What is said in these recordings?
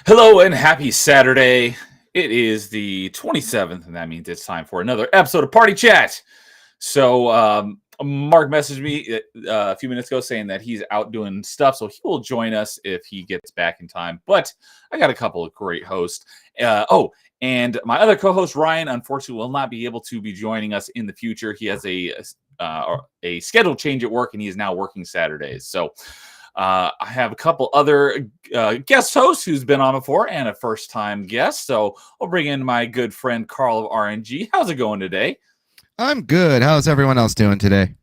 Hello and happy Saturday. It is the 27th, and that means it's time for another episode of Party Chat. So, Mark messaged me a few minutes ago saying that he's out doing stuff, so he will join us if he gets back in time. But I got a couple of great hosts. And my other co-host Ryan, unfortunately, will not be able to be joining us in the future. He has a schedule change at work, and he is now working Saturdays. So. I have a couple other guest hosts who's been on before and a first-time guest. So I'll bring in my good friend Carl of RNG. How's it going today? I'm good. How's everyone else doing today?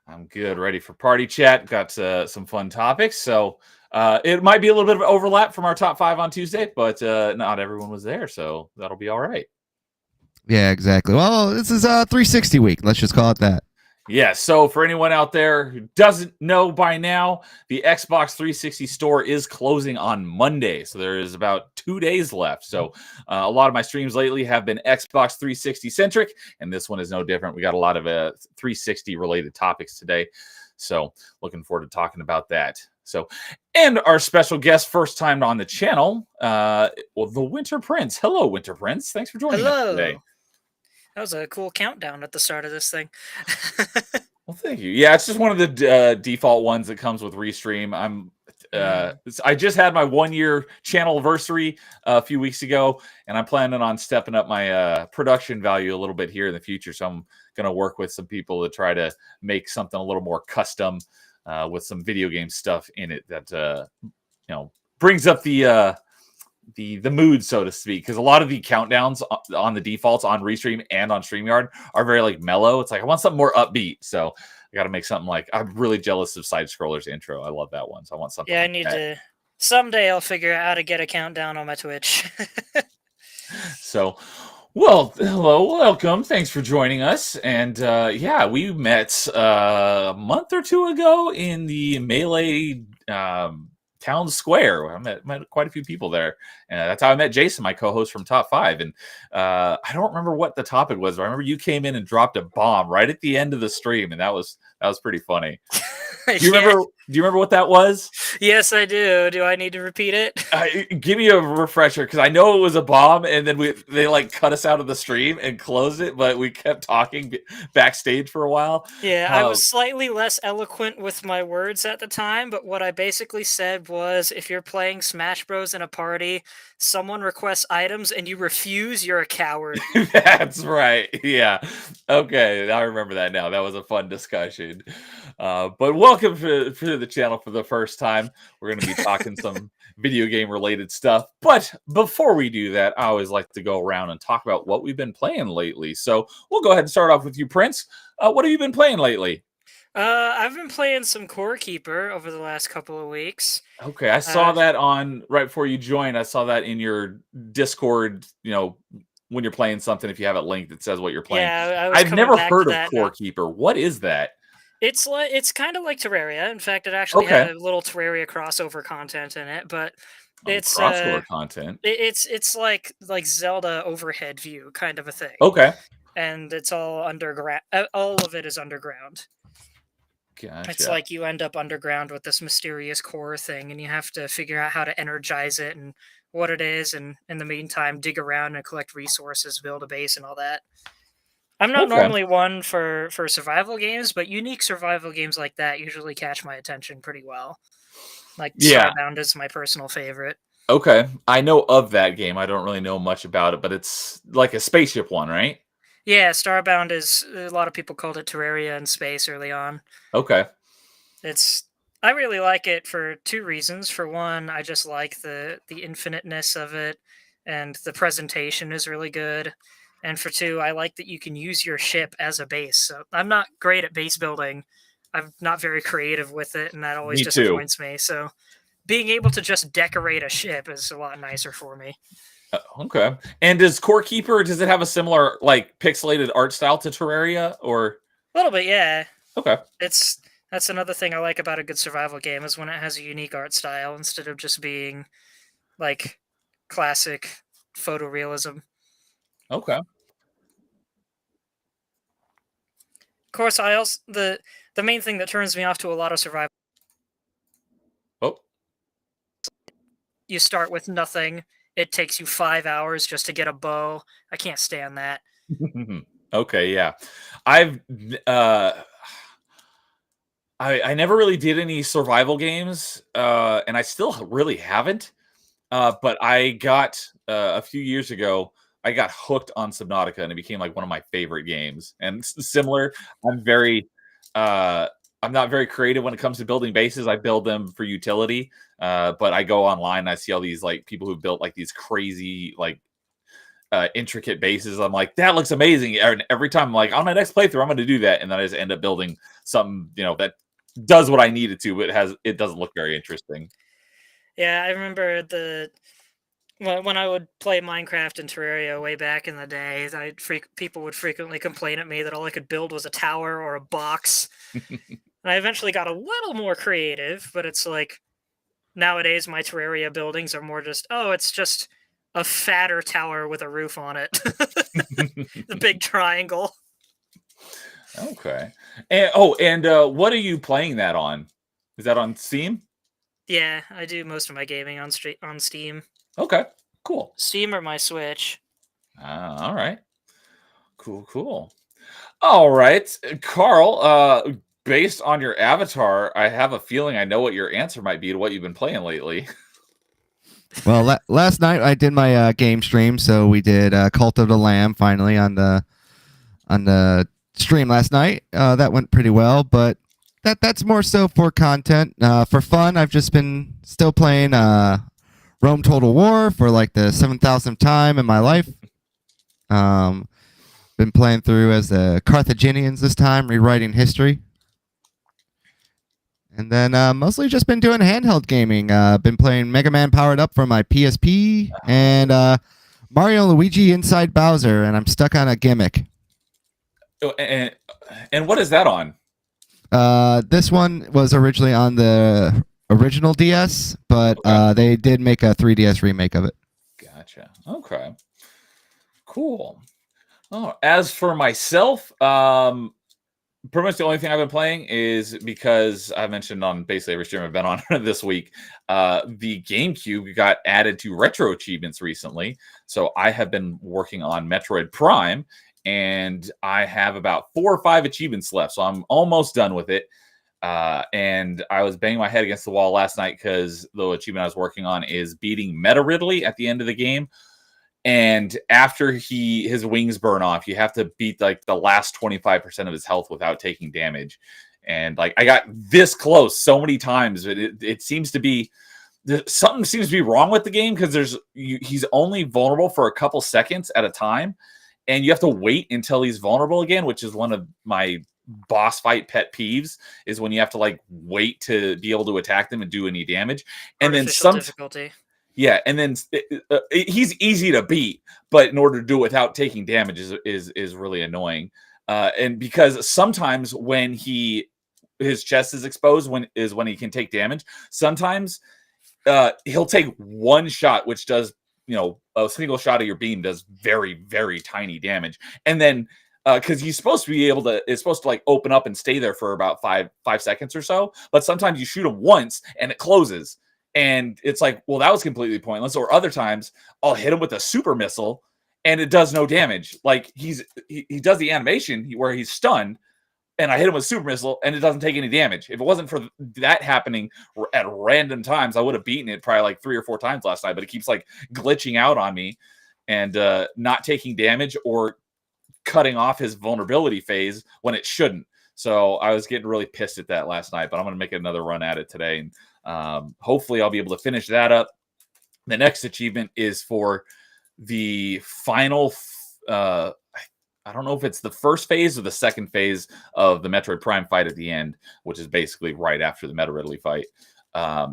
I'm good. Ready for party chat. Got some fun topics. So it might be a little bit of overlap from our top 5 on Tuesday, but not everyone was there. So that'll be all right. Yeah, exactly. Well, this is 360 week. Let's just call it that. Yeah, so for anyone out there who doesn't know by now, the Xbox 360 store is closing on Monday. So there is about 2 days left. So a lot of my streams lately have been Xbox 360 centric, and this one is no different. We got a lot of 360 related topics today. So looking forward to talking about that. So, and our special guest, first time on the channel, the Winter Prince. Hello, Winter Prince. Thanks for joining us today. That was a cool countdown at the start of this thing. Well, thank you. Yeah, it's just one of the default ones that comes with Restream. I just had my 1-year channel anniversary a few weeks ago, and I'm planning on stepping up my production value a little bit here in the future. So I'm going to work with some people to try to make something a little more custom with some video game stuff in it that brings up the mood, so to speak, because a lot of the countdowns on the defaults on Restream and on StreamYard are very like mellow. It's like I want something more upbeat, so I got to make something like I'm really jealous of Side Scrollers intro. I love that one, so I want something. Yeah, like I need that. to. Someday I'll figure out how to get a countdown on my Twitch. So, well, hello, welcome. Thanks for joining us. And yeah, we met a month or two ago in the Melee Town Square. I met quite a few people there, and that's how I met Jason, my co-host from Top 5. And I don't remember what the topic was, but I remember you came in and dropped a bomb right at the end of the stream, and that was pretty funny. Do you remember what that was? Yes, I do. Do I need to repeat it? Give me a refresher, because I know it was a bomb, and then they like cut us out of the stream and closed it, but we kept talking backstage for a while. Yeah, I was slightly less eloquent with my words at the time, but what I basically said was, if you're playing Smash Bros. In a party, someone requests items and you refuse, you're a coward. That's right. Yeah. Okay, I remember that now. That was a fun discussion. But welcome to the channel for the first time. We're going to be talking some video game related stuff. But before we do that, I always like to go around and talk about what we've been playing lately. So we'll go ahead and start off with you, Prince. What have you been playing lately? I've been playing some Core Keeper over the last couple of weeks. Okay, I saw that on right before you joined. I saw that in your Discord, when you're playing something, if you have it linked, it says what you're playing. Yeah, I've never heard of Core Keeper. What is that? It's kind of like Terraria. In fact, it actually had a little Terraria crossover content in it, but it's crossover content. It's like Zelda overhead view kind of a thing. Okay. And it's all underground. All of it is underground. Gotcha. It's like you end up underground with this mysterious core thing, and you have to figure out how to energize it and what it is, and in the meantime, dig around and collect resources, build a base, and all that. I'm not normally one for survival games, but unique survival games like that usually catch my attention pretty well. Like Starbound is my personal favorite. Okay, I know of that game. I don't really know much about it, but it's like a spaceship one, right? Yeah, Starbound is, a lot of people called it Terraria in space early on. Okay. I really like it for 2 reasons. For one, I just like the infiniteness of it, and the presentation is really good. And for 2, I like that you can use your ship as a base. So I'm not great at base building. I'm not very creative with it, and that always disappoints me. So being able to just decorate a ship is a lot nicer for me. Okay. And does Core Keeper, does it have a similar like pixelated art style to Terraria, or? A little bit, yeah. Okay. That's another thing I like about a good survival game, is when it has a unique art style instead of just being like classic photorealism. Okay. Of course, the main thing that turns me off to a lot of survival. Oh. you start with nothing. It takes you 5 hours just to get a bow. I can't stand that. Okay, yeah. I've uh I never really did any survival games, and I still really haven't. But I got a few years ago, I got hooked on Subnautica, and it became like one of my favorite games. And similar, I'm very, uh, I'm not very creative when it comes to building bases. I build them for utility, but I go online and I see all these like people who built like these crazy like intricate bases. I'm like, that looks amazing. And every time I'm like, on my next playthrough, I'm going to do that, and then I just end up building something, that does what I needed to, but it doesn't look very interesting. Yeah, I remember when I would play Minecraft and Terraria way back in the day, people would frequently complain at me that all I could build was a tower or a box. And I eventually got a little more creative, but it's like nowadays my Terraria buildings are more just, oh, it's just a fatter tower with a roof on it. The big triangle. Okay. And what are you playing that on? Is that on Steam? Yeah, I do most of my gaming on Steam. Okay. Cool. Steam or my Switch. All right. Cool. All right, Carl, based on your avatar, I have a feeling I know what your answer might be to what you've been playing lately. Well, last night I did my game stream, so we did Cult of the Lamb finally on the stream last night. That went pretty well, but that's more so for content. For fun, I've just been still playing Rome Total War for like the 7,000th time in my life. Been playing through as the Carthaginians this time, rewriting history. And then mostly just been doing handheld gaming. Been playing Mega Man Powered Up for my PSP and Mario and Luigi Inside Bowser, and I'm stuck on a gimmick. Oh, and what is that on? This one was originally on the original DS, but they did make a 3DS remake of it. Gotcha. Okay. Cool. Oh, as for myself, pretty much the only thing I've been playing is, because I mentioned on basically every stream I've been on this week, the GameCube got added to retro achievements recently. So I have been working on Metroid Prime, and I have about 4 or 5 achievements left. So I'm almost done with it. And I was banging my head against the wall last night because the achievement I was working on is beating Meta Ridley at the end of the game. And after his wings burn off, you have to beat like the last 25% of his health without taking damage. And like I got this close so many times, but it seems to be something seems to be wrong with the game, because he's only vulnerable for a couple seconds at a time, and you have to wait until he's vulnerable again, which is one of my boss fight pet peeves, is when you have to like wait to be able to attack them and do any damage. And then some difficulty. Yeah, and then he's easy to beat, but in order to do it without taking damage is really annoying. And because sometimes when his chest is exposed, when he can take damage. Sometimes he'll take one shot, which does, a single shot of your beam does very, very tiny damage, and then because he's supposed to be it's supposed to like open up and stay there for about five seconds or so, but sometimes you shoot him once and it closes. And it's like, well, that was completely pointless. Or other times, I'll hit him with a super missile, and it does no damage. Like he does the animation where he's stunned, and I hit him with a super missile, and it doesn't take any damage. If it wasn't for that happening at random times, I would have beaten it probably like 3 or 4 times last night. But it keeps like glitching out on me, and not taking damage or cutting off his vulnerability phase when it shouldn't. So I was getting really pissed at that last night. But I'm going to make another run at it today. And hopefully I'll be able to finish that up. The next achievement is for the final I don't know if it's the first phase or the second phase of the Metroid Prime fight at the end, which is basically right after the Meta Ridley fight.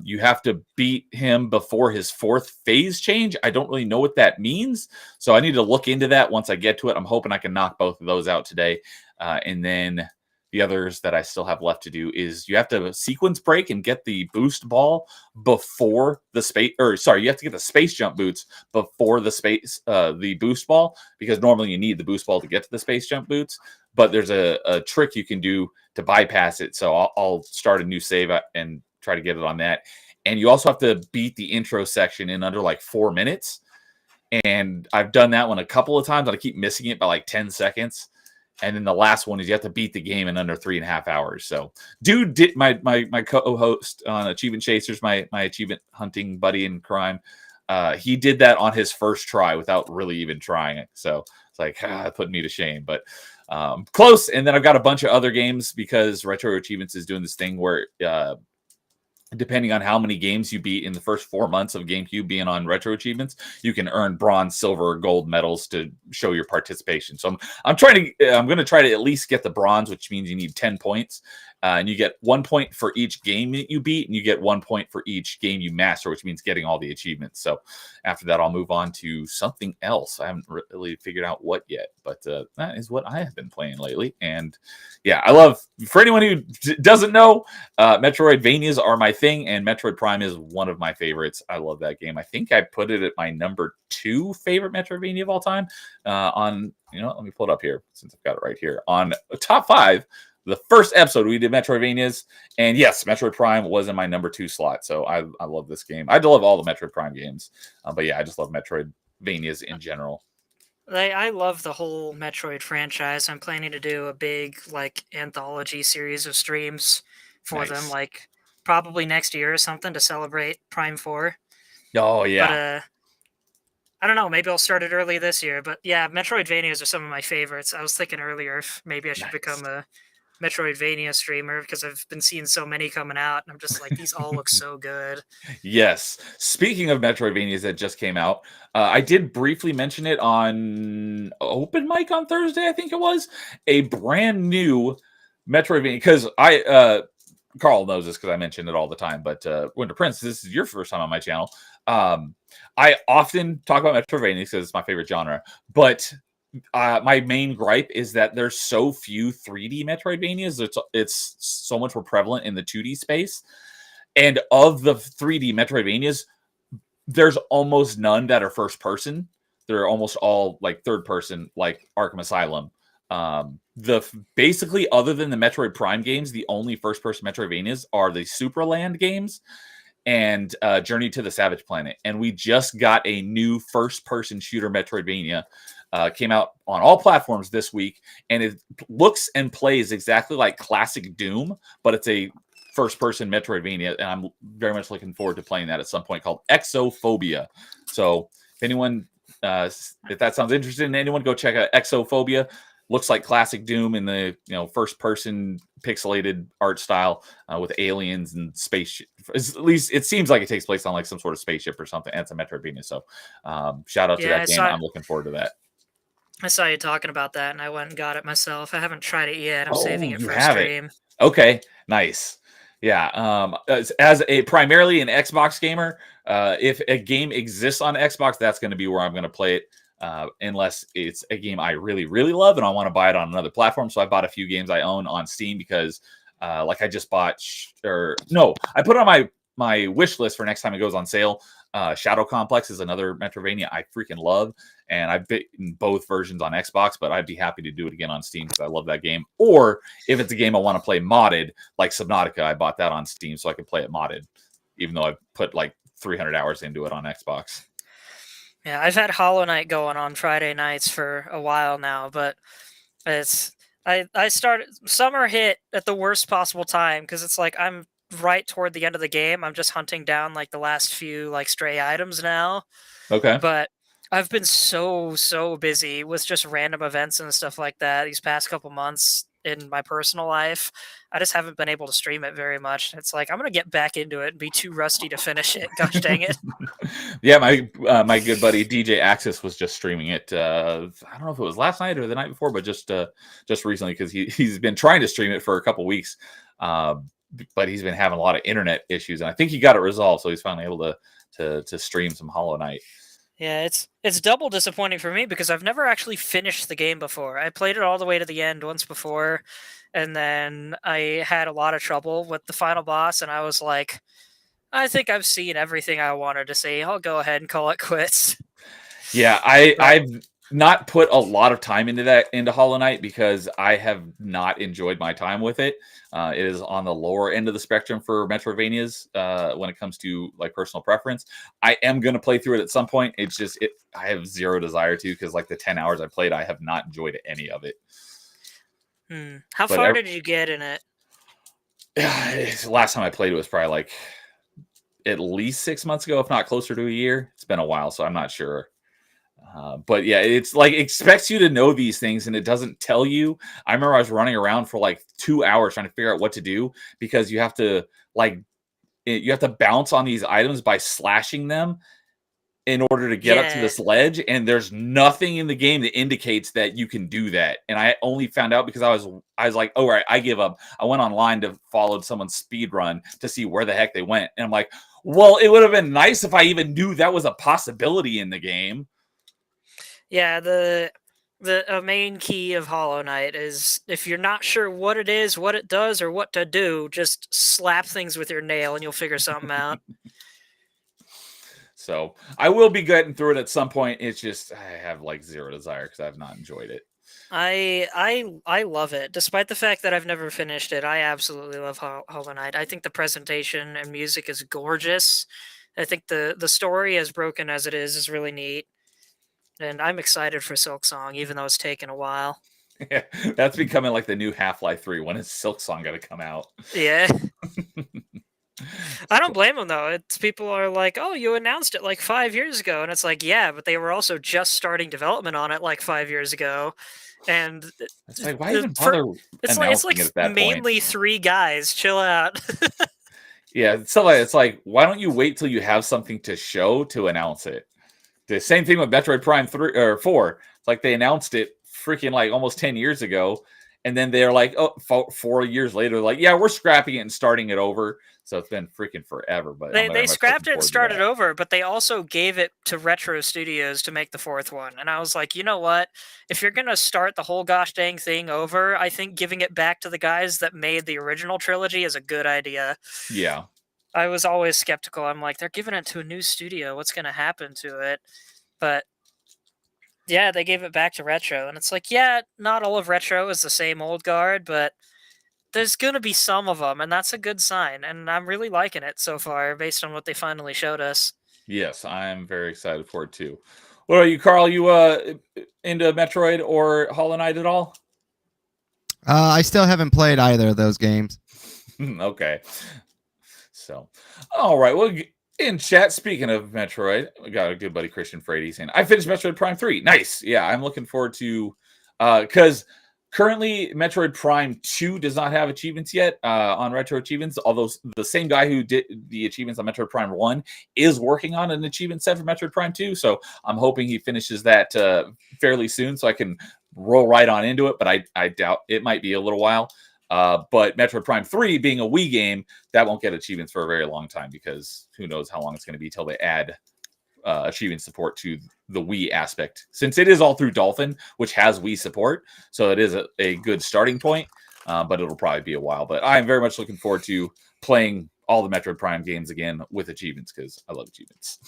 You have to beat him before his 4th phase change. I don't really know what that means, so I need to look into that once I get to it. I'm hoping I can knock both of those out today, and then the others that I still have left to do is you have to sequence break and get the boost ball before the you have to get the space jump boots before the boost ball, because normally you need the boost ball to get to the space jump boots. But there's a trick you can do to bypass it. So I'll start a new save and try to get it on that. And you also have to beat the intro section in under like 4 minutes. And I've done that one a couple of times, and I keep missing it by like 10 seconds. And then the last one is you have to beat the game in under 3.5 hours. So, dude, did my co-host on Achievement Chasers, my achievement hunting buddy in crime, he did that on his first try without really even trying it. So it's like putting me to shame, but close. And then I've got a bunch of other games because Retro Achievements is doing this thing where depending on how many games you beat in the first 4 months of GameCube being on Retro Achievements, you can earn bronze, silver, or gold medals to show your participation. So I'm going to try to at least get the bronze, which means you need 10 points. And you get 1 point for each game that you beat, and you get 1 point for each game you master, which means getting all the achievements. So after that, I'll move on to something else. I haven't really figured out what yet, but that is what I have been playing lately. And yeah, I love, for anyone who doesn't know, Metroidvanias are my thing, and Metroid Prime is one of my favorites. I love that game. I think I put it at my number 2 favorite Metroidvania of all time on, let me pull it up here since I've got it right here. On top 5, the first episode we did Metroidvanias, and yes, Metroid Prime was in my number 2 slot. So I love this game. I love all the Metroid Prime games, but yeah, I just love Metroidvanias in general. I love the whole Metroid franchise. I'm planning to do a big anthology series of streams for them, probably next year or something to celebrate Prime 4. Oh yeah. But I don't know, maybe I'll start it early this year. But yeah, Metroidvanias are some of my favorites. I was thinking earlier if maybe I should become a Metroidvania streamer because I've been seeing so many coming out, and I'm just like, these all look so good. Yes. Speaking of Metroidvanias that just came out, I did briefly mention it on Open Mic on Thursday, I think it was, a brand new Metroidvania, because Carl knows this because I mention it all the time, but Winter Prince, this is your first time on my channel. I often talk about Metroidvania because it's my favorite genre, but my main gripe is that there's so few 3D Metroidvanias. It's so much more prevalent in the 2D space. And of the 3D Metroidvanias, there's almost none that are first person. They're almost all like third person, like Arkham Asylum. Basically, other than the Metroid Prime games, the only first person Metroidvanias are the Supraland games and Journey to the Savage Planet. And we just got a new first person shooter Metroidvania. Came out on all platforms this week, and it looks and plays exactly like classic Doom, but it's a first-person Metroidvania, and I'm very much looking forward to playing that at some point, called Exophobia. So if anyone, if that sounds interesting to anyone, go check out Exophobia. Looks like classic Doom in the first-person pixelated art style with aliens and space. At least it seems like it takes place on like some sort of spaceship or something. And it's a Metroidvania, so shout out to that game. I'm looking forward to that. I saw you talking about that, and I went and got it myself. I haven't tried it yet. I'm saving it for a stream. Okay, nice. Yeah, as a primarily an Xbox gamer, if a game exists on Xbox, that's going to be where I'm going to play it, unless it's a game I really, really love and I want to buy it on another platform. So I bought a few games I own on Steam because, I just bought, I put it on my wish list for next time it goes on sale. Shadow Complex is another Metroidvania I freaking love, and I've beaten both versions on Xbox, but I'd be happy to do it again on Steam because I love that game. Or if it's a game I want to play modded, like Subnautica, I bought that on Steam so I could play it modded, even though I've put like 300 hours into it on Xbox. Yeah, I've had Hollow Knight going on Friday nights for a while now, but I started, summer hit at the worst possible time because it's like I'm right toward the end of the game. I'm just hunting down like the last few like stray items now. Okay. But I've been so busy with just random events and stuff like that these past couple months in my personal life. I just haven't been able to stream it very much. It's like I'm gonna get back into it and be too rusty to finish it. Gosh dang it. Yeah, my good buddy DJ Axis was just streaming it. I don't know if it was last night or the night before, but just recently because he's been trying to stream it for a couple weeks. But he's been having a lot of internet issues, and I think he got it resolved, so he's finally able to stream some Hollow Knight. Yeah, it's double disappointing for me because I've never actually finished the game before. I played it all the way to the end once before, and then I had a lot of trouble with the final boss, and I was like, I think I've seen everything I wanted to see. I'll go ahead and call it quits. Yeah, I've not put a lot of time into Hollow Knight because I have not enjoyed my time with it. It is on the lower end of the spectrum for Metroidvanias when it comes to like personal preference. I am going to play through it at some point. It's just I have zero desire to, because like the 10 hours I played, I have not enjoyed any of it. How far did you get in it? Last time I played it was probably like at least 6 months ago, if not closer to a year. It's been a while, so I'm not sure. But yeah, it's like it expects you to know these things and it doesn't tell you. I remember I was running around for like 2 hours trying to figure out what to do, because you have to bounce on these items by slashing them in order to get up to this ledge, and there's nothing in the game that indicates that you can do that. And I only found out because I was like, oh, right, I give up. I went online to follow someone's speed run to see where the heck they went, and I'm like, well, it would have been nice if I even knew that was a possibility in the game. Yeah, the main key of Hollow Knight is if you're not sure what it is, what it does, or what to do, just slap things with your nail and you'll figure something out. So I will be getting through it at some point. It's just I have like zero desire because I've not enjoyed it. I love it, despite the fact that I've never finished it. I absolutely love Hollow Knight. I think the presentation and music is gorgeous. I think the story, as broken as it is really neat. And I'm excited for Silksong, even though it's taken a while. Yeah, that's becoming like the new Half-Life 3. When is Silksong going to come out? Yeah. I don't blame them, though. It's people are like, oh, you announced it like 5 years ago. And it's like, yeah, but they were also just starting development on it like 5 years ago. And it's like, why even bother announcing it at that mainly point? 3 guys. Chill out. Yeah, it's like, why don't you wait till you have something to show to announce it? The same thing with Metroid Prime 3 or 4. It's like they announced it freaking like almost 10 years ago. And then they're like, oh, 4 years later, like, yeah, we're scrapping it and starting it over. So it's been freaking forever. But they scrapped it and started over, but they also gave it to Retro Studios to make the 4th one. And I was like, you know what? If you're going to start the whole gosh dang thing over, I think giving it back to the guys that made the original trilogy is a good idea. Yeah. I was always skeptical. I'm like, they're giving it to a new studio. What's going to happen to it? But yeah, they gave it back to Retro. And it's like, yeah, not all of Retro is the same old guard, but there's going to be some of them, and that's a good sign. And I'm really liking it so far based on what they finally showed us. Yes, I'm very excited for it too. What about you, Carl? You into Metroid or Hollow Knight at all? I still haven't played either of those games. Okay. So, all right. Well, in chat, speaking of Metroid, we got a good buddy Christian Frady saying, I finished Metroid Prime 3. Nice. Yeah, I'm looking forward to, because currently Metroid Prime 2 does not have achievements yet on Retro Achievements, although the same guy who did the achievements on Metroid Prime 1 is working on an achievement set for Metroid Prime 2. So I'm hoping he finishes that fairly soon so I can roll right on into it, but I doubt it might be a little while. But Metroid Prime 3 being a Wii game, that won't get achievements for a very long time, because who knows how long it's going to be till they add achievement support to the Wii aspect, since it is all through Dolphin, which has Wii support. So it is a good starting point, but it'll probably be a while. But I'm very much looking forward to playing all the Metroid Prime games again with achievements, because I love achievements.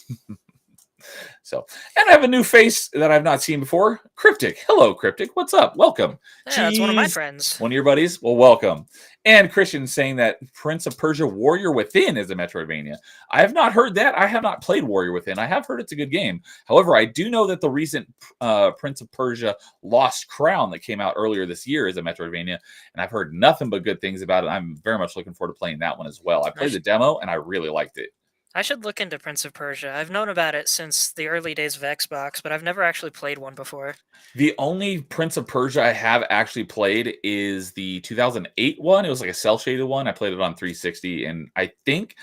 So, and I have a new face that I've not seen before. Cryptic. Hello, Cryptic. What's up? Welcome. Yeah, that's one of my friends. One of your buddies? Well, welcome. And Christian saying that Prince of Persia Warrior Within is a Metroidvania. I have not heard that. I have not played Warrior Within. I have heard it's a good game. However, I do know that the recent Prince of Persia Lost Crown that came out earlier this year is a Metroidvania, and I've heard nothing but good things about it. I'm very much looking forward to playing that one as well. I played the demo, and I really liked it. I should look into Prince of Persia. I've known about it since the early days of Xbox, but I've never actually played one before. The only Prince of Persia I have actually played is the 2008 one. It was like a cel-shaded one. I played it on 360, and I think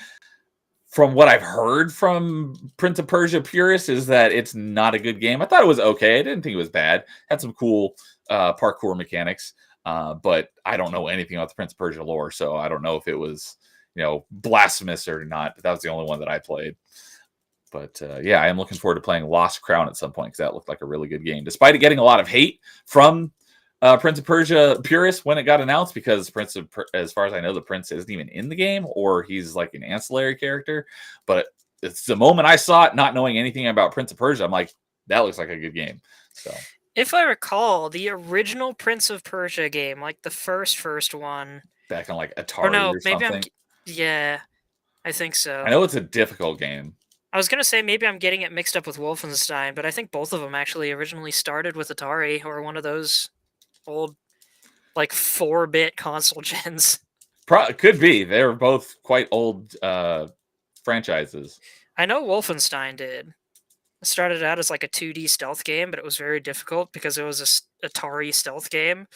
from what I've heard from Prince of Persia purists is that it's not a good game. I thought it was okay. I didn't think it was bad. Had some cool parkour mechanics, but I don't know anything about the Prince of Persia lore, so I don't know if it was blasphemous or not. But that was the only one that I played. But yeah, I am looking forward to playing Lost Crown at some point, because that looked like a really good game, despite it getting a lot of hate from Prince of Persia purists when it got announced, because as far as I know, the prince isn't even in the game, or he's like an ancillary character. But it's the moment I saw it, not knowing anything about Prince of Persia, I'm like, that looks like a good game. So If I recall, the original Prince of Persia game, like the first one, Back on like or Atari no, or maybe something. yeah, I think so. I know it's a difficult game. I was gonna say maybe I'm getting it mixed up with Wolfenstein, but I think both of them actually originally started with Atari or one of those old, like 4-bit console gens. Could be. They're both quite old franchises. I know Wolfenstein did. It started out as like a 2D stealth game, but it was very difficult because it was a Atari stealth game.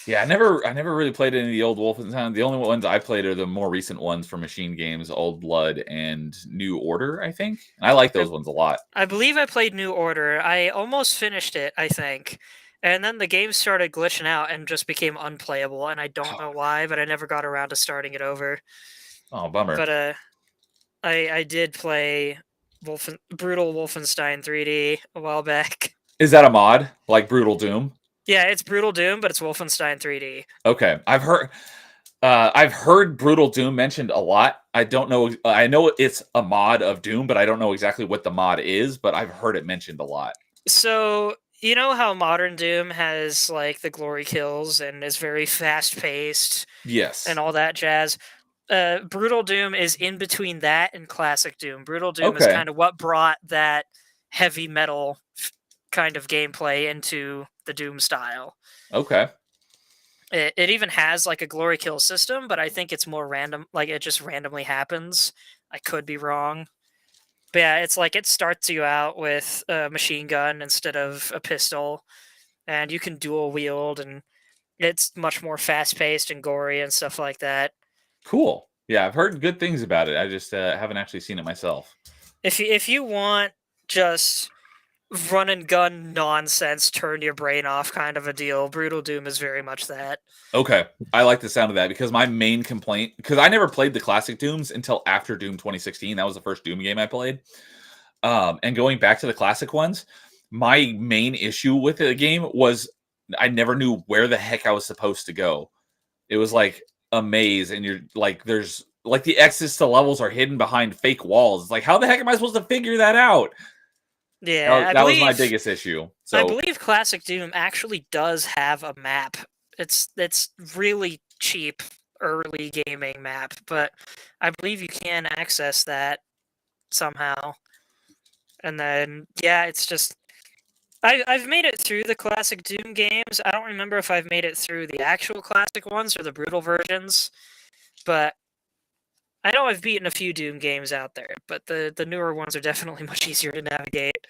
Yeah, I never really played any of the old Wolfenstein. The only ones I played are the more recent ones for Machine Games, Old Blood and New Order, I think. And I like those ones a lot. I believe I played New Order. I almost finished it, I think. And then the game started glitching out and just became unplayable, and I don't know why, but I never got around to starting it over. Oh, bummer. But I did play Brutal Wolfenstein 3D a while back. Is that a mod like Brutal Doom? Yeah, it's Brutal Doom, but it's Wolfenstein 3D. Okay, I've heard Brutal Doom mentioned a lot. I don't know. I know it's a mod of Doom, but I don't know exactly what the mod is. But I've heard it mentioned a lot. So you know how modern Doom has like the glory kills and is very fast paced Yes. and all that jazz. Brutal Doom is in between that and classic Doom. Brutal Doom is kind of what brought that heavy metal kind of gameplay into the Doom style. Okay. It even has like a glory kill system, but I think it's more random. Like it just randomly happens. I could be wrong. But yeah, it's like it starts you out with a machine gun instead of a pistol, and you can dual wield, and it's much more fast paced and gory and stuff like that. Cool. Yeah, I've heard good things about it. I just haven't actually seen it myself. If you want just run and gun nonsense, turn your brain off kind of a deal, Brutal Doom is very much that. Okay, I like the sound of that because my main complaint, because I never played the classic Dooms until after Doom 2016. That was the first Doom game I played. And going back to the classic ones, my main issue with the game was I never knew where the heck I was supposed to go. It was like a maze, and you're like, there's like the exits to levels are hidden behind fake walls. It's like, how the heck am I supposed to figure that out? Yeah, that was my biggest issue. So I believe Classic Doom actually does have a map. It's really cheap early gaming map, but I believe you can access that somehow. And then yeah, it's just I've made it through the classic Doom games. I don't remember if I've made it through the actual classic ones or the brutal versions, but I know I've beaten a few Doom games out there, but the newer ones are definitely much easier to navigate.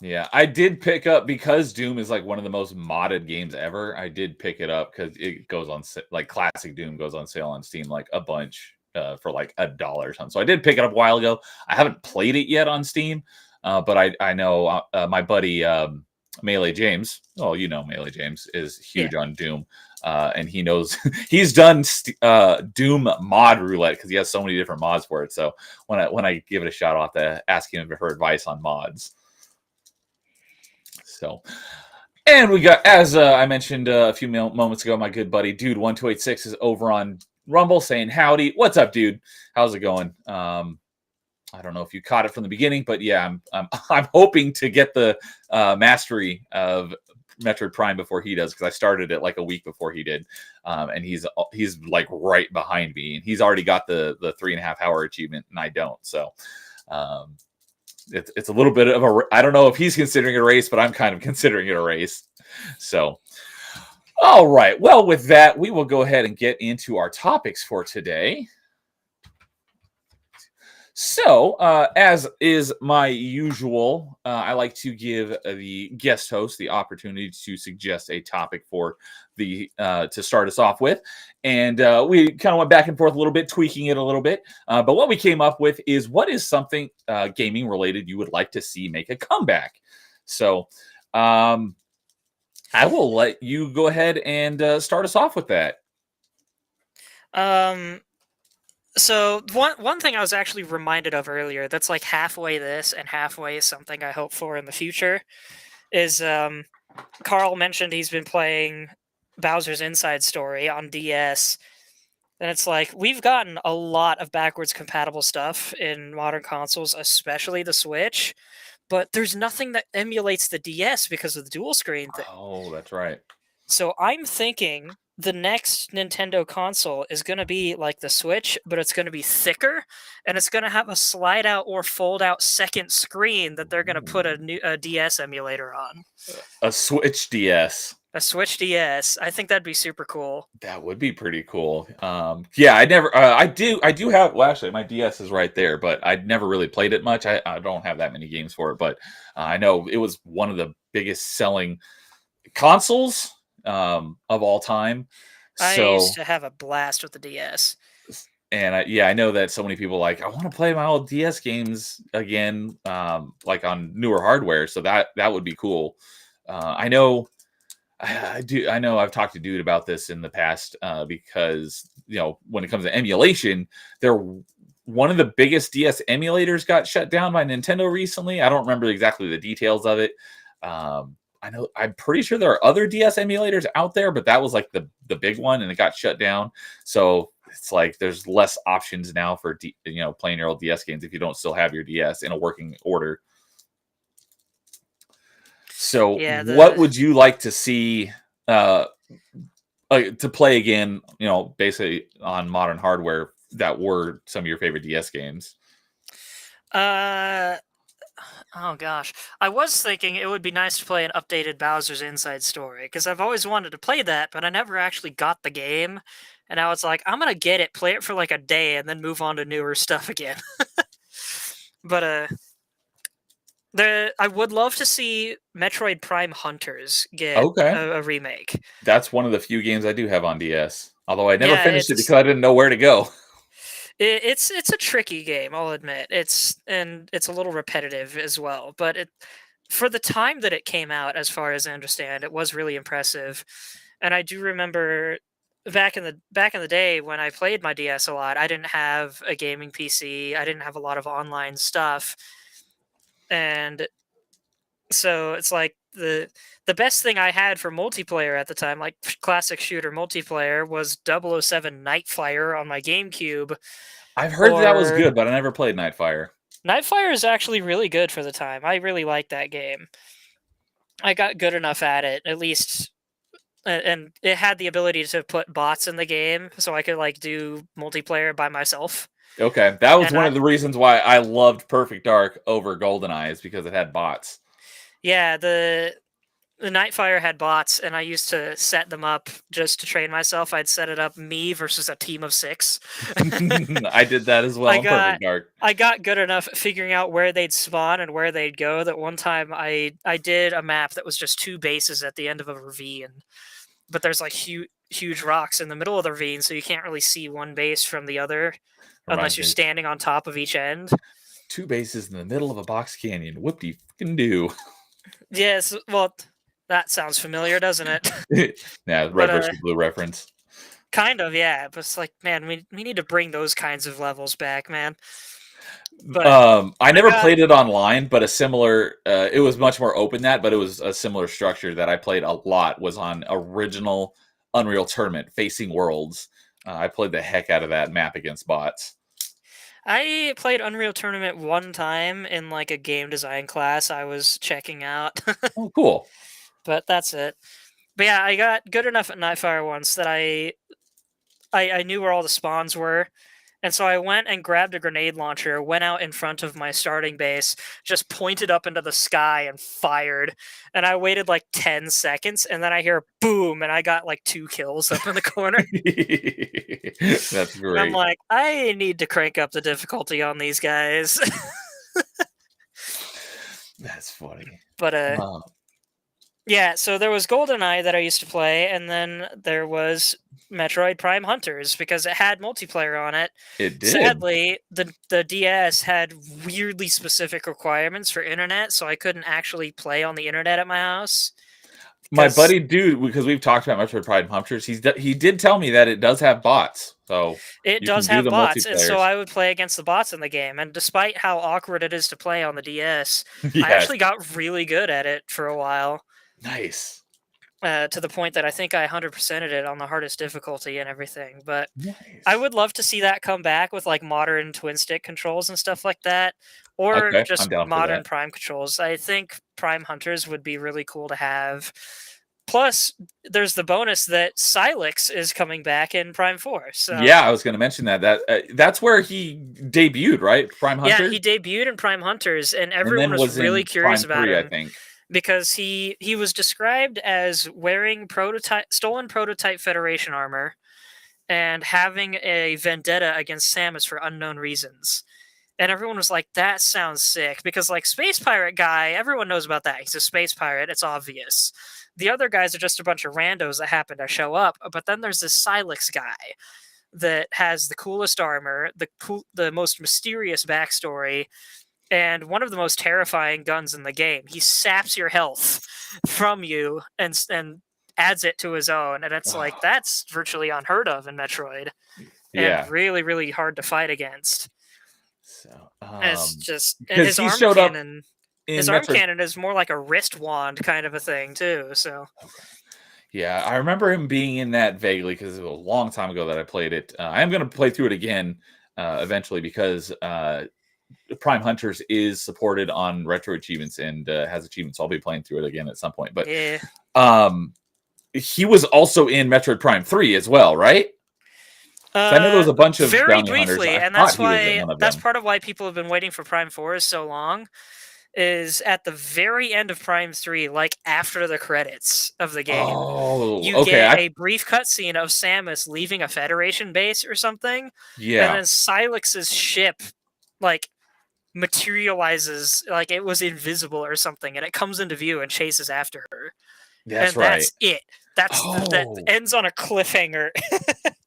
Yeah, I did pick up because Doom is like one of the most modded games ever. I did pick it up because it goes on like classic Doom goes on sale on Steam like a bunch for like $1 or something. So I did pick it up a while ago. I haven't played it yet on Steam, but I know my buddy Melee James. Oh, you know Melee James is huge on Doom, and he knows he's done Doom mod roulette because he has so many different mods for it. So when I give it a shot, I'll have to ask him for advice on mods. So, and we got, as I mentioned a few moments ago, my good buddy Dude 1286 is over on Rumble saying howdy. What's up, dude? How's it going? I don't know if you caught it from the beginning, but yeah, I'm hoping to get the mastery of Metroid Prime before he does, because I started it like a week before he did, and he's like right behind me, and he's already got the 3.5 hour achievement, and I don't. So. It's a little bit of a, I don't know if he's considering it a race, but I'm kind of considering it a race. So, all right. Well, with that, we will go ahead and get into our topics for today. So, as is my usual, I like to give the guest host the opportunity to suggest a topic for the to start us off with, and we kind of went back and forth a little bit, tweaking it a little bit. But what we came up with is, what is something gaming related you would like to see make a comeback? So, I will let you go ahead and start us off with that. So one thing I was actually reminded of earlier that's like halfway this and halfway something I hope for in the future is Carl mentioned he's been playing Bowser's Inside Story on DS, and it's like we've gotten a lot of backwards compatible stuff in modern consoles, especially the Switch, but there's nothing that emulates the DS because of the dual screen thing. Oh, that's right. So I'm thinking the next Nintendo console is going to be like the Switch, but it's going to be thicker, and it's going to have a slide out or fold out second screen that they're going to put a DS emulator on. A Switch DS. A Switch DS. I think that'd be super cool. That would be pretty cool. Yeah, I never. I do have. Well, actually, my DS is right there, but I never really played it much. I don't have that many games for it, but I know it was one of the biggest selling consoles of all time. I So, used to have a blast with the DS. and I know that so many people like, I want to play my old DS games again, like on newer hardware. So that would be cool. I know. I do. I know I've talked to Dude about this in the past because when it comes to emulation, one of the biggest DS emulators got shut down by Nintendo recently. I don't remember exactly the details of it. I'm pretty sure there are other DS emulators out there, but that was like the big one, and it got shut down. So it's like there's less options now for playing your old DS games if you don't still have your DS in a working order. So what would you like to see to play again, basically on modern hardware that were some of your favorite DS games? Oh gosh. I was thinking it would be nice to play an updated Bowser's Inside Story, because I've always wanted to play that, but I never actually got the game. And now it's like, I'm going to get it, play it for like a day, and then move on to newer stuff again. But I would love to see Metroid Prime Hunters get a remake. That's one of the few games I do have on DS. Although I never finished it because I didn't know where to go. It's a tricky game, I'll admit. It's a little repetitive as well, but for the time that it came out, as far as I understand, it was really impressive. And I do remember back in the day when I played my DS a lot, I didn't have a gaming PC. I didn't have a lot of online stuff. And so it's like the best thing I had for multiplayer at the time, like classic shooter multiplayer, was 007 Nightfire on my GameCube. I've heard that was good, but I never played Nightfire. Nightfire is actually really good for the time. I really like that game. I got good enough at it, at least, and it had the ability to put bots in the game, so I could do multiplayer by myself. Okay, that was one of the reasons why I loved Perfect Dark over GoldenEye, is because it had bots. Yeah, the Nightfire had bots, and I used to set them up just to train myself. I'd set it up me versus a team of 6. I did that as well in Perfect Dark. I got good enough at figuring out where they'd spawn and where they'd go that one time I did a map that was just 2 bases at the end of a ravine. But there's huge rocks in the middle of the ravine, so you can't really see one base from the other unless you're standing on top of each end. 2 bases in the middle of a box canyon. Whoop-de-f***ing-do. Yes, well, that sounds familiar, doesn't it? Yeah, red versus blue reference. Kind of, yeah. But it's like, man, we need to bring those kinds of levels back, man. But I never played it online, but a similar, it was much more open but it was a similar structure that I played a lot, was on original Unreal Tournament, Facing Worlds. I played the heck out of that map against bots. I played Unreal Tournament one time in a game design class I was checking out. Oh, cool. But that's it. But yeah, I got good enough at Nightfire once that I knew where all the spawns were. And so I went and grabbed a grenade launcher, went out in front of my starting base, just pointed up into the sky and fired. And I waited 10 seconds, and then I hear boom, and I got 2 kills up in the corner. That's great. And I'm like, I need to crank up the difficulty on these guys. That's funny. But yeah, so there was GoldenEye that I used to play, and then there was Metroid Prime Hunters, because it had multiplayer on it. It did. Sadly, the DS had weirdly specific requirements for internet, so I couldn't actually play on the internet at my house. My buddy Dude, because we've talked about Metroid Prime Hunters, he did tell me that it does have bots. So it does have bots, and so I would play against the bots in the game. And despite how awkward it is to play on the DS, I actually got really good at it for a while. Nice. to the point that I think I 100%ed it on the hardest difficulty and everything. But I Nice. would love to see that come back with like modern twin stick controls and stuff like that, or Okay, I'm just down for modern that. Prime controls. I think Prime Hunters would be really cool to have. Plus, there's the bonus that Silex is coming back in Prime 4. So Yeah, I was going to mention that. That's where he debuted, right? Prime yeah, Hunter, he debuted in Prime Hunters, and and everyone then was was really in curious Prime about 3, I him think. because he was described as wearing stolen prototype Federation armor and having a vendetta against Samus for unknown reasons. And everyone was like, that sounds sick. Because, like, Space Pirate guy, everyone knows about that. He's a space pirate. It's obvious. The other guys are just a bunch of randos that happen to show up. But then there's this Silex guy that has the coolest armor, the most mysterious backstory, and one of the most terrifying guns in the game. He saps your health from you and adds it to his own. And it's like, that's virtually unheard of in Metroid and Yeah. really, really hard to fight against. So, And it's just, and because he showed up in his arm Metroid. cannon is more like a wrist wand kind of a thing too. So Yeah, I remember him being in that vaguely because it was a long time ago that I played it. I am going to play through it again eventually because Prime Hunters is supported on Retro Achievements and has achievements. I'll be playing through it again at some point. But yeah, he was also in Metroid Prime 3 as well, right? I know there was a bunch of very bounty hunters. briefly, I and thought that's he was in why one of that's them. part of why people have been waiting for Prime 4 so long. Is at the very end of Prime 3, like after the credits of the game. Oh, You okay. get a brief cutscene of Samus leaving a Federation base or something, and Yeah, then Silex's ship, like, materializes like it was invisible or something, and it comes into view and chases after her. that's And right. that's it. That Oh, ends on a cliffhanger.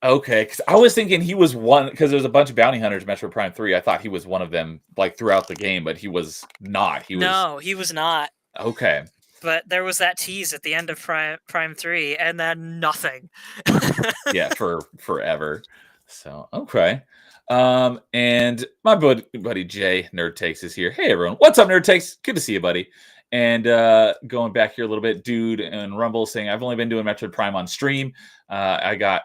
okay. Because I was thinking he was one because there's a bunch of bounty hunters in Metroid Prime 3. I thought he was one of them, like throughout the game, but he was not. He was No, he was not. okay. But there was that tease at the end of Prime 3, and then nothing. Yeah, for forever. So okay. And my buddy Jay Nerd Takes is here. Hey everyone, what's up, Nerd Takes? Good to see you, buddy. And going back here a little bit, dude and Rumble saying I've only been doing Metroid Prime on stream. I got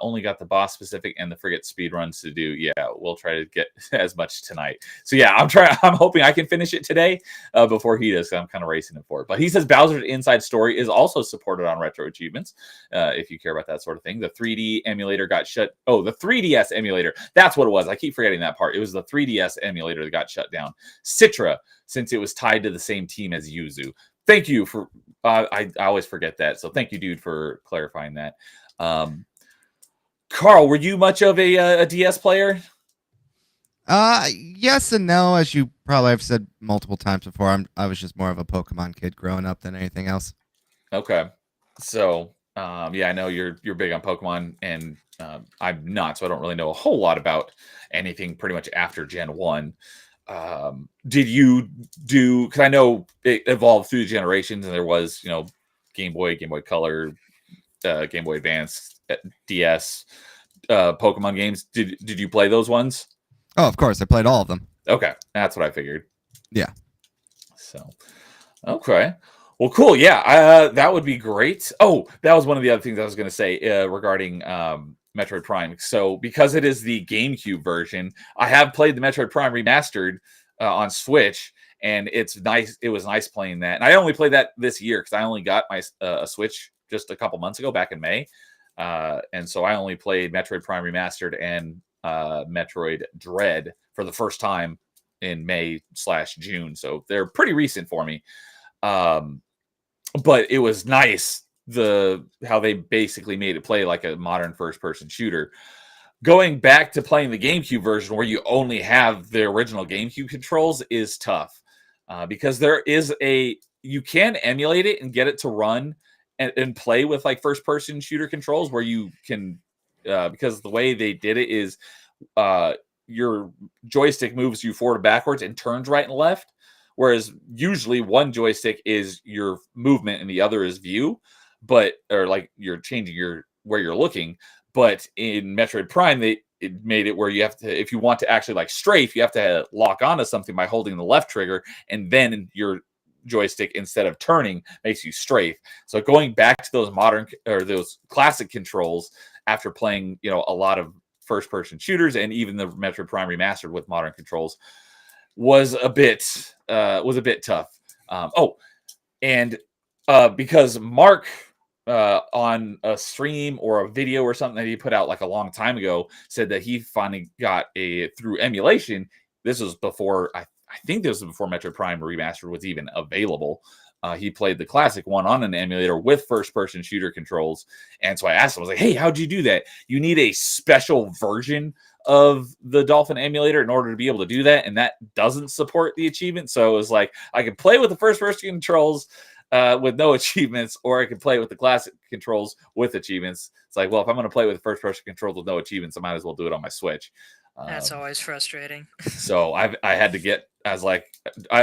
only got the boss specific and the frigate speed runs to do. Yeah, we'll try to get as much tonight. So yeah, I'm hoping I can finish it today before he does. I'm kind of racing it for it. But he says Bowser's Inside Story is also supported on Retro Achievements. If you care about that sort of thing, the 3D emulator got shut. Oh, the 3DS emulator. That's what it was. I keep forgetting that part. It was the 3DS emulator that got shut down. Citra, since it was tied to the same team as Yuzu. Thank you for. I always forget that. So thank you, dude, for clarifying that. Carl, were you much of a DS player? Yes and no, as you probably have said multiple times before. I was just more of a Pokemon kid growing up than anything else. Okay, so yeah, I know you're big on Pokemon, and I'm not, so I don't really know a whole lot about anything pretty much after Gen 1. Did you do? Because I know it evolved through the generations, and there was Game Boy, Game Boy Color, Game Boy Advance, DS, Pokemon games. Did you play those ones? Oh, of course, I played all of them. Okay, that's what I figured. Yeah. So, okay. Well, cool. Yeah, that would be great. Oh, that was one of the other things I was going to say regarding Metroid Prime. So, because it is the GameCube version, I have played the Metroid Prime remastered on Switch, and it's nice. It was nice playing that. And I only played that this year because I only got my a Switch just a couple months ago, back in May. And so I only played Metroid Prime Remastered and Metroid Dread for the first time in May/June. So they're pretty recent for me. But it was nice how they basically made it play like a modern first-person shooter. Going back to playing the GameCube version where you only have the original GameCube controls is tough because you can emulate it and get it to run and play with like first-person shooter controls where you can because the way they did it is your joystick moves you forward and backwards and turns right and left, whereas usually one joystick is your movement and the other is view, or like you're changing where you're looking. But in Metroid Prime, it made it where you have to, if you want to actually like strafe, you have to lock onto something by holding the left trigger, and then your joystick instead of turning makes you strafe. So going back to those modern or those classic controls after playing, you know, a lot of first-person shooters and even the Metroid Prime Remastered with modern controls was a bit tough. Because Mark on a stream or a video or something that he put out like a long time ago said that he finally got through emulation. This was before I think this was before Metroid Prime Remastered was even available. He played the classic one on an emulator with first-person shooter controls. And so I asked him, I was like, hey, how'd you do that? You need a special version of the Dolphin emulator in order to be able to do that. And that doesn't support the achievement. So it was like, I could play with the first-person controls with no achievements, or I could play with the classic controls with achievements. It's like, well, if I'm going to play with first-person controls with no achievements, I might as well do it on my Switch. That's always frustrating. So I had to get, I was like,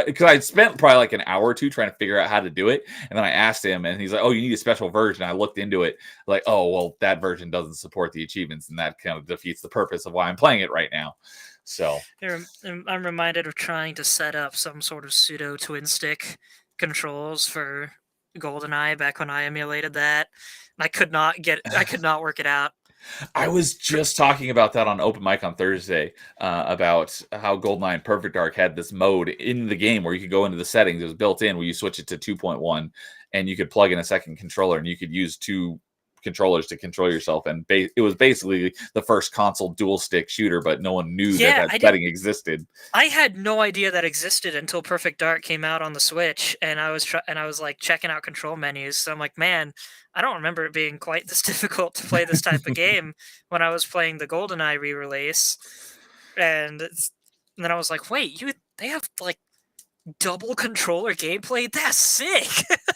because I'd spent probably like an hour or two trying to figure out how to do it. And then I asked him and he's like, oh, you need a special version. I looked into it like, oh, well, that version doesn't support the achievements. And that kind of defeats the purpose of why I'm playing it right now. So I'm reminded of trying to set up some sort of pseudo twin stick controls for GoldenEye back when I emulated that. I could not work it out. I was just talking about that on Open Mic on Thursday about how GoldenEye and Perfect Dark had this mode in the game where you could go into the settings. It was built in where you switch it to 2.1 and you could plug in a second controller and you could use two controllers to control yourself. And it was basically the first console dual stick shooter, but no one knew that setting existed. I had no idea that existed until Perfect Dark came out on the Switch, and I was like checking out control menus. So I'm like, man, I don't remember it being quite this difficult to play this type of game when I was playing the GoldenEye re-release. And then I was like, wait, they have like double controller gameplay? That's sick.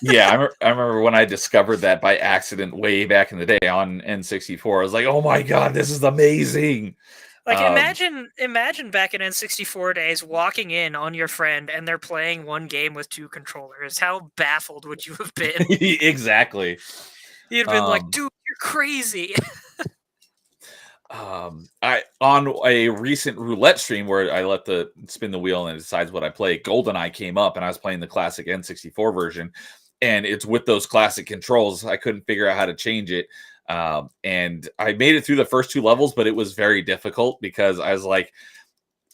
Yeah, I remember when I discovered that by accident way back in the day on N64. I was like, oh my god, this is amazing. Like imagine back in N64 days walking in on your friend and they're playing one game with two controllers. How baffled would you have been? Exactly. You'd have been like, dude, you're crazy. I on a recent roulette stream where I let the spin the wheel and it decides what I play, GoldenEye came up and I was playing the classic N64 version, and it's with those classic controls. I couldn't figure out how to change it. And I made it through the first two levels, but it was very difficult because I was like,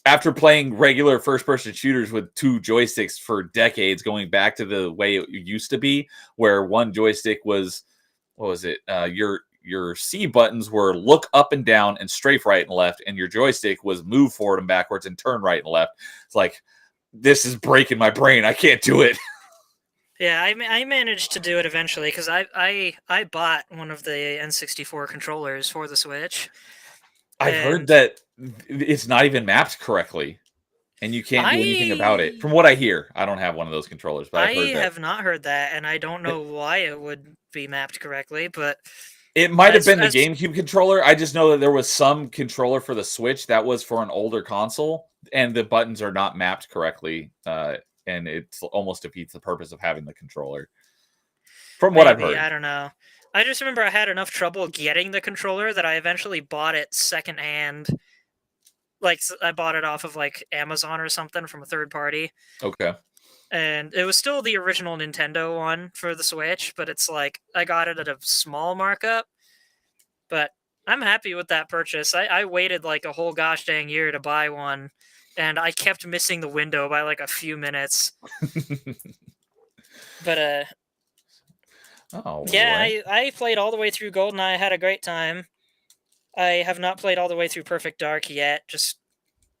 after playing regular first-person shooters with two joysticks for decades, going back to the way it used to be, where one joystick was, what was it? Your C buttons were look up and down and strafe right and left, and your joystick was move forward and backwards and turn right and left. It's like, this is breaking my brain. I can't do it. Yeah, I managed to do it eventually because I bought one of the N64 controllers for the Switch. I've heard that it's not even mapped correctly, and you can't do anything about it. From what I hear, I don't have one of those controllers, but I've heard that. have not heard that, and I don't know why it would be mapped correctly, but it might have been the GameCube controller. I just know that there was some controller for the Switch that was for an older console, and the buttons are not mapped correctly. And it almost defeats the purpose of having the controller. From what I've heard. I don't know. I just remember I had enough trouble getting the controller that I eventually bought it secondhand. Like, I bought it off of, like, Amazon or something from a third party. Okay. And it was still the original Nintendo one for the Switch, but it's like, I got it at a small markup. But I'm happy with that purchase. I waited, like, a whole gosh dang year to buy one. And I kept missing the window by like a few minutes. But yeah, I played all the way through GoldenEye. I had a great time. I have not played all the way through Perfect Dark yet. Just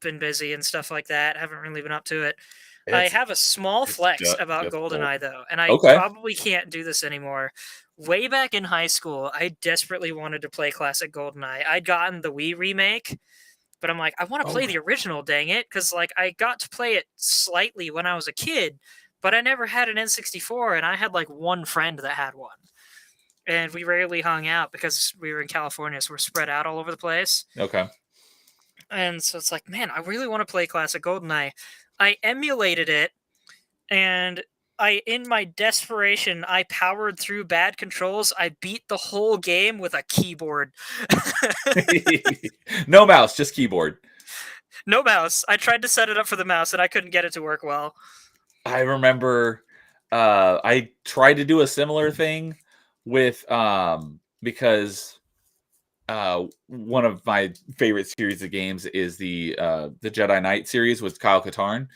been busy and stuff like that. Haven't really been up to it. I have a small flex about GoldenEye though, and I probably can't do this anymore. Way back in high school, I desperately wanted to play classic GoldenEye. I'd gotten the Wii remake. But I'm like, I want to play the original, dang it. Because, like, I got to play it slightly when I was a kid, but I never had an N64, and I had, like, one friend that had one. And we rarely hung out because we were in California, so we're spread out all over the place. Okay. And so it's like, man, I really want to play classic GoldenEye. I emulated it, and in my desperation, I powered through bad controls. I beat the whole game with a keyboard. No mouse, just keyboard. No mouse. I tried to set it up for the mouse, and I couldn't get it to work well. I remember I tried to do a similar thing with because one of my favorite series of games is the Jedi Knight series with Kyle Katarn.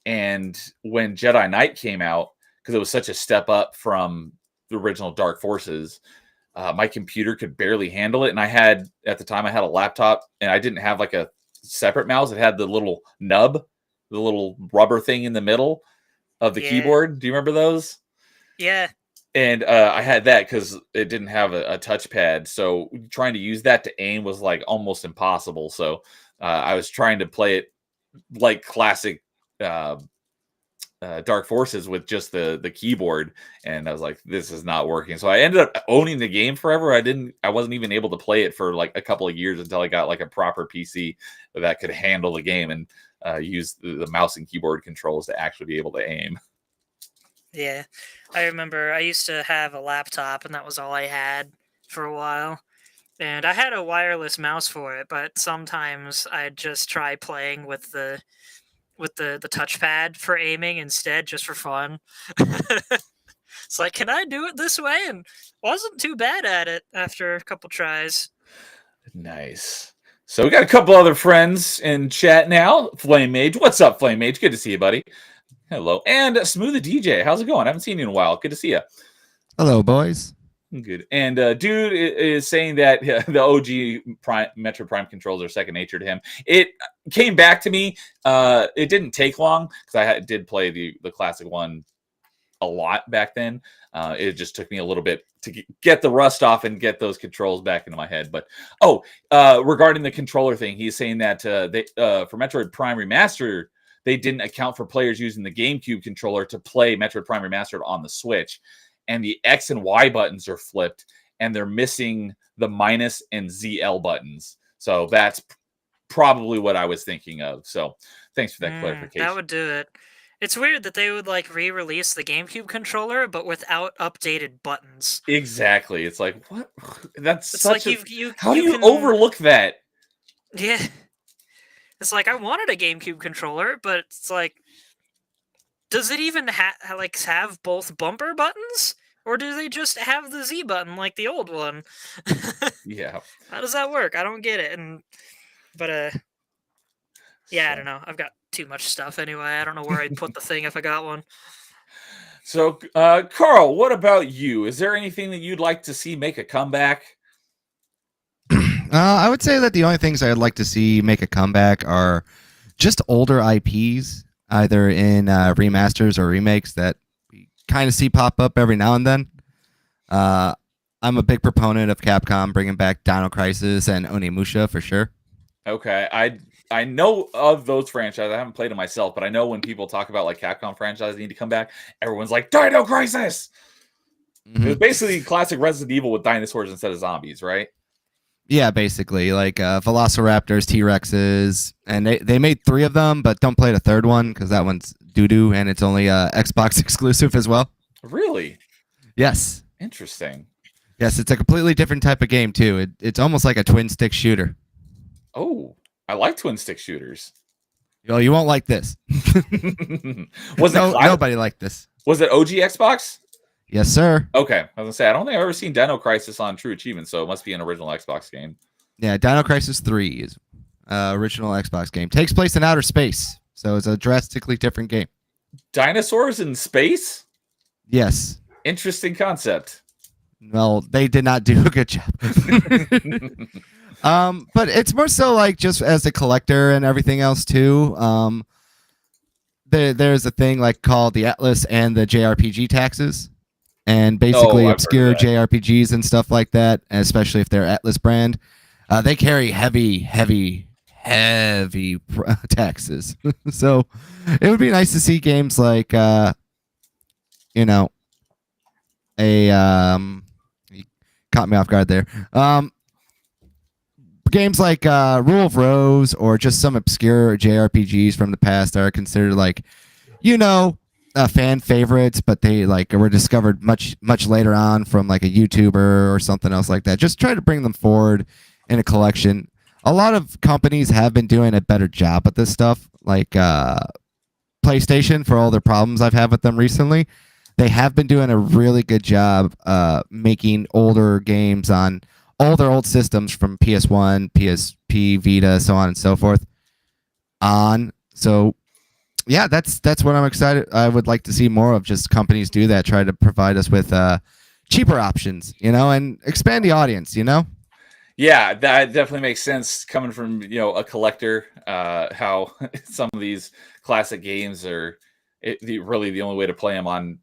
And when Jedi Knight came out, because it was such a step up from the original Dark Forces, my computer could barely handle it. And at the time I had a laptop, and I didn't have like a separate mouse. It had the little nub, the little rubber thing in the middle of the keyboard. Do you remember those? Yeah. And I had that because it didn't have a touchpad. So trying to use that to aim was like almost impossible. So I was trying to play it like classic Dark Forces with just the keyboard, and I was like, this is not working. So I ended up owning the game forever. I wasn't even able to play it for like a couple of years until I got like a proper PC that could handle the game and use the mouse and keyboard controls to actually be able to aim. Yeah, I remember I used to have a laptop, and that was all I had for a while. And I had a wireless mouse for it, but sometimes I'd just try playing with the touchpad for aiming instead, just for fun. It's like, can I do it this way? And wasn't too bad at it after a couple tries. Nice. So we got a couple other friends in chat now. Flame Mage, what's up, Flame Mage? Good to see you, buddy. Hello. And Smooth the DJ, how's it going? I haven't seen you in a while. Good to see you. Hello, boys. Good. And dude is saying that the OG Metro Prime controls are second nature to him. It came back to me. It didn't take long because I did play the classic one a lot back then. It just took me a little bit to get the rust off and get those controls back into my head. But regarding the controller thing, he's saying that for Metroid Prime Remastered, they didn't account for players using the GameCube controller to play Metroid Prime Remastered on the Switch. And the X and Y buttons are flipped, and they're missing the minus and ZL buttons. So that's probably what I was thinking of. So thanks for that clarification. That would do it. It's weird that they would like re-release the GameCube controller, but without updated buttons. Exactly. It's like, what? It's such like how do you overlook that? Yeah. It's like, I wanted a GameCube controller, but it's like, does it even have both bumper buttons? Or do they just have the Z button like the old one? Yeah. How does that work? I don't get it. I don't know. I've got too much stuff anyway. I don't know where I'd put the thing if I got one. So, Carl, what about you? Is there anything that you'd like to see make a comeback? I would say that the only things I'd like to see make a comeback are just older IPs, either in remasters or remakes that we kind of see pop up every now and then. I'm a big proponent of Capcom bringing back Dino Crisis and Onimusha for sure. Okay, I know of those franchises. I haven't played them myself, but I know when people talk about like Capcom franchises need to come back, everyone's like, Dino Crisis! Mm-hmm. It was basically classic Resident Evil with dinosaurs instead of zombies, right? Yeah, basically, like Velociraptors, T-Rexes, and they made 3 of them, but don't play the third one because that one's doo-doo, and it's only Xbox exclusive as well. Really? Yes. Interesting. Yes, it's a completely different type of game, too. It's almost like a twin-stick shooter. Oh, I like twin-stick shooters. Well, you won't like this. Nobody liked this. Was it OG Xbox? Yes, sir. Okay. I was going to say, I don't think I've ever seen Dino Crisis on True Achievement, so it must be an original Xbox game. Yeah, Dino Crisis 3 is original Xbox game. Takes place in outer space, so it's a drastically different game. Dinosaurs in space? Yes. Interesting concept. Well, they did not do a good job. But it's more so like just as a collector and everything else, too. There's a thing like called the Atlas and the JRPG taxes. And basically obscure JRPGs and stuff like that, especially if they're Atlas brand, they carry heavy taxes. So it would be nice to see games like, you caught me off guard there. Games like Rule of Rose or just some obscure JRPGs from the past that are considered like, fan favorites, but they were discovered much later on from like a YouTuber or something else like that. Just try to bring them forward in a collection. A lot of companies have been doing a better job at this stuff, like PlayStation, for all their problems I've had with them recently. they have been doing a really good job making older games on all their old systems from PS1, PSP, Vita, so on and so forth. So yeah, that's what I'm excited. I would like to see more of, just companies do that, try to provide us with cheaper options, and expand the audience, Yeah, that definitely makes sense coming from a collector. How some of these classic games are really the only way to play them on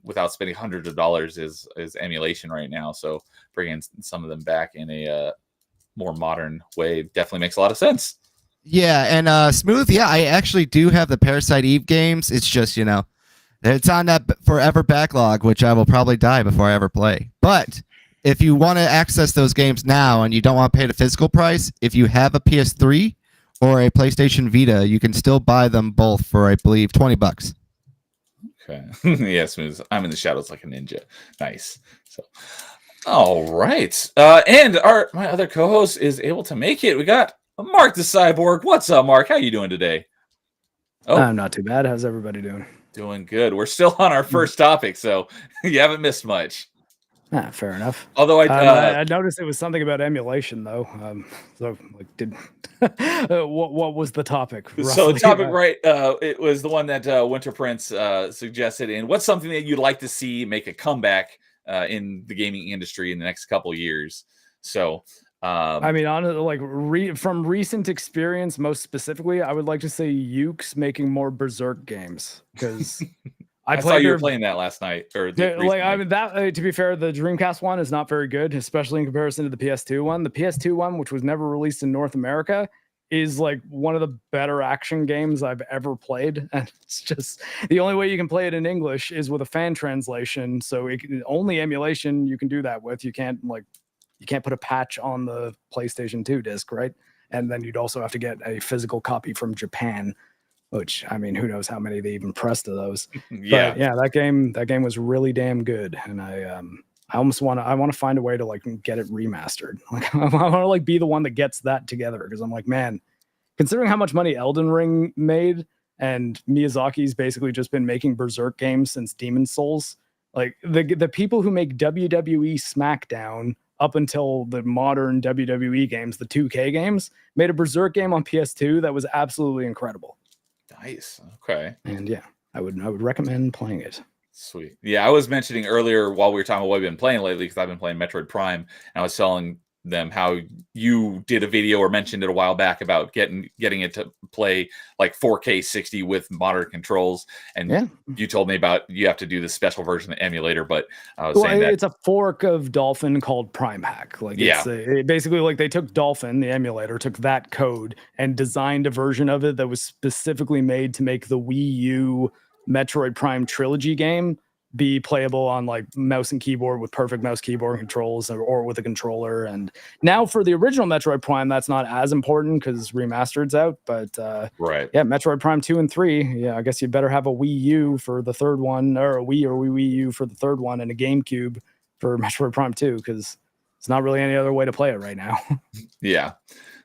without spending hundreds of dollars is emulation right now. So bringing some of them back in a more modern way definitely makes a lot of sense. Yeah, and Smooth, yeah, I actually do have the Parasite Eve games. It's just, it's on that forever backlog, which I will probably die before I ever play. But if you want to access those games now and you don't want to pay the physical price, if you have a PS3 or a PlayStation Vita, you can still buy them both for, I believe, $20. Okay. Yeah, Smooth. I'm in the shadows like a ninja. Nice. So, all right. And my other co-host is able to make it. We got Mark the Cyborg. What's up, Mark? How you doing today? Oh, I'm not too bad. How's everybody doing? Doing good. We're still on our first topic, so you haven't missed much. Fair enough. Although I noticed it was something about emulation, though. So, what was the topic? Roughly? So the topic, right? It was the one that Winter Prince suggested. And what's something that you'd like to see make a comeback in the gaming industry in the next couple of years? So, I mean, honestly, from recent experience, most specifically, I would like to say Ukes making more Berserk games, because I saw you were playing that last night. To be fair, the Dreamcast one is not very good, especially in comparison to the PS2 one. The PS2 one, which was never released in North America, is like one of the better action games I've ever played. And it's just the only way you can play it in English is with a fan translation. So only emulation you can do that with. You can't put a patch on the PlayStation 2 disc, right? And then you'd also have to get a physical copy from Japan, which, I mean, who knows how many they even pressed of those. Yeah. But yeah, that game was really damn good. And I almost want to find a way to get it remastered. Like, I want to be the one that gets that together, because I'm like, man, considering how much money Elden Ring made, and Miyazaki's basically just been making Berserk games since Demon's Souls, like the people who make WWE SmackDown up until the modern WWE games, the 2K games, made a Berserk game on PS2 that was absolutely incredible. Nice. Okay. And yeah, I would recommend playing it. Sweet. Yeah, I was mentioning earlier while we were talking about what we've been playing lately, because I've been playing Metroid Prime, and I was telling them how you did a video or mentioned it a while back about getting it to play like 4K 60 with modern controls, and you told me about you have to do the special version of the emulator, but I was saying that it's a fork of Dolphin called Prime Hack. It's basically they took Dolphin, the emulator, took that code and designed a version of it that was specifically made to make the Wii U Metroid Prime trilogy game be playable on mouse and keyboard with perfect mouse keyboard controls, or with a controller. And now for the original Metroid Prime, that's not as important because remastered's out. But right, yeah, Metroid Prime 2 and 3. Yeah, I guess you better have a Wii U for the third one, or a Wii or Wii U for the third one, and a GameCube for Metroid Prime 2, because it's not really any other way to play it right now. Yeah.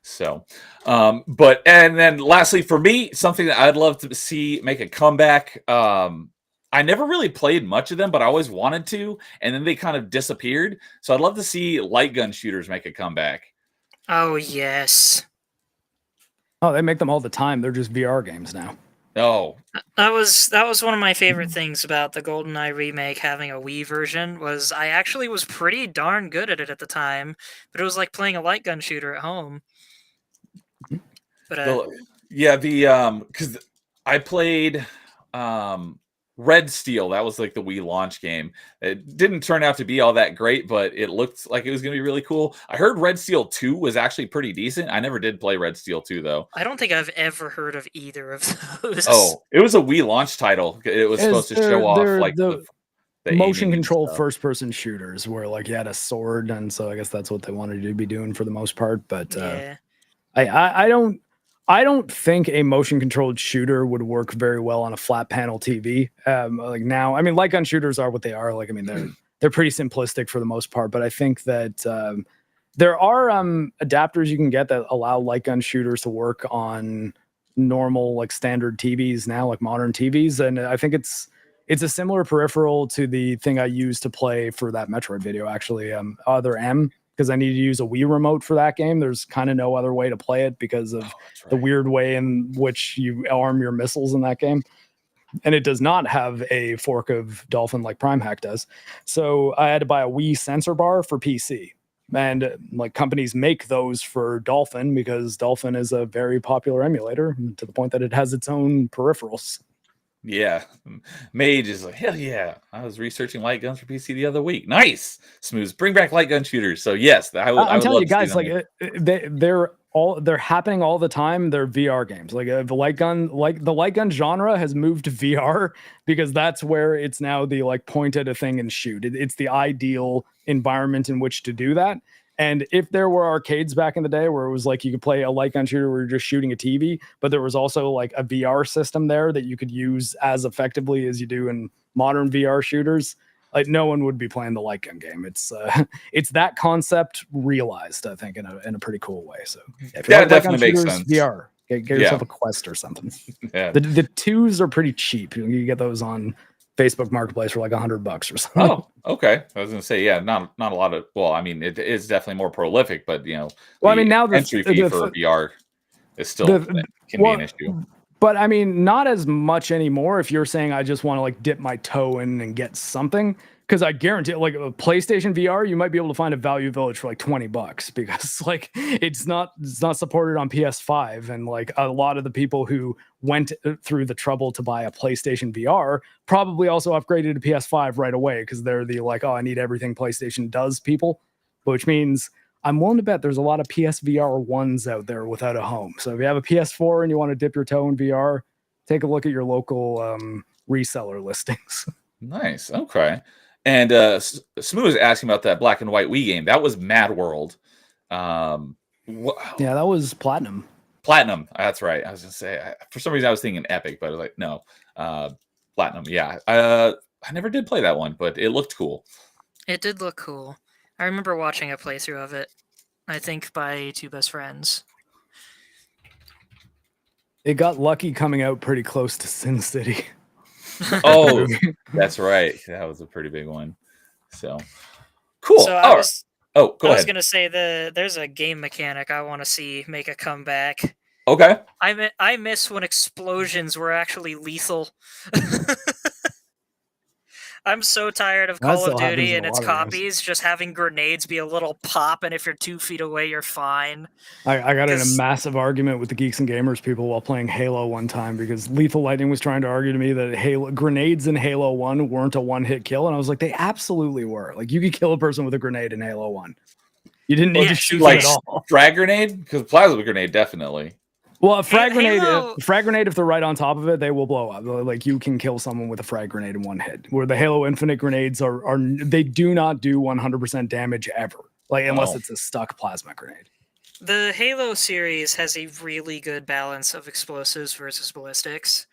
So, and then lastly for me, something that I'd love to see make a comeback. I never really played much of them, but I always wanted to, and then they kind of disappeared. So I'd love to see light gun shooters make a comeback. Oh, yes. Oh, they make them all the time. They're just VR games now. Oh. That was one of my favorite things about the GoldenEye remake having a Wii version, was I actually was pretty darn good at it at the time, but it was like playing a light gun shooter at home. But because I played Red Steel. That was like the Wii launch game. It didn't turn out to be all that great, but it looked like it was going to be really cool. I heard Red Steel 2 was actually pretty decent. I never did play Red Steel 2 though. I don't think I've ever heard of either of those. Oh, it was a Wii launch title. It was supposed to show off the motion control first person shooters where you had a sword, and so I guess that's what they wanted to be doing for the most part. But yeah. I don't think a motion controlled shooter would work very well on a flat panel TV. Now, I mean, light gun shooters are what they are. They're pretty simplistic for the most part, but I think that there are adapters you can get that allow light gun shooters to work on normal standard TVs now, like modern TVs, and I think it's It's a similar peripheral to the thing I used to play for that Metroid video, actually, Other M, because I needed to use a Wii remote for that game. There's kind of no other way to play it because of the weird way in which you arm your missiles in that game. And it does not have a fork of Dolphin like Prime Hack does. So I had to buy a Wii sensor bar for PC. And like companies make those for Dolphin because Dolphin is a very popular emulator to the point that it has its own peripherals. Yeah, Mage is like, hell yeah. I was researching light guns for PC the other week. Nice. Smooth. Bring back light gun shooters. So yes, I would telling love you guys, like they're happening all the time. They're VR games. Like the light gun genre has moved to VR because that's where it's now the like point at a thing and shoot. It's the ideal environment in which to do that. And if there were arcades back in the day where it was like you could play a light gun shooter where you're just shooting a TV, but there was also like a VR system there that you could use as effectively as you do in modern VR shooters, like no one would be playing the light gun game. It's that concept realized, I think, in a pretty cool way. So if you like definitely makes shooters, sense. VR, get yourself a Quest or something. Yeah. The twos are pretty cheap. You get those on Facebook Marketplace for like $100 or something. Oh, okay. I was gonna say, yeah, not a lot of. Well, I mean, it is definitely more prolific, but you know, well, I mean, now the entry fee for VR is still can be an issue. But I mean, not as much anymore. If you're saying I just want to like dip my toe in and get something, because I guarantee, like a PlayStation VR, you might be able to find a Value Village for like $20 because like it's not supported on PS5, and like a lot of the people who went through the trouble to buy a PlayStation VR probably also upgraded to PS5 right away because they're the like, oh, I need everything PlayStation does people, which means I'm willing to bet there's a lot of PSVR 1s out there without a home. So if you have a PS4 and you want to dip your toe in VR, take a look at your local reseller listings. Nice. Okay. And Smooth was asking about that black and white Wii game. That was Mad World. Yeah, that was Platinum. Platinum. That's right. I was going to say, for some reason I was thinking Epic, but I was like, no. Platinum. Yeah. I never did play that one, but it looked cool. It did look cool. I remember watching a playthrough of it, I think by two best friends. It got lucky coming out pretty close to Sin City. Oh, that's right. That was a pretty big one. So cool. So I was going to say there's a game mechanic I want to see make a comeback. Okay. I miss when explosions were actually lethal. I'm so tired of Call of Duty and its copies just having grenades be a little pop, and if you're 2 feet away, you're fine. I got in a massive argument with the Geeks and Gamers people while playing Halo one time because Lethal Lightning was trying to argue to me that grenades in Halo 1 weren't a one-hit kill, and I was like, they absolutely were. Like, you could kill a person with a grenade in Halo 1. You didn't need to shoot like at all. Frag grenade? Because plasma grenade, definitely. Well, a frag grenade, if they're right on top of it, they will blow up. Like you can kill someone with a frag grenade in one hit. Where the Halo Infinite grenades they do not do 100% damage ever. Like unless it's a stuck plasma grenade. The Halo series has a really good balance of explosives versus ballistics.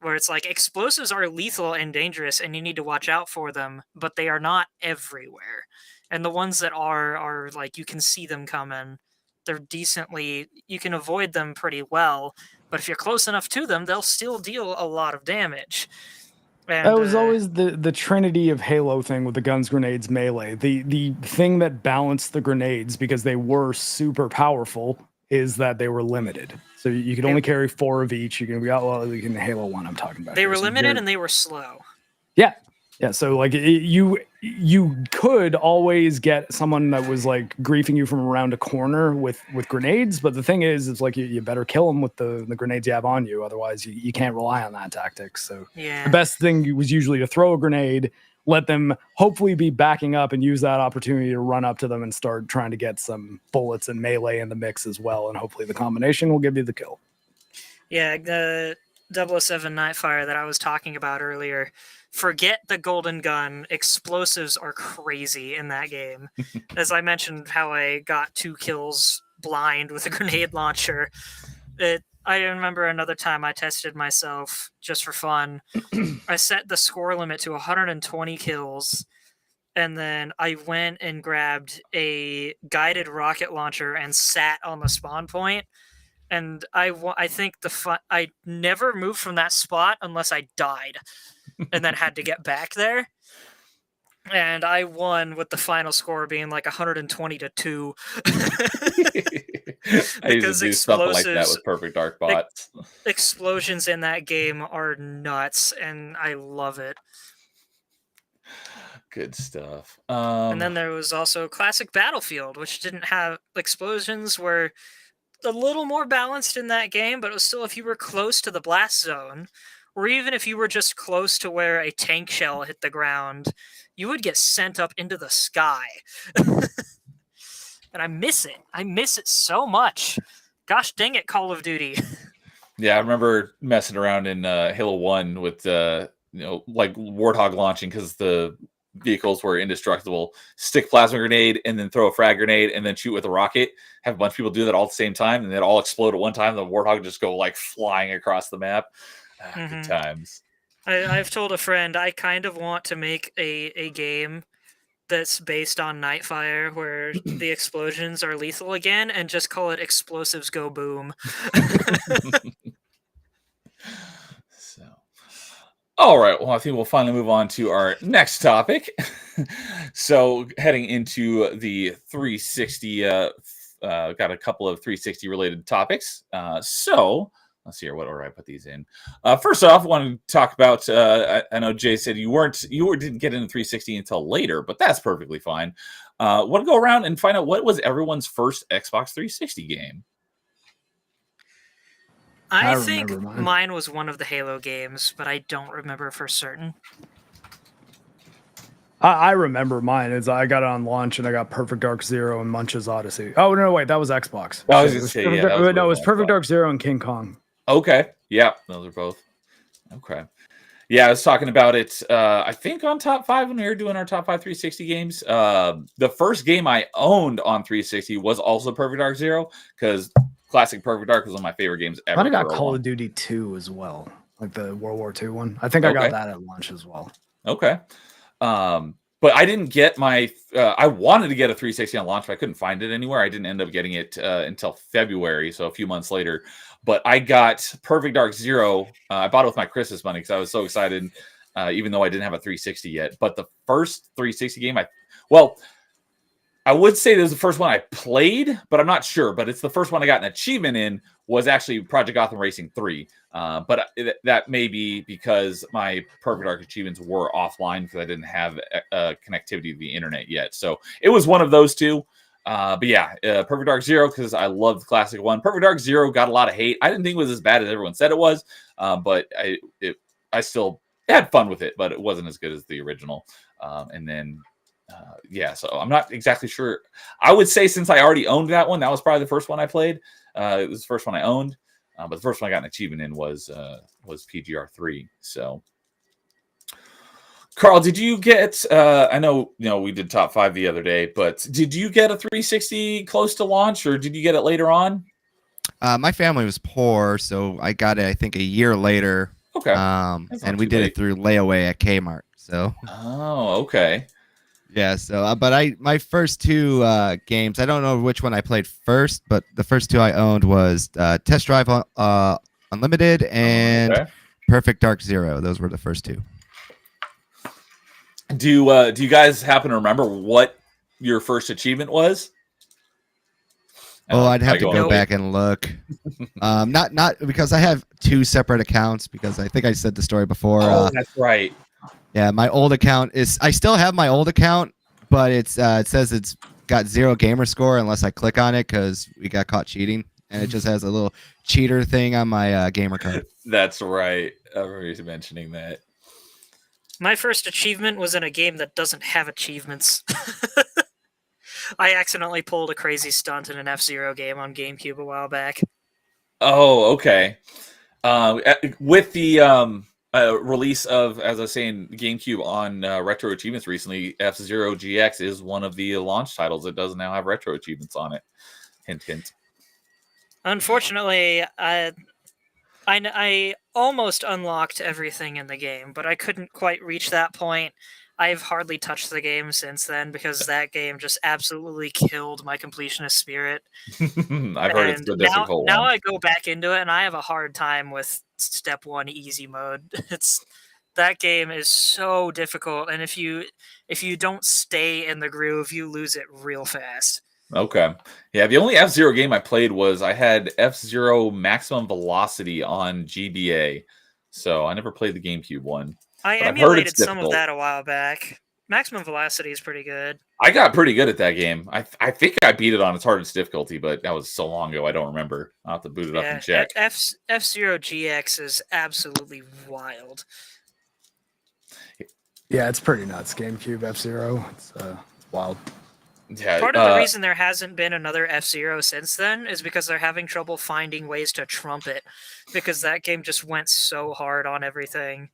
Where it's like explosives are lethal and dangerous and you need to watch out for them, but they are not everywhere. And the ones that are like you can see them coming. They're you can avoid them pretty well, but if you're close enough to them, they'll still deal a lot of damage. And, that was always the trinity of Halo thing with the guns, grenades, melee. The thing that balanced the grenades because they were super powerful is that they were limited. So you could only carry 4 of each. You can in Halo 1 I'm talking about. They were limited and they were slow. Yeah. Yeah, so like you could always get someone that was like griefing you from around a corner with grenades, but the thing is, it's like you better kill them with the grenades you have on you, otherwise you can't rely on that tactic. So yeah. The best thing was usually to throw a grenade, let them hopefully be backing up, and use that opportunity to run up to them and start trying to get some bullets and melee in the mix as well, and hopefully the combination will give you the kill. Yeah, the 007 Nightfire that I was talking about earlier. Forget the golden gun. Explosives are crazy in that game. As I mentioned, how I got 2 kills blind with a grenade launcher. I remember another time I tested myself just for fun. I set the score limit to 120 kills, and then I went and grabbed a guided rocket launcher and sat on the spawn point. And I think I never moved from that spot unless I died. and then had to get back there. And I won with the final score being like 120-2. I used to do something like that with Perfect Dark bots. Explosions in that game are nuts, and I love it. Good stuff. And then there was also Classic Battlefield, which didn't have explosions, were a little more balanced in that game, but it was still if you were close to the blast zone, or even if you were just close to where a tank shell hit the ground, you would get sent up into the sky. And I miss it. I miss it so much. Gosh dang it, Call of Duty. Yeah, I remember messing around in Halo 1 with like Warthog launching because the vehicles were indestructible. Stick plasma grenade and then throw a frag grenade and then shoot with a rocket. Have a bunch of people do that all at the same time and then all explode at one time. The Warthog just go like flying across the map. Good times. I've told a friend I kind of want to make a game that's based on Nightfire where the explosions are lethal again and just call it Explosives Go Boom. So, all right. Well, I think we'll finally move on to our next topic. So heading into the 360, got a couple of 360 related topics. So let's see here. What order I put these in? First off, I want to talk about. I know Jay said you didn't get into 360 until later, but that's perfectly fine. Want to go around and find out what was everyone's first Xbox 360 game? I think mine was one of the Halo games, but I don't remember for certain. I remember mine. I got it on launch, and I got Perfect Dark Zero and Munch's Odyssey. Oh no, wait, that was Xbox. I was going to say, it was Perfect Dark Zero and King Kong. Okay, yeah, those are both. Okay, yeah, I was talking about it. I think on Top 5 when we were doing our Top 5 360 games. The first game I owned on 360 was also Perfect Dark Zero because classic Perfect Dark was one of my favorite games ever. I got Call of Duty 2 as well, like the World War II one. I think I got that at launch as well. Okay. But I didn't get my. I wanted to get a 360 on launch, but I couldn't find it anywhere. I didn't end up getting it until February, so a few months later. But I got Perfect Dark Zero. I bought it with my Christmas money because I was so excited, even though I didn't have a 360 yet. But the first 360 game, I would say this was the first one I played, but I'm not sure. But it's the first one I got an achievement in was actually Project Gotham Racing 3. But that may be because my Perfect Dark achievements were offline because I didn't have connectivity to the internet yet. So it was one of those two. But yeah, Perfect Dark Zero because I loved the classic one. Perfect Dark Zero got a lot of hate. I didn't think it was as bad as everyone said it was, but I still had fun with it, but it wasn't as good as the original. And then so I'm not exactly sure. I would say since I already owned that one, that was probably the first one I played. It was the first one I owned, but the first one I got an achievement in was PGR3. So, Carl, did you get? I know we did top 5 the other day, but did you get a 360 close to launch, or did you get it later on? My family was poor, so I got it I think a year later. Okay, and we did it through layaway at Kmart. So. Oh, okay. Yeah, so but my first 2 games, I don't know which one I played first, but the first 2 I owned was Test Drive Unlimited and Perfect Dark Zero. Those were the first 2. Do you guys happen to remember what your first achievement was? Oh, I'd have to go back and look. Not because I have 2 separate accounts because I think I said the story before. That's right. Yeah, my old account I still have my old account, but it says it's got 0 gamer score unless I click on it because we got caught cheating, and it just has a little cheater thing on my gamer card. That's right. I remember you mentioning that. My first achievement was in a game that doesn't have achievements. I accidentally pulled a crazy stunt in an F-Zero game on GameCube a while back. Oh, okay. With the release of, as I was saying, GameCube on retro achievements recently, F-Zero GX is one of the launch titles that does now have retro achievements on it. Hint, hint. Unfortunately, I almost unlocked everything in the game, but I couldn't quite reach that point. I've hardly touched the game since then because that game just absolutely killed my completionist spirit. I've heard it's the difficult now one. I go back into it and I have a hard time with step 1 easy mode. That game is so difficult, and if you don't stay in the groove, you lose it real fast. Okay. Yeah, the only F-Zero game I played was I had F-Zero Maximum Velocity on GBA. So I never played the GameCube one. I But I've heard it's emulated some of difficult. that a while back. Maximum Velocity is pretty good. I got pretty good at that game. I think I beat it on its hardest difficulty, but that was so long ago I don't remember. I'll have to boot it up and check. F-Zero GX is absolutely wild. Yeah, it's pretty nuts. GameCube F-Zero. It's wild. Yeah, Part of the reason there hasn't been another F-Zero since then is because they're having trouble finding ways to trump it, because that game just went so hard on everything.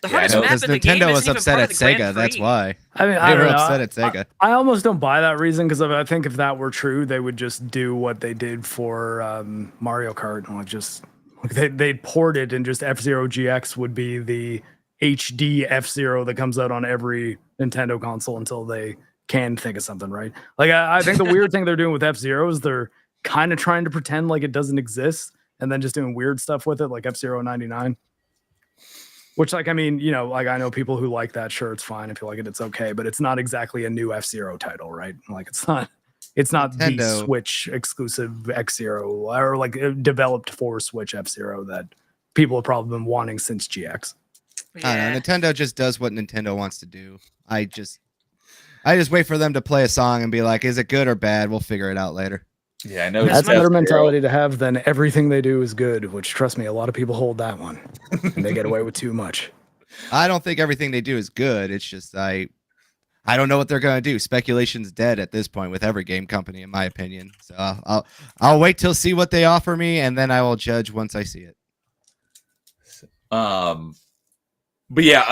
The hardest map because in the game Nintendo isn't was even upset part at of the Grand Sega. That's Prix. why I mean, they were upset at Sega. I almost don't buy that reason because I think if that were true, they would just do what they did for Mario Kart and they'd port it, and just F-Zero GX would be the HD F-Zero that comes out on every Nintendo console until they can think of something, right? Like I think the weird thing they're doing with F-Zero is they're kind of trying to pretend like it doesn't exist and then just doing weird stuff with it, like F-Zero 99. Which, like, I mean, you know, like I know people who like that. Sure, it's fine if you like it, it's okay, but it's not exactly a new F-Zero title, right? Like, it's not Nintendo. the Switch exclusive X-Zero or like developed for Switch F-Zero that people have probably been wanting since GX. I don't know. Nintendo just does what Nintendo wants to do. I just wait for them to play a song and be like, is it good or bad? We'll figure it out later. Yeah, I know. That's a better mentality to have than everything they do is good, which, trust me, a lot of people hold that one. And they get away with too much. I don't think everything they do is good. It's just I don't know what they're going to do. Speculation's dead at this point with every game company, in my opinion. So I'll wait till see what they offer me, and then I will judge once I see it. But yeah,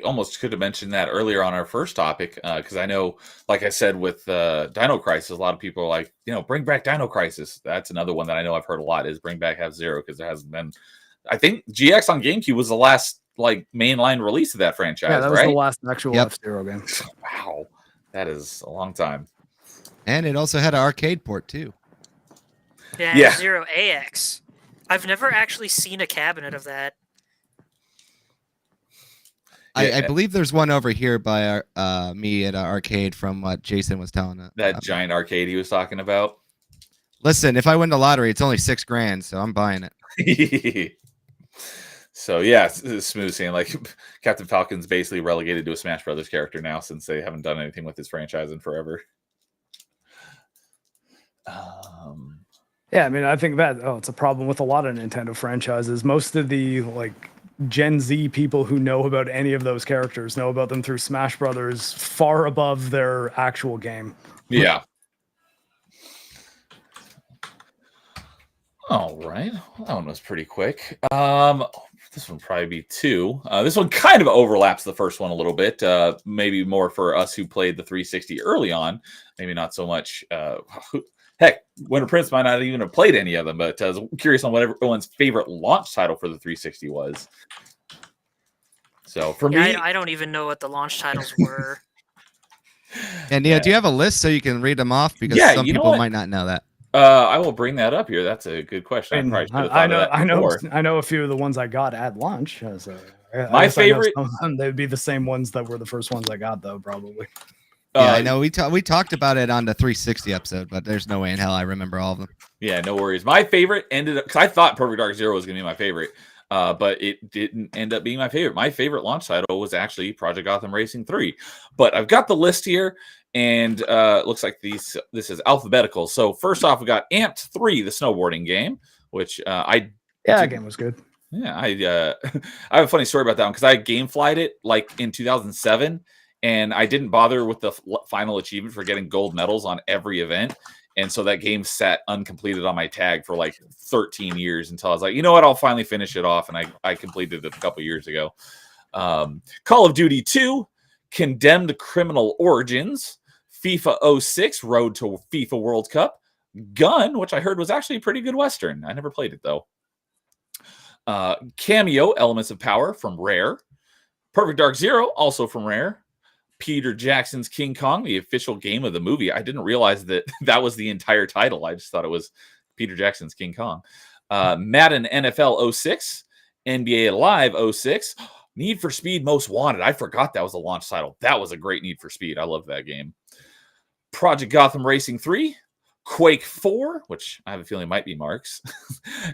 almost could have mentioned that earlier on our first topic, because I know, like I said, with Dino Crisis, a lot of people are like, bring back Dino Crisis. That's another one that I know I've heard a lot is bring back F-Zero, because there hasn't been. I think GX on GameCube was the last mainline release of that franchise. Yeah, that was right? the last actual F-Zero game. Wow, that is a long time. And it also had an arcade port too. Yeah, F-Zero AX. I've never actually seen a cabinet of that. I believe there's one over here by me at an arcade from what Jason was telling us. That giant arcade he was talking about. Listen, if I win the lottery, it's only $6,000, so I'm buying it. So yeah, Smooth saying like Captain Falcon's basically relegated to a Smash Brothers character now since they haven't done anything with this franchise in forever. Yeah, I mean, I think that it's a problem with a lot of Nintendo franchises. Most of the Gen Z people who know about any of those characters know about them through Smash Brothers, far above their actual game. Yeah. All right. Well, that one was pretty quick. This one probably be 2. This one kind of overlaps the first one a little bit. Maybe more for us who played the 360 early on. Maybe not so much. Heck, Winter Prince might not even have played any of them, but I was curious on what everyone's favorite launch title for the 360 was. So for me, I don't even know what the launch titles were. And do you have a list so you can read them off? Because some people might not know that. I will bring that up here. That's a good question. I know a few of the ones I got at launch. So my favorite, they'd be the same ones that were the first ones I got, though, probably. Yeah, I know. We talked about it on the 360 episode, but there's no way in hell I remember all of them. Yeah, no worries. My favorite ended up, because I thought Perfect Dark Zero was going to be my favorite, but it didn't end up being my favorite. My favorite launch title was actually Project Gotham Racing 3. But I've got the list here, and looks like this is alphabetical. So first off, we got Amped 3, the snowboarding game, which that game was good. Yeah, I have a funny story about that one because I gameflied it in 2007. And I didn't bother with the final achievement for getting gold medals on every event. And so that game sat uncompleted on my tag for 13 years until I was like, you know what? I'll finally finish it off. And I completed it a couple years ago. Call of Duty 2, Condemned Criminal Origins, FIFA 06, Road to FIFA World Cup, Gun, which I heard was actually a pretty good Western. I never played it, though. Cameo, Elements of Power from Rare. Perfect Dark Zero, also from Rare. Peter Jackson's King Kong, the official game of the movie. I didn't realize that was the entire title. I just thought it was Peter Jackson's King Kong. Madden NFL 06 NBA Live 06, Need for Speed Most Wanted. I forgot that was a launch title. That was a great Need for Speed. I love that game. Project Gotham Racing 3, Quake 4, which I have a feeling might be Mark's.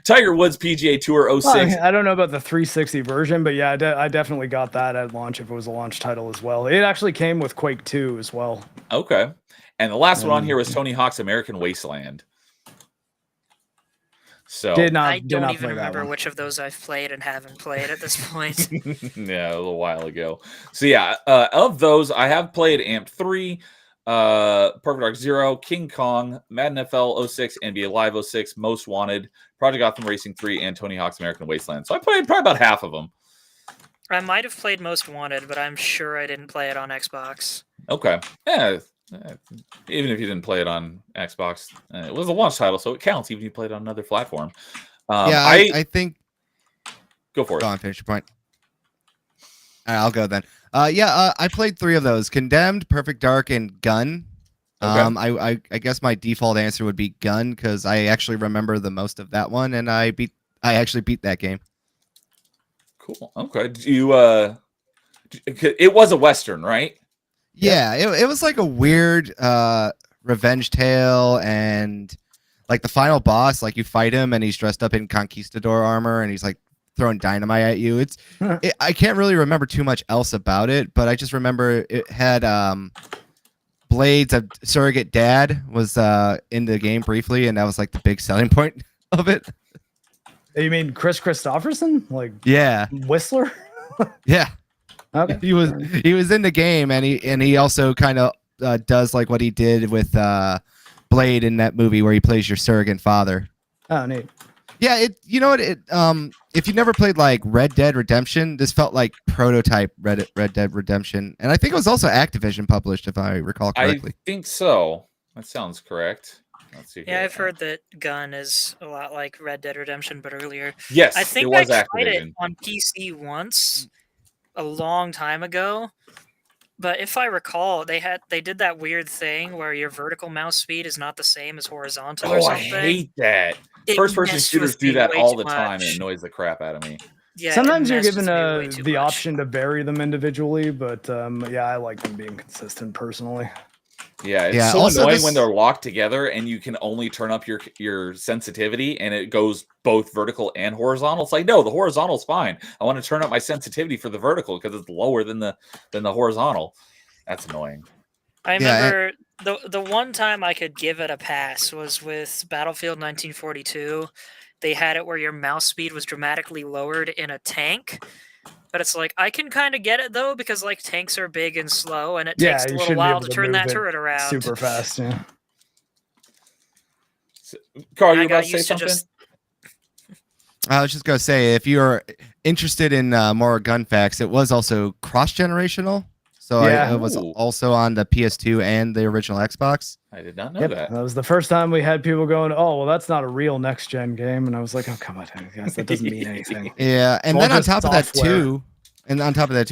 Tiger Woods PGA Tour 06. Well, I don't know about the 360 version, but yeah, I definitely got that at launch if it was a launch title as well. It actually came with Quake 2 as well. Okay. And the last one on here was Tony Hawk's American Wasteland. So I don't even remember which of those I've played and haven't played at this point. Yeah, a little while ago. So yeah, of those, I have played Amped 3, Perfect Dark Zero, King Kong, Madden NFL 06, NBA Live 06, Most Wanted, Project Gotham Racing 3, and Tony Hawk's American Wasteland. So I played probably about half of them. I might have played Most Wanted, but I'm sure I didn't play it on Xbox. Okay. Yeah. Even if you didn't play it on Xbox, it was a launch title, so it counts even if you played it on another platform. I think. Go for it. Go on, finish your point. All right, I'll go then. I played 3 of those: Condemned, Perfect Dark, and Gun. Okay. I guess my default answer would be Gun because I actually remember the most of that one, and I actually beat that game. Cool. Okay. It was a Western, right? Yeah, it was like a weird revenge tale, and like the final boss, like you fight him and he's dressed up in conquistador armor and he's like throwing dynamite at you. I can't really remember too much else about it, but I just remember it had Blade's a surrogate dad was in the game briefly, and that was like the big selling point of it. You mean Chris Christopherson? Like Whistler? Yeah. Okay. He was in the game, and he also kind of does like what he did with Blade in that movie where he plays your surrogate father. Oh, neat. Yeah, if you never played like Red Dead Redemption, this felt like prototype Red Dead Redemption, and I think it was also Activision published, if I recall correctly. I think so. That sounds correct. Let's see. Yeah, I've heard that Gun is a lot like Red Dead Redemption, but earlier. Yes, I think it was I tried Activision. it on PC once, a long time ago. But if I recall, they did that weird thing where your vertical mouse speed is not the same as horizontal or something. I hate that. First-person shooters do that all the time, and it annoys the crap out of me. Yeah, sometimes you're given the option to vary them individually, but I like them being consistent personally. Yeah, it's so annoying when they're locked together and you can only turn up your sensitivity and it goes both vertical and horizontal. It's like, no, the horizontal's fine. I want to turn up my sensitivity for the vertical because it's lower than the horizontal. That's annoying. I remember the one time I could give it a pass was with Battlefield 1942. They had it where your mouse speed was dramatically lowered in a tank. But it's like, I can kind of get it, though, because, like, tanks are big and slow, and it takes a little while to turn that turret around. Super fast, yeah. Carl, you about to say something? I was just going to say, if you're interested in more gun facts, it was also cross-generational. So it was also on the PS2 and the original Xbox. I did not know that. That was the first time we had people going, oh, well, that's not a real next-gen game. And I was like, oh, come on, guys, that doesn't mean anything. Yeah, and then on top of that, too,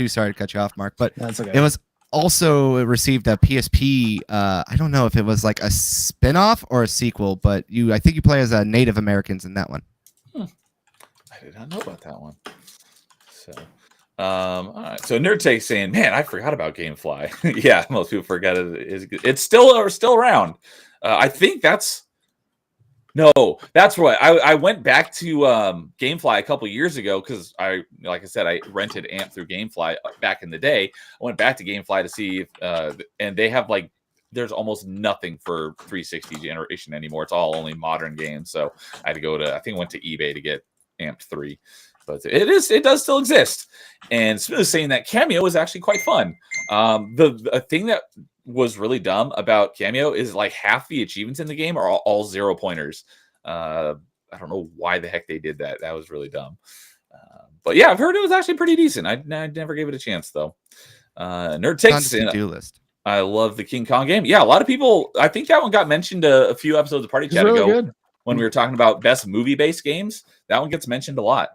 sorry to cut you off, Mark, but that's okay. It was also received a PSP. I don't know if it was like a spin-off or a sequel, but I think you play as Native Americans in that one. I did not know about that one. So... all right. So NerdTake saying, man, I forgot about GameFly. Yeah, most people forget it. It's still around. I think that's right. I went back to GameFly a couple years ago because like I said, I rented AMP through GameFly back in the day. I went back to GameFly to see if and they have like there's almost nothing for 360 generation anymore. It's all only modern games. So I had to I went to eBay to get AMP 3. But it does still exist. And Smooth is saying that Cameo is actually quite fun. The thing that was really dumb about Cameo is like half the achievements in the game are all 0-pointers. I don't know why the heck they did that. That was really dumb. But yeah, I've heard it was actually pretty decent. I never gave it a chance though. Nerd takes to-do list. I love the King Kong game. Yeah, a lot of people. I think that one got mentioned a few episodes of Party Chat ago when we were talking about best movie-based games. That one gets mentioned a lot.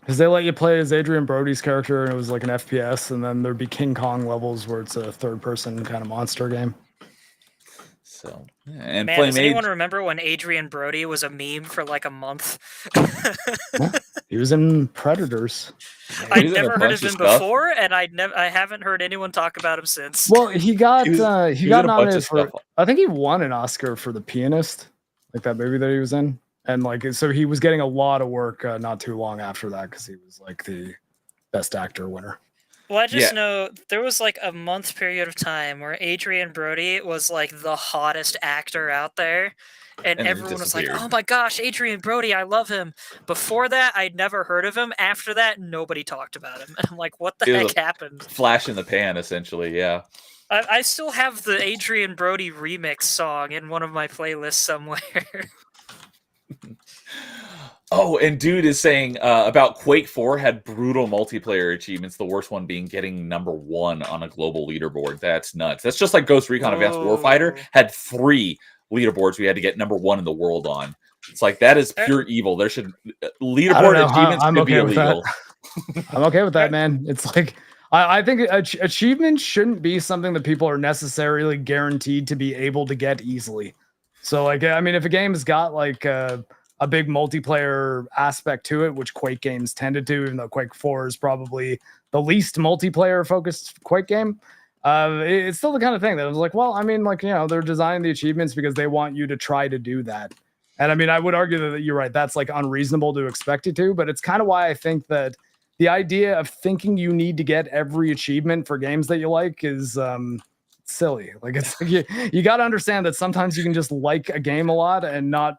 Because they let you play as Adrian Brody's character, and it was like an FPS, and then there'd be King Kong levels where it's a third-person kind of monster game. So, yeah. And Man, Flame does anyone Age, remember when Adrian Brody was a meme for like a month? He was in Predators. I'd he's in a never heard bunch of of him stuff. before, and I haven't heard anyone talk about him since. Well, he got He was he in got a bunch nominated of for. stuff. I think he won an Oscar for The Pianist, like that movie that he was in, and like so he was getting a lot of work not too long after that because he was like the Best Actor winner. Well, I just Yeah. know there was like a month period of time where Adrian Brody was like the hottest actor out there. And And then he everyone was like, disappeared. oh my gosh, Adrian Brody, I love him. Before that, I'd never heard of him. After that, nobody talked about him. And I'm like, what the It was heck a happened? flash in the pan, essentially. Yeah. I still have the Adrian Brody remix song in one of my playlists somewhere. Oh, and dude is saying about Quake 4 had brutal multiplayer achievements, the worst one being getting #1 on a global leaderboard. That's nuts. That's just like Ghost Recon Advanced Warfighter Oh. had 3 leaderboards we had to get #1 in the world on. It's like that is pure evil. There should leaderboard know. achievements I'm should be okay with that. illegal. I'm okay with that, man. It's like I think achievements shouldn't be something that people are necessarily guaranteed to be able to get easily. So, like, I mean, if a game's got like a big multiplayer aspect to it, which Quake games tended to, even though Quake 4 is probably the least multiplayer focused Quake game, it's still the kind of thing that I was like, well, I mean, like, you know, they're designing the achievements because they want you to try to do that. And I mean, I would argue that you're right. That's like unreasonable to expect you to, but it's kind of why I think that the idea of thinking you need to get every achievement for games that you like is silly. Like it's like you got to understand that sometimes you can just like a game a lot and not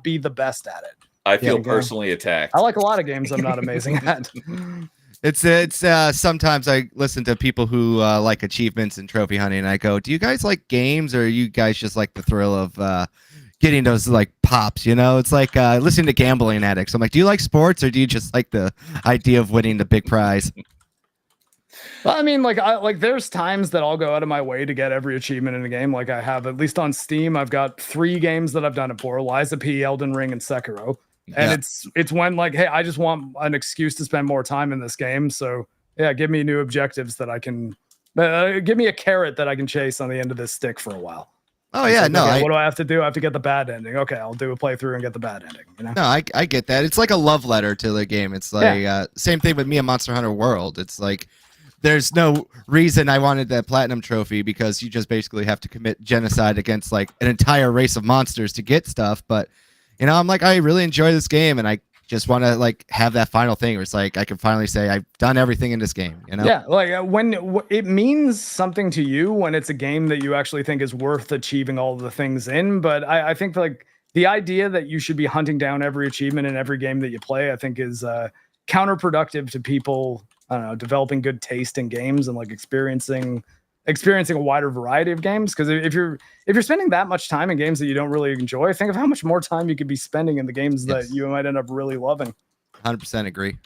be the best at it. I feel Yeah, personally attacked. I like a lot of games I'm not amazing at. It's sometimes I listen to people who like achievements and trophy hunting, and I go, do you guys like games, or you guys just like the thrill of getting those like pops? You know, it's like listening to gambling addicts. I'm like, do you like sports, or do you just like the idea of winning the big prize? Well, I mean, like there's times that I'll go out of my way to get every achievement in a game. Like I have, at least on Steam, I've got 3 games that I've done it for: Liza P, Elden Ring, and Sekiro. And it's when like, hey, I just want an excuse to spend more time in this game. So yeah, give me new objectives that I can, give me a carrot that I can chase on the end of this stick for a while. Oh yeah, like, no. Okay, what do I have to do? I have to get the bad ending. Okay, I'll do a playthrough and get the bad ending. You know? No, I get that. It's like a love letter to the game. It's like same thing with me and Monster Hunter World. It's like there's no reason I wanted that platinum trophy, because you just basically have to commit genocide against like an entire race of monsters to get stuff. But you know, I'm like, I really enjoy this game, and I just want to like have that final thing where it's like I can finally say I've done everything in this game. You know? Yeah, like when it means something to you when it's a game that you actually think is worth achieving all the things in. But I think like the idea that you should be hunting down every achievement in every game that you play, I think is counterproductive to people. I don't know, developing good taste in games and like experiencing a wider variety of games. Because if you're spending that much time in games that you don't really enjoy, think of how much more time you could be spending in the games that you might end up really loving. 100% agree.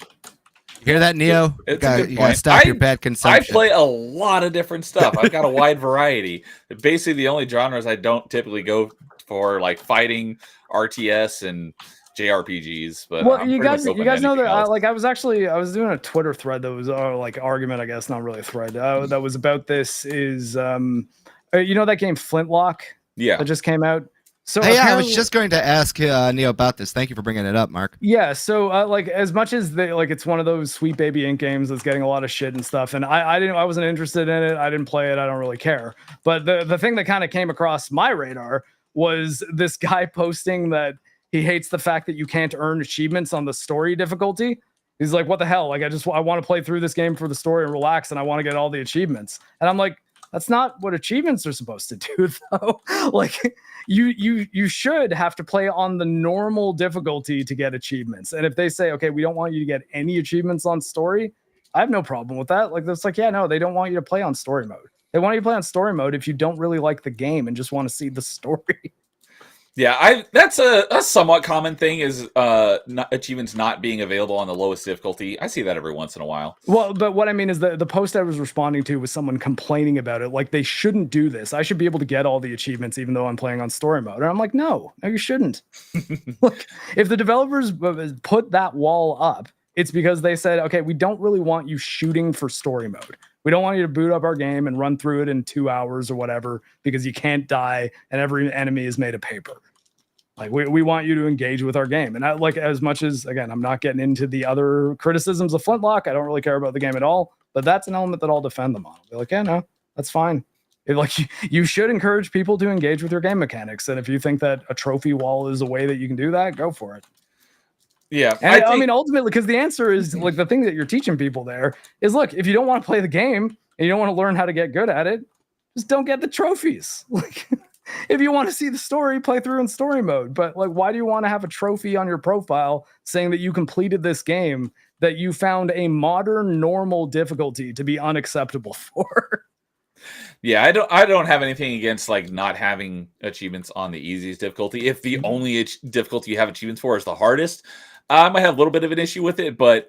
You hear that, Neo? It's you gotta stop your bad consumption. I play a lot of different stuff. I've got a wide variety. Basically, the only genres I don't typically go for, like fighting, RTS, and JRPGs. But well, you guys know that else. like I was doing a Twitter thread that was like argument, I guess, not really a thread, that was about this. Is you know that game Flintlock? Yeah, that just came out. So hey, I was just going to ask Neo about this. Thank you for bringing it up, Mark. Yeah, so like as much as it's one of those Sweet Baby Inc. games that's getting a lot of shit and stuff, and I wasn't interested in it. I didn't play it. I don't really care. But the thing that kind of came across my radar was this guy posting that he hates the fact that you can't earn achievements on the story difficulty. He's like, what the hell? Like, I want to play through this game for the story and relax, and I want to get all the achievements. And I'm like, that's not what achievements are supposed to do, though. Like, you should have to play on the normal difficulty to get achievements. And if they say, okay, we don't want you to get any achievements on story, I have no problem with that. Like, that's like, yeah, no, they don't want you to play on story mode. They want you to play on story mode if you don't really like the game and just want to see the story. Yeah, that's a somewhat common thing, is achievements not being available on the lowest difficulty. I see that every once in a while. Well, but what I mean is the post I was responding to was someone complaining about it. Like, they shouldn't do this. I should be able to get all the achievements even though I'm playing on story mode. And I'm like, no, you shouldn't. Look, if the developers put that wall up, It's because they said, okay, we don't really want you shooting for story mode. We don't want you to boot up our game and run through it in 2 hours or whatever, because you can't die and every enemy is made of paper. Like we want you to engage with our game. And I like, as much as, again, I'm not getting into the other criticisms of Flintlock. I don't really care about the game at all, but that's an element that I'll defend them on. I'll be like, yeah, no, that's fine. Like you should encourage people to engage with your game mechanics. And if you think that a trophy wall is a way that you can do that, go for it. Yeah. And I mean, ultimately, because the answer is like the thing that you're teaching people there is, look, if you don't want to play the game and you don't want to learn how to get good at it, just don't get the trophies. Like, if you want to see the story, play through in story mode. But like, why do you want to have a trophy on your profile saying that you completed this game that you found a modern normal difficulty to be unacceptable for? Yeah, I don't have anything against like not having achievements on the easiest difficulty. If the only difficulty you have achievements for is the hardest, I might have a little bit of an issue with it. But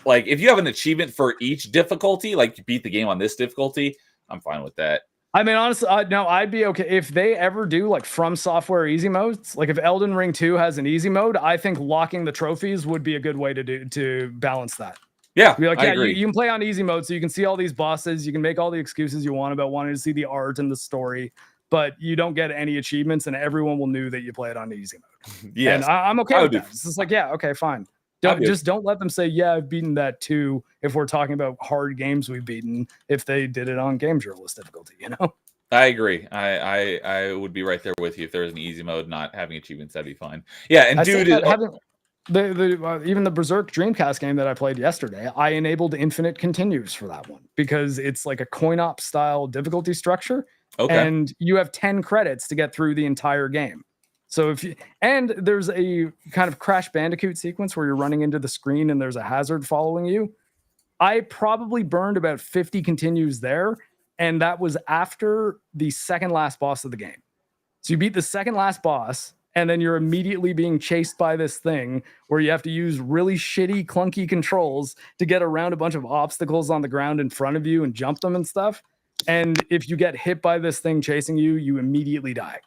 like, if you have an achievement for each difficulty, like you beat the game on this difficulty, I'm fine with that. I mean, honestly, no, I'd be okay if they ever do like From Software easy modes. Like if Elden Ring 2 has an easy mode, I think locking the trophies would be a good way to balance that. Yeah, be like, I yeah, agree. you can play on easy mode, so you can see all these bosses. You can make all the excuses you want about wanting to see the art and the story, but you don't get any achievements, and everyone will know that you play it on easy mode. Yes, and I'm okay with that. It's just like, yeah, okay, fine. Don't let them say, yeah, I've beaten that too. If we're talking about hard games we've beaten, if they did it on game journalist difficulty, you know. I agree. I would be right there with you. If there was an easy mode, not having achievements, that'd be fine. Yeah, and dude, even the Berserk Dreamcast game that I played yesterday, I enabled infinite continues for that one because it's like a coin-op style difficulty structure. Okay. And you have 10 credits to get through the entire game. So and there's a kind of Crash Bandicoot sequence where you're running into the screen and there's a hazard following you. I probably burned about 50 continues there, and that was after the second last boss of the game. So you beat the second last boss, and then you're immediately being chased by this thing where you have to use really shitty, clunky controls to get around a bunch of obstacles on the ground in front of you and jump them and stuff. And if you get hit by this thing chasing you, you immediately die.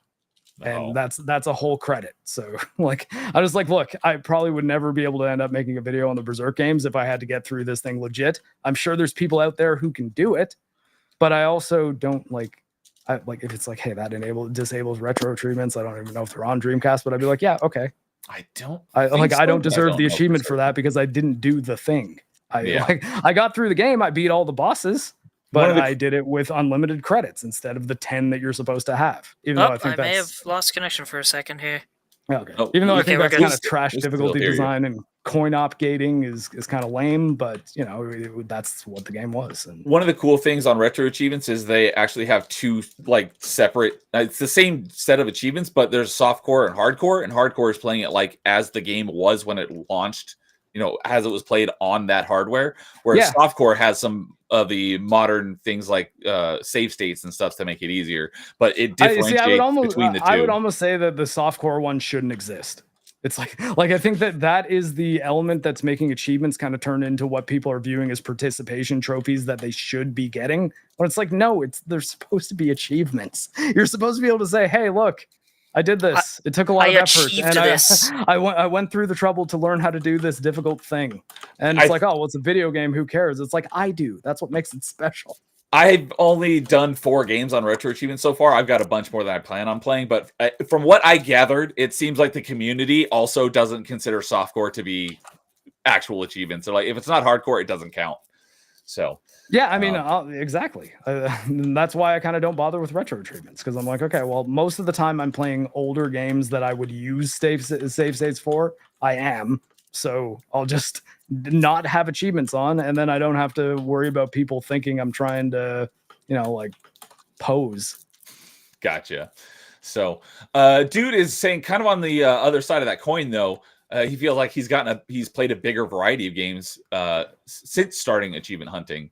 And that's a whole credit. So like, I was like, look, I probably would never be able to end up making a video on the Berserk games if I had to get through this thing legit. I'm sure there's people out there who can do it, but I also don't like if it's like, hey, that disables retro treatments. I don't even know if they're on Dreamcast, but I'd be like, yeah, okay. I don't deserve the achievement for that because I didn't do the thing. I got through the game. I beat all the bosses, but I did it with unlimited credits instead of the 10 that you're supposed to have. Even though I think may have lost connection for a second here. Okay. Even though I think that's kind of trash difficulty design and coin-op gating is kind of lame, but you know, that's what the game was. And one of the cool things on retro achievements is they actually have two like separate. It's the same set of achievements, but there's softcore and hardcore is playing it like as the game was when it launched. You know, as it was played on that hardware, whereas softcore has some of the modern things like save states and stuff to make it easier, but it differentiates between the two. I would almost say that the softcore one shouldn't exist. It's like I think that is the element that's making achievements kind of turn into what people are viewing as participation trophies that they should be getting. But it's like, no, they're supposed to be achievements. You're supposed to be able to say, hey, look, I did this. It took a lot of effort, and I went through the trouble to learn how to do this difficult thing. And it's like, oh, well, it's a video game. Who cares? It's like, I do. That's what makes it special. I've only done 4 games on retro achievements so far. I've got a bunch more than I plan on playing, but from what I gathered, it seems like the community also doesn't consider softcore to be actual achievements. So like, if it's not hardcore, it doesn't count. So yeah, I mean, exactly. That's why I kind of don't bother with retro treatments, because I'm like, okay, well, most of the time I'm playing older games that I would use save states for. I am. So I'll just not have achievements on, and then I don't have to worry about people thinking I'm trying to, like pose. Gotcha. So, dude is saying kind of on the other side of that coin, though. He feels like he's played a bigger variety of games since starting achievement hunting,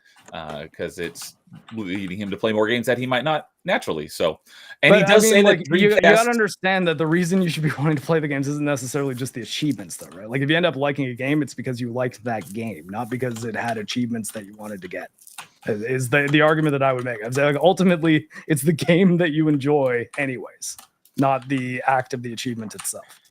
because it's leading him to play more games that he might not naturally. So, and he does say that you got to understand that the reason you should be wanting to play the games isn't necessarily just the achievements, though, right? Like if you end up liking a game, it's because you liked that game, not because it had achievements that you wanted to get. Is the argument that I would make? I'd say like ultimately it's the game that you enjoy, anyways, not the act of the achievement itself.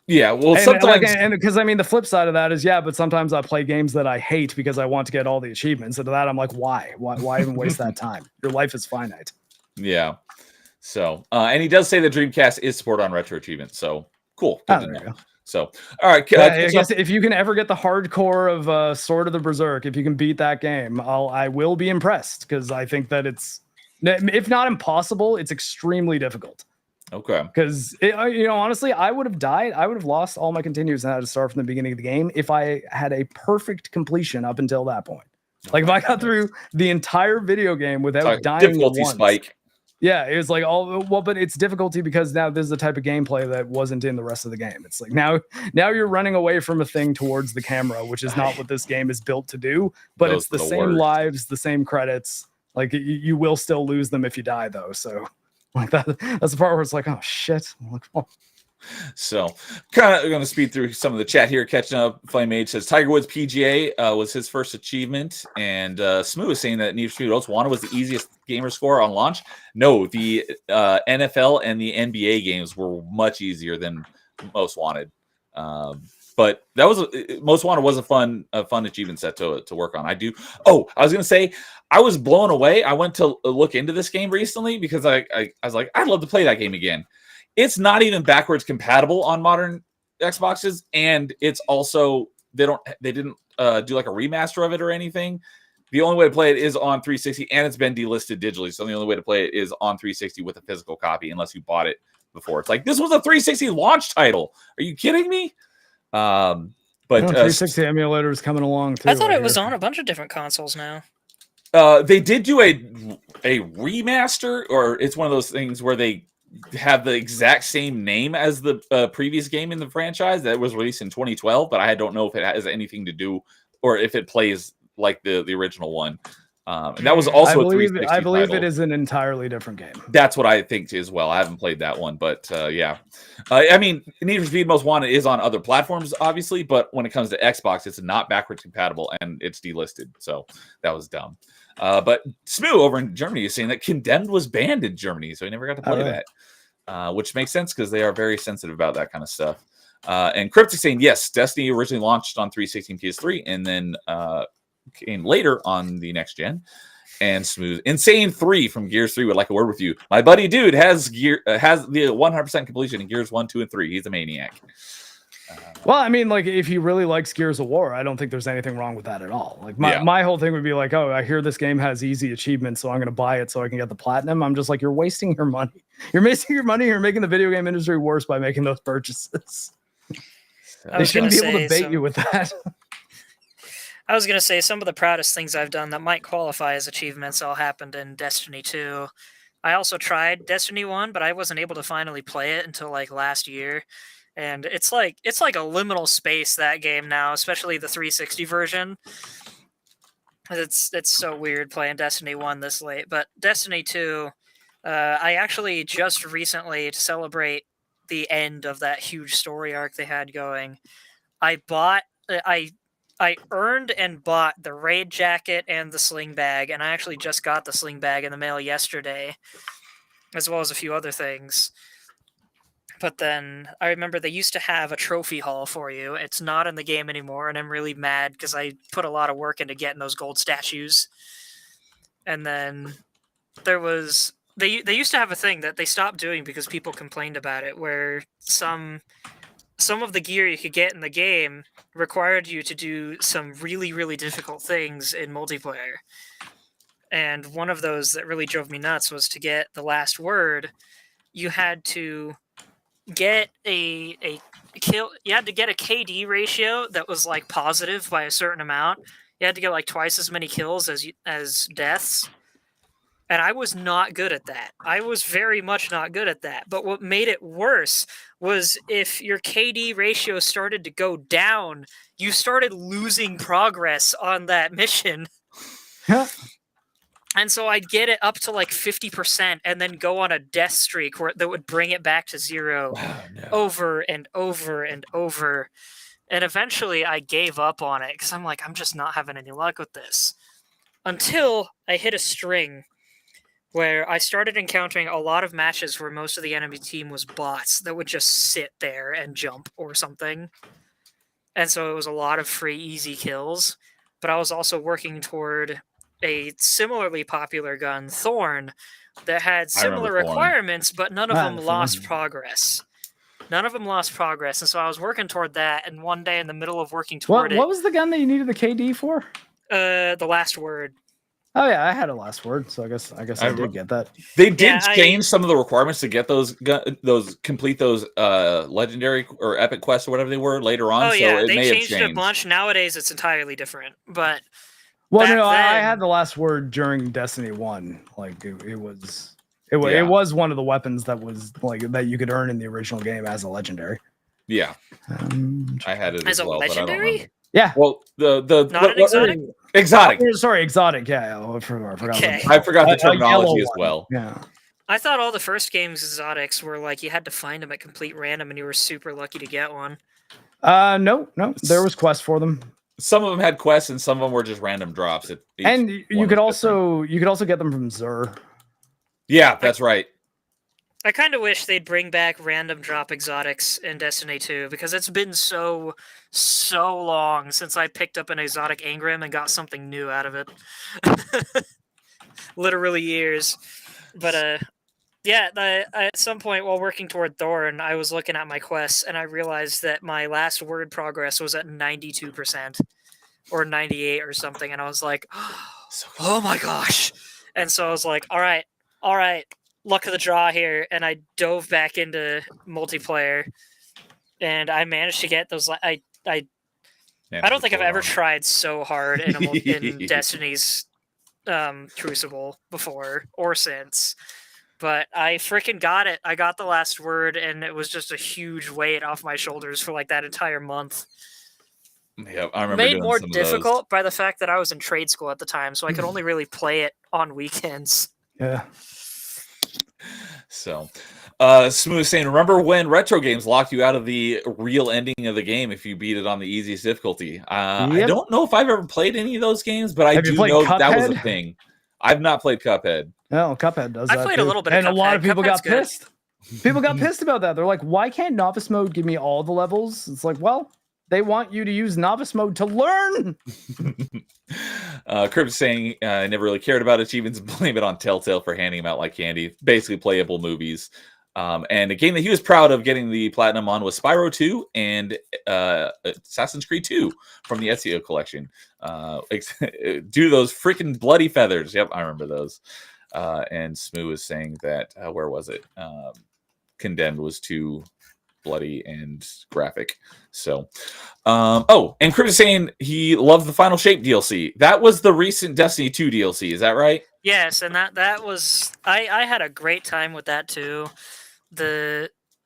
Yeah, well, And sometimes because I mean the flip side of that is but sometimes I play games that I hate because I want to get all the achievements. And to that I'm like, why even waste that time? Your life is finite. yeah. So, and he does say the Dreamcast is supported on retro achievements. So cool. Good to There you know. go. So, all right. I guess if you can ever get the hardcore of Sword of the Berserk, if you can beat that game, I will be impressed because I think that it's, if not impossible, it's extremely difficult. Okay. Because honestly, I would have died. I would have lost all my continues and had to start from the beginning of the game if I had a perfect completion up until that point. Like if I got through the entire video game without dying difficulty once. Spike. Yeah, it was like but it's difficulty because now this is the type of gameplay that wasn't in the rest of the game. It's like now you're running away from a thing towards the camera, which is not what this game is built to do. But it's the same lives, the same credits. Like you will still lose them if you die, though. So like that's the part where it's like, oh shit. So, kind of going to speed through some of the chat here. Catching up, Flame Mage says Tiger Woods PGA was his first achievement, and Smooth is saying that Need for Speed Most Wanted was the easiest gamer score on launch. No, the NFL and the NBA games were much easier than Most Wanted. But that was Most Wanted was a fun achievement set to work on. I was going to say I was blown away. I went to look into this game recently because I was like, I'd love to play that game again. It's not even backwards compatible on modern Xboxes, and it's also they didn't do like a remaster of it or anything. The only way to play it is on 360, and it's been delisted digitally. So the only way to play it is on 360 with a physical copy, unless you bought it before. It's like this was a 360 launch title. Are you kidding me? But 360 emulator is coming along too. I thought it was on a bunch of different consoles now. They did do a remaster, or it's one of those things where they have the exact same name as the previous game in the franchise that was released in 2012, but I don't know if it has anything to do or if it plays like the original one. And that was also I believe title. it is an entirely different game. That's what I think as well. I haven't played that one, but yeah. I mean, Need for Speed Most Wanted is on other platforms, obviously, but when it comes to Xbox, it's not backwards compatible and it's delisted. So that was dumb. But Smoo over in Germany is saying that Condemned was banned in Germany, so he never got to play that, which makes sense because they are very sensitive about that kind of stuff. And Cryptic saying, yes, Destiny originally launched on 360 and PS3 and then came later on the next gen. And Smooth Insane 3 from Gears 3 would like a word with you. My buddy dude has the 100% completion in Gears 1, 2, and 3. He's a maniac. Well, I mean, like, if he really likes Gears of War, I don't think there's anything wrong with that at all. Like, my whole thing would be like, oh, I hear this game has easy achievements, so I'm going to buy it so I can get the platinum. I'm just like, you're wasting your money. You're wasting your money. You're making the video game industry worse by making those purchases. They shouldn't be able to bait you with that. I was going to say some of the proudest things I've done that might qualify as achievements all happened in Destiny 2. I also tried Destiny 1, but I wasn't able to finally play it until like last year. And it's like a liminal space, that game now, especially the 360 version. It's so weird playing Destiny 1 this late. But Destiny 2, I actually just recently, to celebrate the end of that huge story arc they had going, I earned and bought the raid jacket and the sling bag, and I actually just got the sling bag in the mail yesterday, as well as a few other things. But then I remember they used to have a trophy haul for you. It's not in the game anymore, and I'm really mad because I put a lot of work into getting those gold statues. And then there was... They used to have a thing that they stopped doing because people complained about it, where some of the gear you could get in the game required you to do some really, really difficult things in multiplayer. And one of those that really drove me nuts was to get the last word. You had to get a kill. You had to get a KD ratio that was like positive by a certain amount. You had to get like twice as many kills as deaths. And I was not good at that. I was very much not good at that. But what made it worse was if your KD ratio started to go down, you started losing progress on that mission. And so I'd get it up to like 50% and then go on a death streak that would bring it back to zero over and over and over. And eventually I gave up on it because I'm like, I'm just not having any luck with this. Until I hit a string where I started encountering a lot of matches where most of the enemy team was bots that would just sit there and jump or something. And so it was a lot of free, easy kills. But I was also working toward a similarly popular gun, Thorn, that had similar requirements, but none of them lost progress. None of them lost progress, and so I was working toward that. And one day, in the middle of working toward what was the gun that you needed the KD for? The Last Word. Oh yeah, I had a Last Word, so I guess I did get that. They did change some of the requirements to get complete those legendary or epic quests or whatever they were later on. Oh yeah, so they changed it a bunch. Nowadays, it's entirely different. But well, no, I had the Last Word during Destiny 1. Like it was one of the weapons that was like that you could earn in the original game as a legendary. Yeah, I had it as a well, legendary. But yeah. Well, not an exotic. Exotic. Sorry, exotic. Yeah, I forgot. Okay. I forgot the terminology as well. Yeah. I thought all the first games exotics were like you had to find them at complete random, and you were super lucky to get one. No, there was quests for them. Some of them had quests, and some of them were just random drops. And you could also get them from Xur. Yeah, that's right. I kind of wish they'd bring back random drop exotics in Destiny 2 because it's been so long since I picked up an exotic Engram and got something new out of it. Literally years. But yeah, at some point while working toward Thorn, I was looking at my quests and I realized that my Last Word progress was at 92% or 98 or something, and I was like, oh my gosh. And so I was like, all right, luck of the draw here, and I dove back into multiplayer, and I managed to get those. I don't think I've ever tried so hard in Destiny's Crucible before or since, but I freaking got it. I got the Last Word, and it was just a huge weight off my shoulders for like that entire month. Yeah, I remember. Made more difficult by the fact that I was in trade school at the time, so I could only really play it on weekends. Yeah. So, Smooth saying, remember when retro games locked you out of the real ending of the game if you beat it on the easiest difficulty? I don't know if I've ever played any of those games, but I do know that was a thing. I've not played Cuphead. No, Cuphead does that. I played a little bit of Cuphead. And a lot of people got Cuphead's pissed. People got pissed about that. They're like, why can't Novice Mode give me all the levels? It's like, well, they want you to use Novice Mode to learn. Crypt saying, I never really cared about achievements and blame it on Telltale for handing them out like candy. Basically playable movies. And a game that he was proud of getting the platinum on was Spyro 2 and Assassin's Creed 2 from the Ezio collection. Do those freaking bloody feathers. Yep, I remember those. And Smoo was saying that, where was it? Condemned was too bloody and graphic. So, and Crypt is saying he loved the Final Shape DLC. That was the recent Destiny 2 DLC. Is that right? Yes, and that was I had a great time with that too.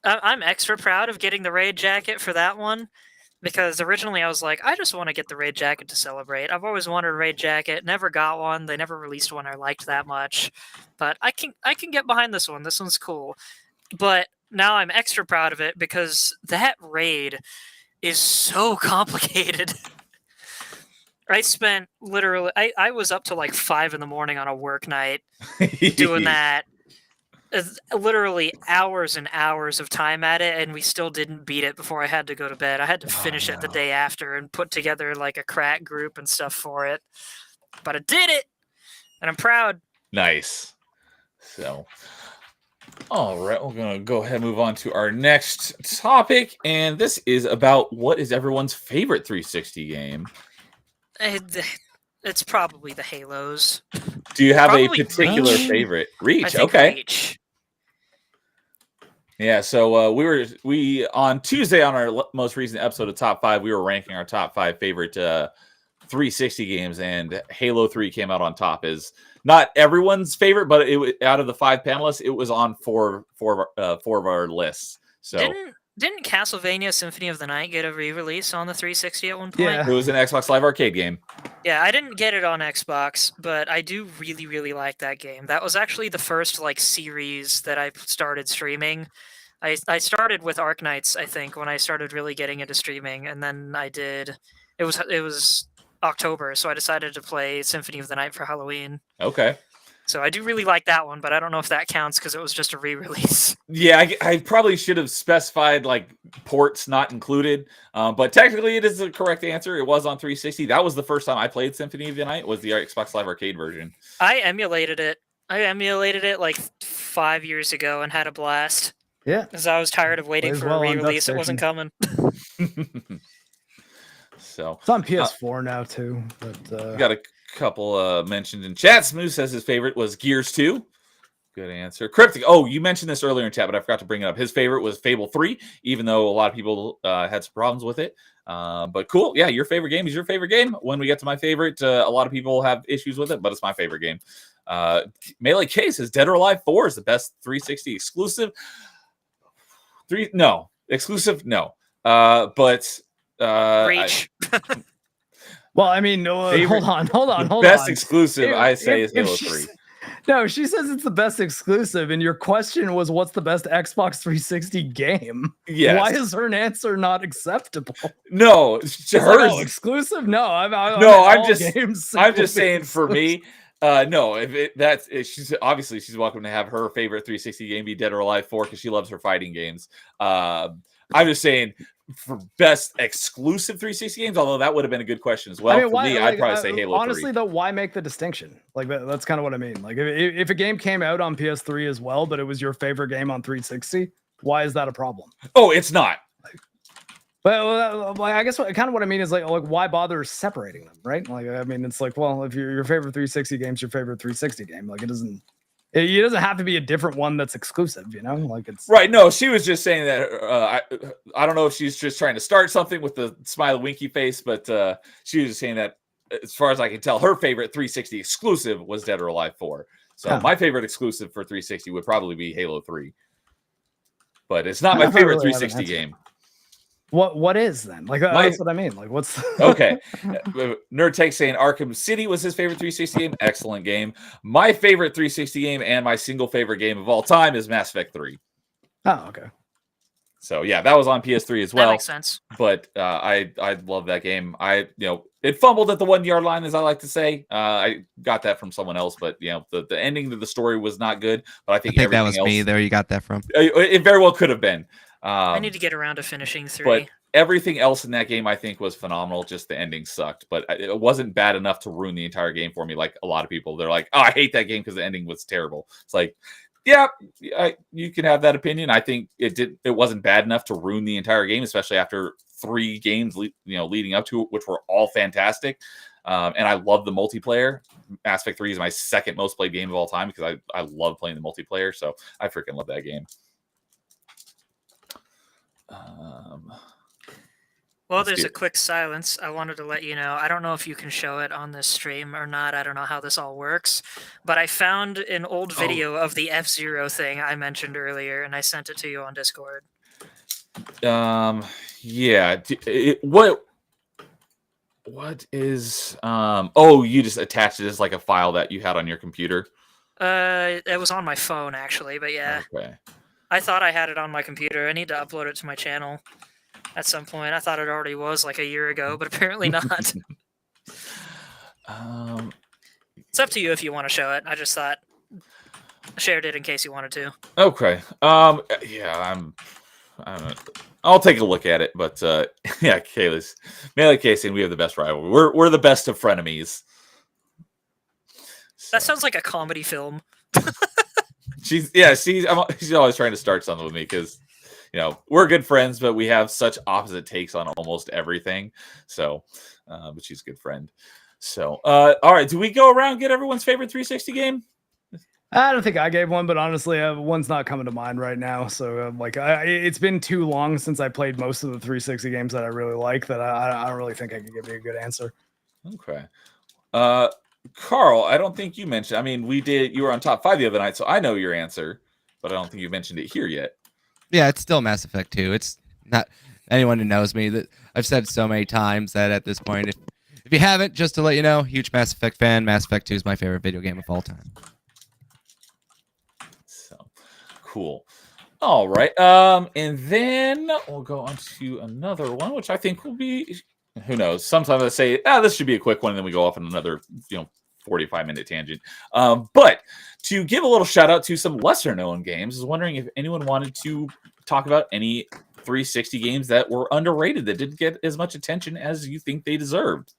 I'm extra proud of getting the raid jacket for that one because originally I was like, I just want to get the raid jacket to celebrate. I've always wanted a raid jacket, never got one. They never released one I liked that much, but I can get behind this one. This one's cool. But now I'm extra proud of it because that raid is so complicated. I spent literally, I was up to like 5 a.m. on a work night doing that. Literally hours and hours of time at it, and we still didn't beat it before I had to go to bed. I had to finish it the day after and put together like a crack group and stuff for it. But I did it, and I'm proud. Nice. So, all right, we're going to go ahead and move on to our next topic, and this is about what is everyone's favorite 360 game. It's probably the Halos. Do you have a particular favorite? Reach, okay. Reach. Yeah, so we on Tuesday on our most recent episode of Top 5, we were ranking our top 5 favorite 360 games, and Halo 3 came out on top. Is not everyone's favorite, but it out of the 5 panelists, it was on four of our lists. So didn't Castlevania Symphony of the Night get a re-release on the 360 at one point? Yeah. It was an Xbox Live Arcade game. Yeah, I didn't get it on Xbox, but I do really, really like that game. That was actually the first like series that I started streaming. I started with Arknights, I think, when I started really getting into streaming, and then it was October, so I decided to play Symphony of the Night for Halloween. Okay. So I do really like that one, but I don't know if that counts because it was just a re-release. Yeah, I probably should have specified like ports not included, but technically it is the correct answer. It was on 360. That was the first time I played Symphony of the Night. Was the Xbox Live Arcade version. I emulated it. like 5 years ago and had a blast. Yeah. Because I was tired of waiting Plays for well a on re-release. It Duck wasn't coming. So It's on PS4 now too. But got a couple mentioned in chat. Smooth says his favorite was Gears 2. Good answer. Cryptic. Oh, you mentioned this earlier in chat, but I forgot to bring it up. His favorite was Fable 3, even though a lot of people had some problems with it. But cool. Yeah, your favorite game is your favorite game. When we get to my favorite, a lot of people have issues with it, but it's my favorite game. Melee K says Dead or Alive 4 is the best 360 exclusive. Exclusive, no. But Reach. well, I mean, no. Favorite- Hold on. Best exclusive, I say, is if Halo she 3. No, she says it's the best exclusive, and your question was, "What's the best Xbox 360 game?" Yes. Why is her answer not acceptable? No, It's hers. like, oh, exclusive? No, I'm just saying for me. No, if she's obviously she's welcome to have her favorite 360 game be Dead or Alive 4 because she loves her fighting games. I'm just saying for best exclusive 360 games, although that would have been a good question as well. For me, I'd probably say Halo 3. Honestly, though, why make the distinction? Like that's kind of what I mean. Like if a game came out on PS3 as well, but it was your favorite game on 360, why is that a problem? Oh, it's not. Well, I guess kind of what I mean is like why bother separating them, right? Like I mean, it's like, well, if your favorite 360 game's your favorite 360 game, like it doesn't have to be a different one that's exclusive, you know? Like it's right. No, she was just saying that. I don't know if she's just trying to start something with the smiley winky face, but she was just saying that as far as I can tell, her favorite 360 exclusive was Dead or Alive 4. So my favorite exclusive for 360 would probably be Halo 3. But it's not my favorite 360 game. What is then? Like that's what I mean. Like what's okay? Nerd Tech saying Arkham City was his favorite 360 game. Excellent game. My favorite 360 game and my single favorite game of all time is Mass Effect 3. Oh, okay. So yeah, that was on PS3 as well. That makes sense. But I love that game. It fumbled at the 1 yard line, as I like to say. I got that from someone else, but the ending to the story was not good. But I think that everything was else, me. There, you got that from. It very well could have been. I need to get around to finishing 3. But everything else in that game, I think, was phenomenal. Just the ending sucked, but it wasn't bad enough to ruin the entire game for me. Like a lot of people, they're like, "Oh, I hate that game because the ending was terrible." It's like, yeah, you can have that opinion. I think it wasn't bad enough to ruin the entire game, especially after 3 games, leading up to it, which were all fantastic. And I love the multiplayer. Mass Effect 3 is my second most played game of all time because I love playing the multiplayer. So I freaking love that game. Well, there's a quick silence. I wanted to let you know. I don't know if you can show it on this stream or not. I don't know how this all works. But I found an old video of the F-Zero thing I mentioned earlier, and I sent it to you on Discord. Yeah. What is... Oh, you just attached it as like a file that you had on your computer? It was on my phone, actually, but yeah. Okay. I thought I had it on my computer. I need to upload it to my channel at some point. I thought it already was like a year ago, but apparently not. It's up to you if you want to show it. I just thought I shared it in case you wanted to. Okay. Yeah, I'll take a look at it, but yeah, Melee Casey, we have the best rivalry. We're the best of frenemies. That sounds like a comedy film. She's always trying to start something with me because we're good friends, but we have such opposite takes on almost everything. So, but she's a good friend. So, all right, do we go around and get everyone's favorite 360 game? I don't think I gave one, but honestly, one's not coming to mind right now. So, it's been too long since I played most of the 360 games that I really like that I don't really think I can give you a good answer. Okay. Carl, I don't think you mentioned. I mean, you were on top 5 the other night, so I know your answer, but I don't think you mentioned it here yet. Yeah, it's still Mass Effect 2. It's not anyone who knows me that I've said so many times that at this point, if you haven't, just to let you know, huge Mass Effect fan. Mass Effect 2 is my favorite video game of all time. So cool. All right. And then we'll go on to another one, which I think will be, who knows? Sometimes I say, this should be a quick one, and then we go off in another, 45-minute tangent. But to give a little shout out to some lesser known games, I was wondering if anyone wanted to talk about any 360 games that were underrated, that didn't get as much attention as you think they deserved.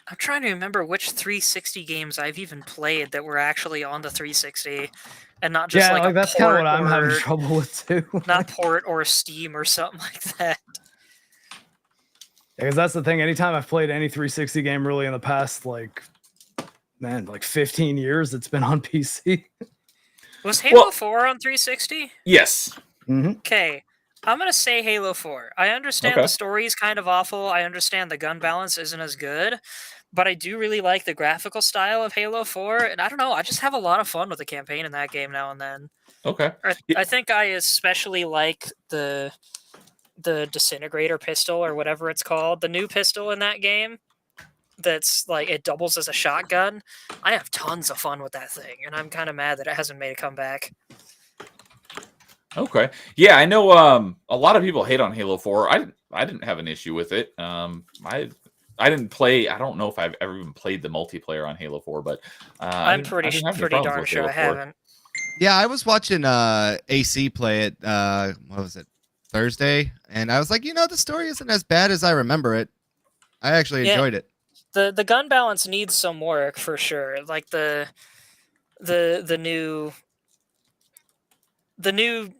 I'm trying to remember which 360 games I've even played that were actually on the 360, and not just like a that's kind of port what I'm having or trouble with too. not port or Steam or something like that. Because that's the thing. Anytime I've played any 360 game really in the past, like 15 years, it's been on PC. Was Halo 4 on 360? Yes. Okay. I'm going to say Halo 4. I understand the story is kind of awful. I understand the gun balance isn't as good. But I do really like the graphical style of Halo 4. And I don't know, I just have a lot of fun with the campaign in that game now and then. Okay. I think I especially like the disintegrator pistol or whatever it's called. The new pistol in that game. That's like, it doubles as a shotgun. I have tons of fun with that thing. And I'm kind of mad that it hasn't made a comeback. Okay. Yeah, I know a lot of people hate on Halo 4. I didn't have an issue with it. I didn't play. I don't know if I've ever even played the multiplayer on Halo 4, but I'm pretty darn sure I haven't. Yeah, I was watching AC play it. What was it? Thursday, and I was like, the story isn't as bad as I remember it. I actually enjoyed it. The gun balance needs some work for sure. Like the new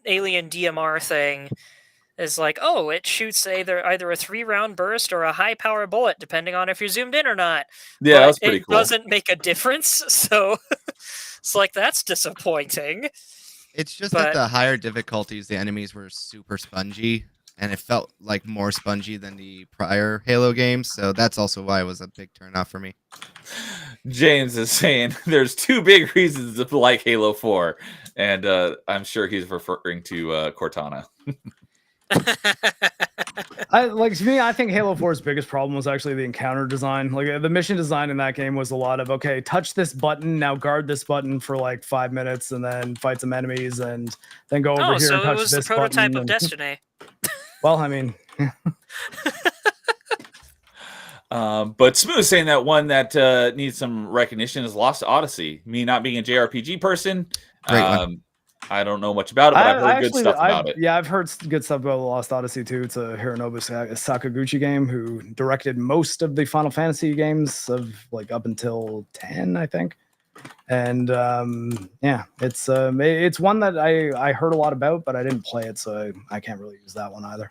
alien DMR thing is like, oh, it shoots either a 3-round burst or a high-power bullet, depending on if you're zoomed in or not. Yeah, that's pretty cool. It doesn't make a difference, so it's like, that's disappointing. It's just that the higher difficulties, the enemies were super spongy, and it felt like more spongy than the prior Halo games, so that's also why it was a big turnoff for me. James is saying there's 2 big reasons to like Halo 4, and I'm sure he's referring to Cortana. To me, I think Halo 4's biggest problem was actually the encounter design. Like the mission design in that game was a lot of, okay, touch this button, now guard this button for like 5 minutes, and then fight some enemies, and then go over here and touch this button. Oh, so it was the prototype of Destiny. Well, I mean... But Smooth is saying that one that needs some recognition is Lost Odyssey. Me not being a JRPG person, I don't know much about it, but I've heard good stuff about it. Yeah, I've heard good stuff about Lost Odyssey too. It's a Hironobu Sakaguchi game who directed most of the Final Fantasy games of like up until 10, I think. And it's one that I heard a lot about, but I didn't play it, so I can't really use that one either.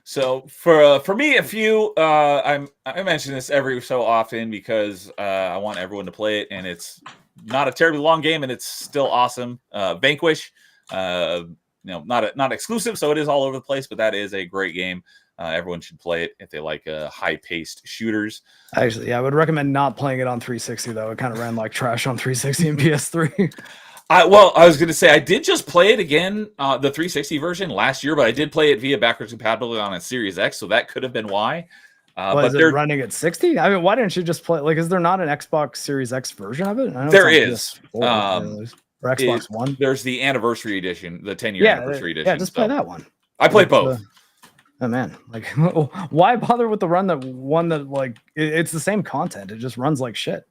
So for me, a few I mention this every so often because I want everyone to play it, and it's not a terribly long game, and it's still awesome. Vanquish, not exclusive, so it is all over the place, but that is a great game. Everyone should play it if they like high-paced shooters. Actually, I would recommend not playing it on 360 though. It kind of ran like trash on 360 and PS3. I was going to say, I did just play it again, the 360 version last year, but I did play it via backwards compatibility on a Series X, so that could have been why. But is it running at 60? I mean, why didn't you just play? Like, is there not an Xbox Series X version of it? There is. Or Xbox One. There's the anniversary edition, the 10-year anniversary edition. Yeah, just play that one. I played both. Oh man, like, why bother with the one that like it's the same content? It just runs like shit.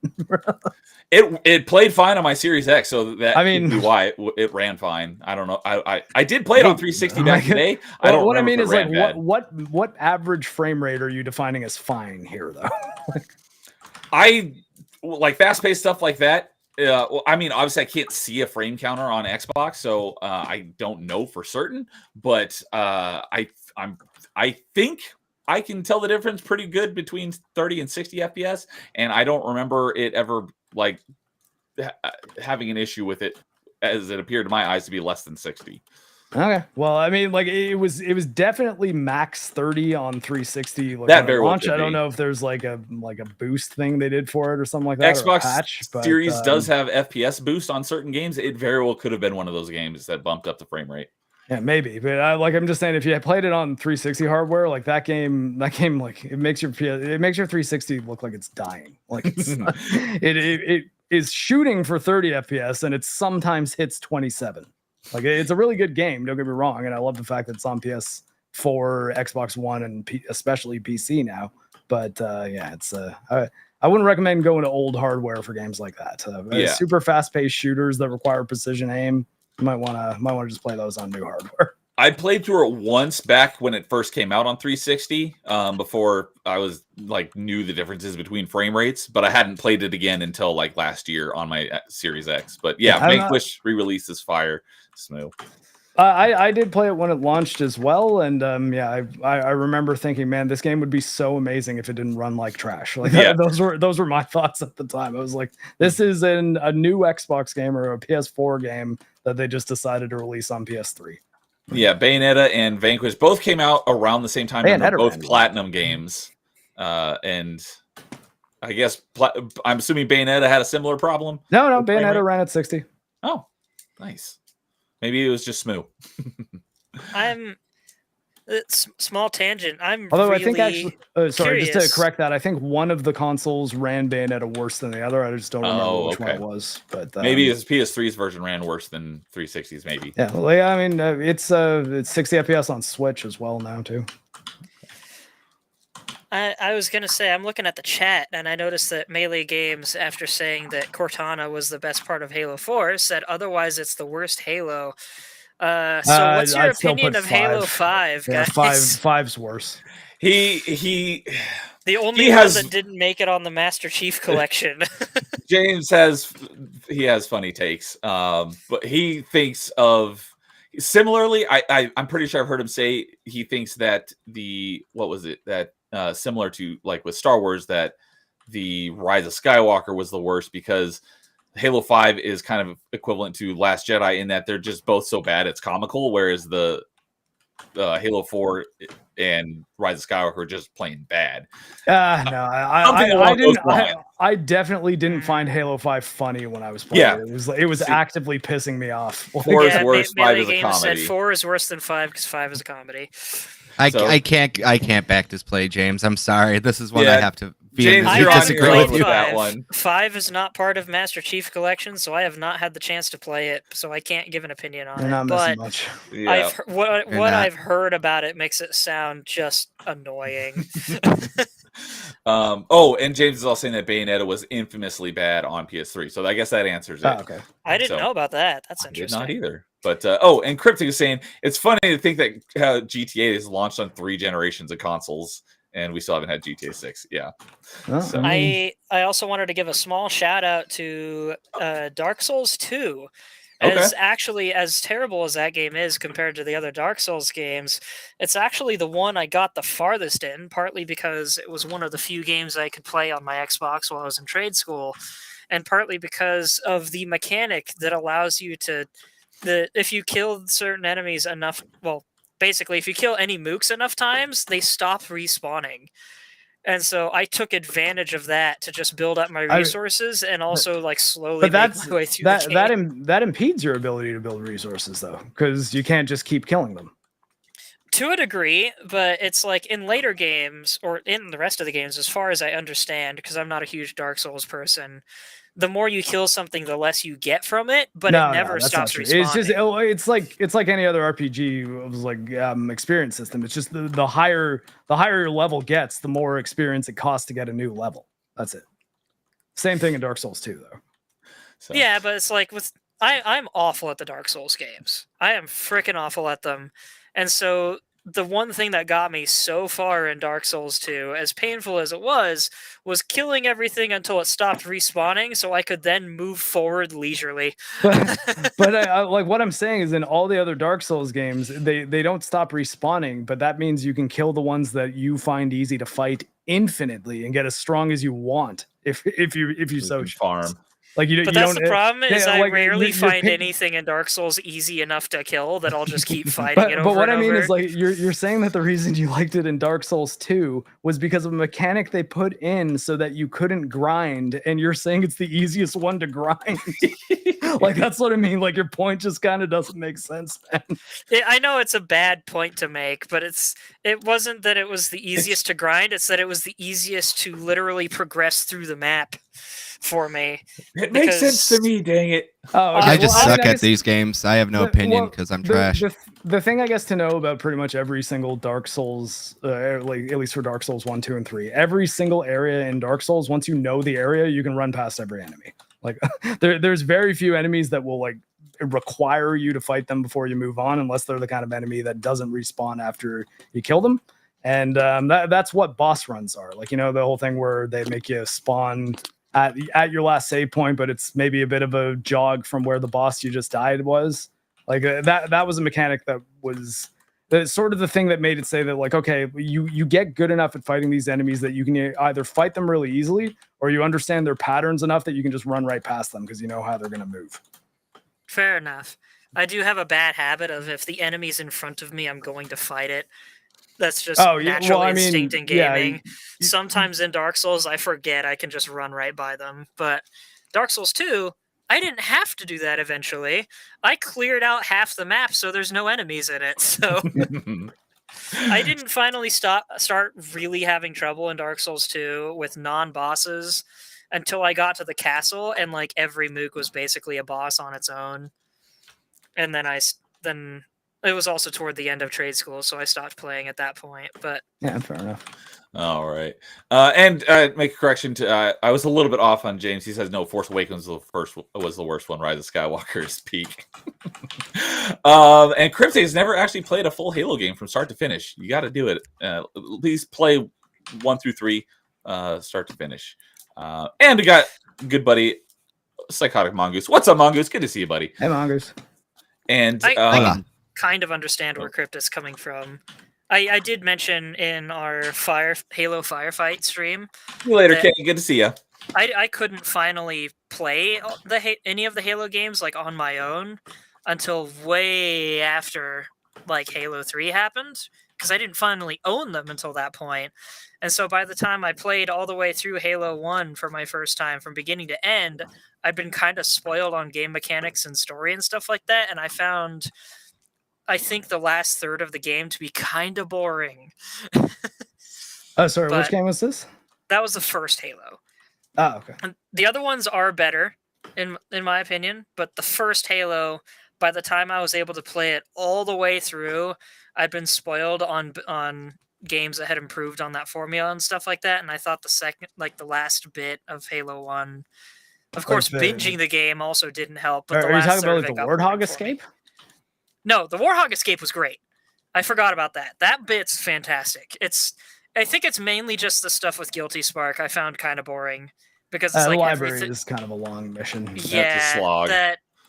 It played fine on my Series X, so that could be why it ran fine. I don't know. I did play it on 360 back in the day. I don't. What I mean is like what average frame rate are you defining as fine here though? I like fast-paced stuff like that. I mean, obviously, I can't see a frame counter on Xbox, so I don't know for certain. But I think I can tell the difference pretty good between 30 and 60 FPS, and I don't remember it ever like having an issue with it, as it appeared to my eyes to be less than 60. Okay, well, I mean, like it was definitely max 30 on 360. Like, that very launch. I don't know if there's like a boost thing they did for it or something like that. Xbox Series does have FPS boost on certain games. It very well could have been one of those games that bumped up the frame rate. Yeah, maybe, but I'm just saying, if you had played it on 360 hardware, like that game, like it makes your 360 look like it's dying. Like it is shooting for 30 FPS, and it sometimes hits 27. Like it's a really good game. Don't get me wrong, and I love the fact that it's on PS4, Xbox One, and especially PC now. But yeah, it's I wouldn't recommend going to old hardware for games like that. Super fast-paced shooters that require precision aim, you might want to just play those on new hardware. I played through it once back when it first came out on 360, before I was like knew the differences between frame rates, but I hadn't played it again until like last year on my Series X. But yeah, Vanquish re-release is fire, smooth. I did play it when it launched as well, and yeah, I remember thinking, man, this game would be so amazing if it didn't run like trash. Like those were my thoughts at the time. I was like, this is a new Xbox game or a PS4 game that they just decided to release on PS3. Yeah, Bayonetta and Vanquish both came out around the same time. And they're both platinum games, and I guess I'm assuming Bayonetta had a similar problem. No, Bayonetta ran at 60. Oh, nice. Maybe it was just smooth. Small tangent. Although really I think actually, sorry, curious. just to correct that, I think one of the consoles ran Bayonetta worse than the other. I just don't remember which one it was. But maybe his PS3's version ran worse than 360's. Maybe. Yeah, well, yeah. I mean, it's 60 FPS on Switch as well now too. I was gonna say, I'm looking at the chat and I noticed that Melee Games, after saying that Cortana was the best part of Halo 4, said otherwise it's the worst Halo. So what's your opinion of Halo 5, guys? Yeah, 5's worse. The only one that didn't make it on the Master Chief Collection. James has funny takes, but he thinks of similarly. I'm pretty sure I've heard him say he thinks that similar to like with Star Wars, that the Rise of Skywalker was the worst because Halo 5 is kind of equivalent to Last Jedi in that they're just both so bad it's comical, whereas the Halo 4 and Rise of Skywalker are just plain bad. No, I definitely didn't find Halo 5 funny when I was playing it. It was actively pissing me off. 4 is worse, 5 is a comedy. Said 4 is worse than 5 because 5 is a comedy. I can't back this play, James. I'm sorry. This is one I have to disagree with that one. 5 is not part of Master Chief Collection, so I have not had the chance to play it, so I can't give an opinion on it. But much. Yeah. I've heard about it makes it sound just annoying. And James is also saying that Bayonetta was infamously bad on PS3, so I guess that answers it. Okay. I didn't know about that. That's interesting. I did not either. But and Cryptic is saying it's funny to think that GTA is launched on 3 generations of consoles, and we still haven't had GTA 6. Yeah. So. I also wanted to give a small shout out to Dark Souls 2. As terrible as that game is compared to the other Dark Souls games, it's actually the one I got the farthest in, partly because it was one of the few games I could play on my Xbox while I was in trade school, and partly because of the mechanic that allows you to if you kill certain enemies enough, basically if you kill any mooks enough times, they stop respawning. And so I took advantage of that to just build up my resources and also slowly make my way through the game. That impedes your ability to build resources though, because you can't just keep killing them. To a degree, but it's like in later games or in the rest of the games, as far as I understand, because I'm not a huge Dark Souls person, the more you kill something, the less you get from it, but it never stops respawning. It's like any other RPG experience system. It's just the higher your level gets, the more experience it costs to get a new level. That's it. Same thing in Dark Souls 2, though. So. Yeah, but it's like I'm awful at the Dark Souls games. I am freaking awful at them, and so the one thing that got me so far in Dark Souls 2, as painful as it was killing everything until it stopped respawning so I could then move forward leisurely. But I, what I'm saying is in all the other Dark Souls games, they don't stop respawning, but that means you can kill the ones that you find easy to fight infinitely and get as strong as you want if you so farm. But that's the problem is I rarely find anything in Dark Souls easy enough to kill that I'll just keep fighting it over. But what and I mean over. is you're saying that the reason you liked it in Dark Souls 2 was because of a mechanic they put in so that you couldn't grind, and you're saying it's the easiest one to grind. That's what I mean. Your point just kind of doesn't make sense, man. I know it's a bad point to make, but it wasn't that it was the easiest to grind, it's that it was the easiest to literally progress through the map for me. It makes sense to me, dang it. I just suck at these games. I have no opinion because I'm trash. the thing I guess to know about pretty much every single Dark Souls, like at least for Dark Souls 1, 2, and 3, every single area in Dark Souls, once you know the area, you can run past every enemy. Like there's very few enemies that will like require you to fight them before you move on, unless they're the kind of enemy that doesn't respawn after you kill them. And that's what boss runs are. Like, the whole thing where they make you spawn at your last save point, but it's maybe a bit of a jog from where the boss you just died was. Like that was a mechanic that was sort of the thing that made it say that, like, okay, you get good enough at fighting these enemies that you can either fight them really easily, or you understand their patterns enough that you can just run right past them because you know how they're going to move. Fair enough. I do have a bad habit of, if the enemy's in front of me, I'm going to fight it. That's just natural instinct in gaming. Yeah, Sometimes in Dark Souls, I forget I can just run right by them. But Dark Souls 2, I didn't have to do that eventually. I cleared out half the map, so there's no enemies in it. So I didn't finally start really having trouble in Dark Souls 2 with non-bosses until I got to the castle, and like every mook was basically a boss on its own. And then it was also toward the end of trade school, so I stopped playing at that point. But yeah, fair enough. All right. And make a correction to I was a little bit off on James. He says no, Force Awakens was the worst one. Rise of Skywalker is peak. And Cryptic has never actually played a full Halo game from start to finish. You got to do it. At least play 1 through 3, start to finish. And we got good buddy Psychotic Mongoose. What's up, Mongoose? Good to see you, buddy. Hey, Mongoose. And I kind of understand where Crypt is coming from. I did mention in our Halo Firefight stream. See you later, Kenny. Good to see you. I couldn't finally play any of the Halo games like on my own until way after like Halo 3 happened, because I didn't finally own them until that point. And so by the time I played all the way through Halo 1 for my first time from beginning to end, I'd been kind of spoiled on game mechanics and story and stuff like that, and I found, I think, the last third of the game to be kind of boring. Oh, sorry, which game was this? That was the first Halo. Oh, okay. And the other ones are better, in my opinion, but the first Halo, by the time I was able to play it all the way through, I'd been spoiled on games that had improved on that formula and stuff like that, and I thought the last bit of Halo 1, of course, binging the game also didn't help. But are you talking about like the Warthog Escape? No, the Warthog Escape was great. I forgot about that. That bit's fantastic. I think it's mainly just the stuff with Guilty Spark I found kind of boring, because it's the like library is kind of a long mission. Yeah, that's a slog.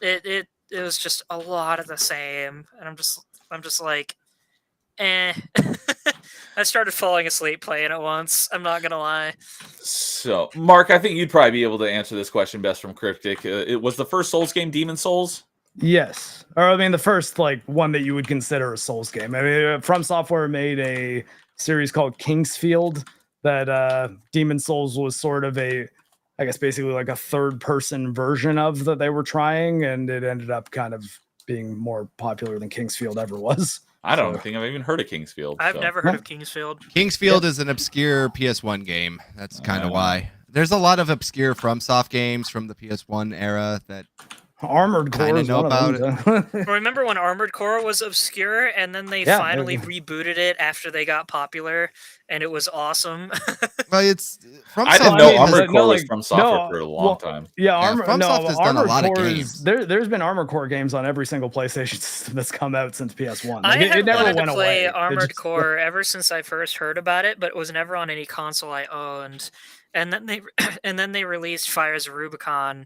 It was just a lot of the same, and I'm just like, eh. I started falling asleep playing it once. I'm not gonna lie. So, Mark, I think you'd probably be able to answer this question best from Cryptic. It was the first Souls game Demon Souls? Yes, or I mean the first like one that you would consider a Souls game. I mean, From Software made a series called Kingsfield that Demon Souls was sort of I guess basically like a third-person version of that they were trying, and it ended up kind of being more popular than Kingsfield ever was. I don't think I've even heard of Kingsfield. I've never heard of Kingsfield. Kingsfield is an obscure PS1 game. That's kind of why. There's a lot of obscure FromSoft games from the PS1 era that Armored Core is know one about of them. Remember when Armored Core was obscure, and then they finally rebooted it after they got popular, and it was awesome? Well, it's I didn't know Armored Core was from Software for a long time. Yeah, FromSoft has done a lot of Core games. There's been Armored Core games on every single PlayStation system that's come out since PS1. I Like, had it never wanted went to play away. Armored Core ever since I first heard about it, but it was never on any console I owned. And then they released Fires of Rubicon,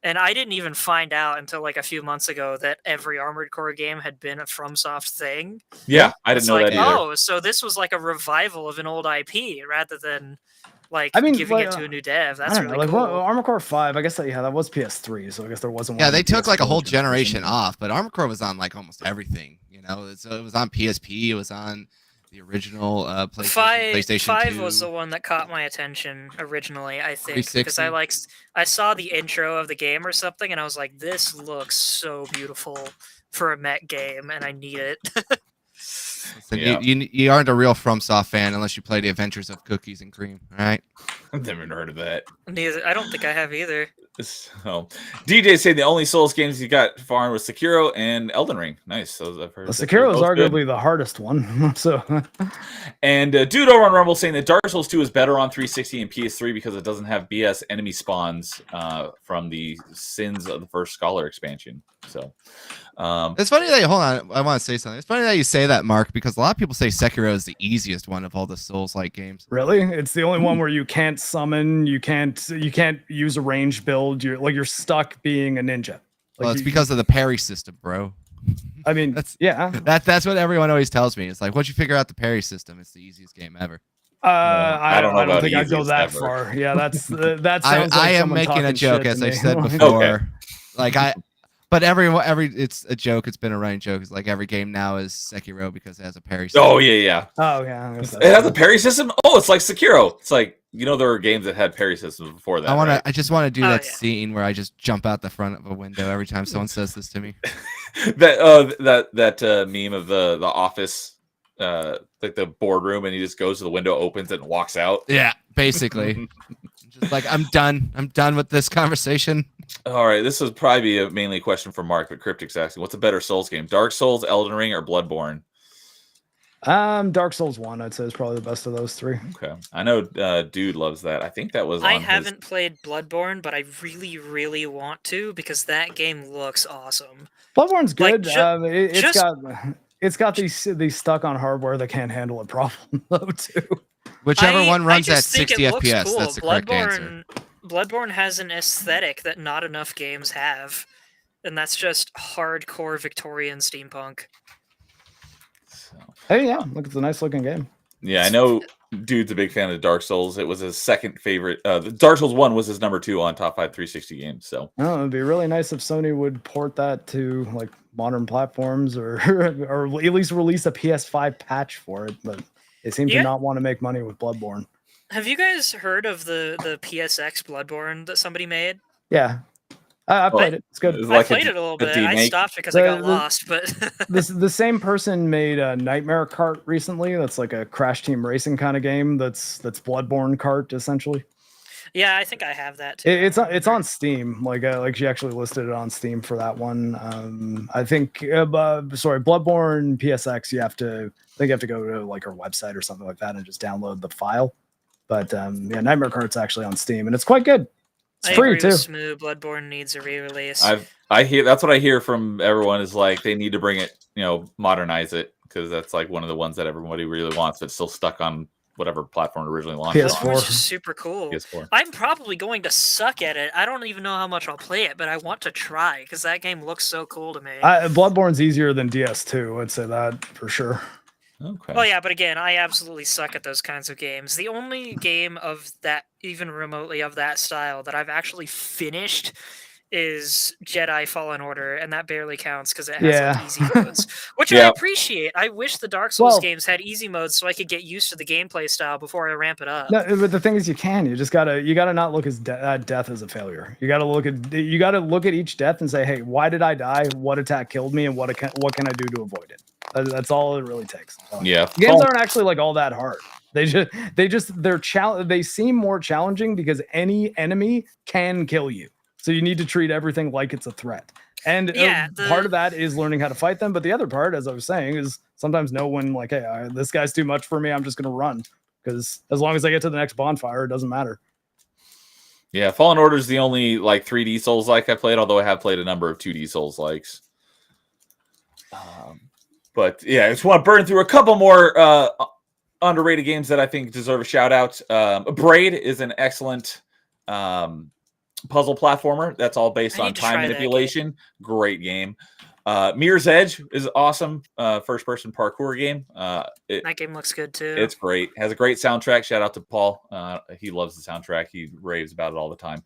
and I didn't even find out until like a few months ago that every Armored Core game had been a FromSoft thing. Yeah, I didn't know that either. Oh, so this was like a revival of an old IP rather than giving it to a new dev. That's really cool. Armored Core 5, I guess that was PS3, so I guess there wasn't one. Yeah, they took like a whole generation off, but Armored Core was on like almost everything, So it was on PSP, it was on the original PlayStation 5 2. was the one that caught my attention originally, I think, because I saw the intro of the game or something, and I was like, this looks so beautiful for a mech game, and I need it. Listen, you aren't a real FromSoft fan unless you play the Adventures of Cookies and Cream, all right? I've never heard of that. Neither. I don't think I have either. So, DJ saying the only Souls games he got far in was Sekiro and Elden Ring. Nice. Those I've heard. Sekiro is arguably the hardest one. So, and dude over on Rumble saying that Dark Souls 2 is better on 360 and PS3 because it doesn't have BS enemy spawns from the Sins of the First Scholar expansion. So, it's funny that hold on, I want to say something. It's funny that you say that, Mark, because a lot of people say Sekiro is the easiest one of all the Souls-like games. Really, it's the only one where you can't summon, you can't use a range build. You're stuck being a ninja. Well, it's because of the parry system, bro. I mean, that's what everyone always tells me. It's like, once you figure out the parry system, it's the easiest game ever. I don't think I'd go that far. Yeah, that sounds like I am making a joke, as I've said before. Okay. But it's a joke. It's been a running joke. It's like every game now is Sekiro because it has a parry system. Oh yeah. Oh yeah. It has a parry system. Oh, it's like Sekiro. It's like, there were games that had parry systems before that. I just want to do that scene where I just jump out the front of a window every time someone says this to me. that meme of the office, like the boardroom, and he just goes to the window, opens it, and walks out. Yeah, basically. Just like, I'm done with this conversation. All right, this would probably be mainly a question for Mark, but Cryptic's asking, what's a better Souls game? Dark Souls, Elden Ring, or Bloodborne? Dark Souls 1, I'd say, is probably the best of those three. Okay. I know Dude loves that. I think that was I haven't played Bloodborne, but I really, really want to because that game looks awesome. Bloodborne's good. It's got these stuck on hardware that can't handle a problem, though, too. Whichever one runs at 60 FPS, cool. that's the correct answer. Bloodborne has an aesthetic that not enough games have, and that's just hardcore Victorian steampunk. So, hey, yeah, look, it's a nice looking game. Yeah, I know Dude's a big fan of Dark Souls. It was his second favorite. Dark Souls 1 was his number 2 on top 5 360 games. So, it'd be really nice if Sony would port that to like modern platforms or at least release a PS5 patch for it, but they seem to not want to make money with Bloodborne. Have you guys heard of the PSX Bloodborne that somebody made? Yeah. I played it. It's good. I played it a little bit. I stopped because I got lost. But the same person made a Nightmare Kart recently. That's like a Crash Team Racing kind of game. That's Bloodborne Kart essentially. Yeah, I think I have that too. It's on Steam. Like she actually listed it on Steam for that one. I think Bloodborne PSX. You have to go to like her website or something like that and just download the file. But Nightmare Kart's actually on Steam and it's quite good. It's free too. Smooth Bloodborne needs a re-release. I hear that's what I hear from everyone is like they need to bring it, modernize it because that's like one of the ones that everybody really wants that's still stuck on whatever platform it originally launched. PS4. Which is super cool. PS4. I'm probably going to suck at it. I don't even know how much I'll play it, but I want to try because that game looks so cool to me. Bloodborne's easier than DS2. I'd say that for sure. Okay. Well, yeah, but again, I absolutely suck at those kinds of games. The only game of that, even remotely of that style, that I've actually finished is Jedi Fallen Order, and that barely counts because it has like, easy modes, which I appreciate. I wish the Dark Souls games had easy modes so I could get used to the gameplay style before I ramp it up. No, but the thing is, you just gotta not look at death as a failure. You gotta look at each death and say, hey, why did I die? What attack killed me, and what can I do to avoid it? That's all it really takes. Yeah, games aren't actually like all that hard. They seem more challenging because any enemy can kill you. So you need to treat everything like it's a threat. And part of that is learning how to fight them. But the other part, as I was saying, is sometimes know when like, hey, this guy's too much for me. I'm just going to run because as long as I get to the next bonfire, it doesn't matter. Yeah, Fallen Order is the only like 3D Souls-like I played, although I have played a number of 2D Souls-likes. But yeah, I just want to burn through a couple more underrated games that I think deserve a shout out. Braid is an excellent puzzle platformer that's all based on time manipulation. Great game. Mirror's Edge is awesome. First person parkour game. That game looks good too. It's great. Has a great soundtrack. Shout out to Paul. He loves the soundtrack. He raves about it all the time.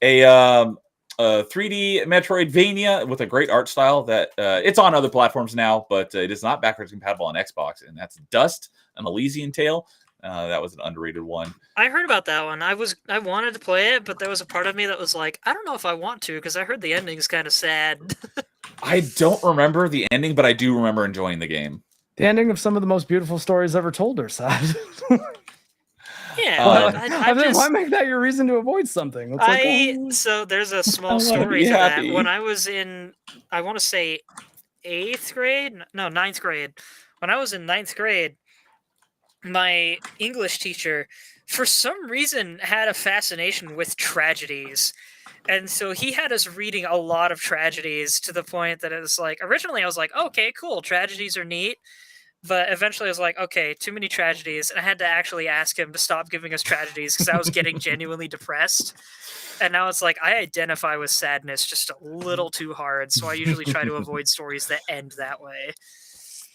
A 3D Metroidvania with a great art style that it's on other platforms now, but it is not backwards compatible on Xbox, and that's Dust, an Elysian Tale. That was an underrated one. I heard about that one. I wanted to play it, but there was a part of me that was like, I don't know if I want to because I heard the ending is kind of sad. I don't remember the ending, but I do remember enjoying the game. The ending of some of the most beautiful stories ever told are sad. can't. Why make that your reason to avoid something? It's So there's a small wanna story be to happy. that. When I was in, I want to say 8th grade, no, 9th grade. When I was in 9th grade, my English teacher, for some reason, had a fascination with tragedies. And so he had us reading a lot of tragedies to the point that it was like, originally I was like, okay, cool, tragedies are neat. But eventually I was like, okay, too many tragedies. And I had to actually ask him to stop giving us tragedies because I was getting genuinely depressed. And now it's like, I identify with sadness just a little too hard. So I usually try to avoid stories that end that way.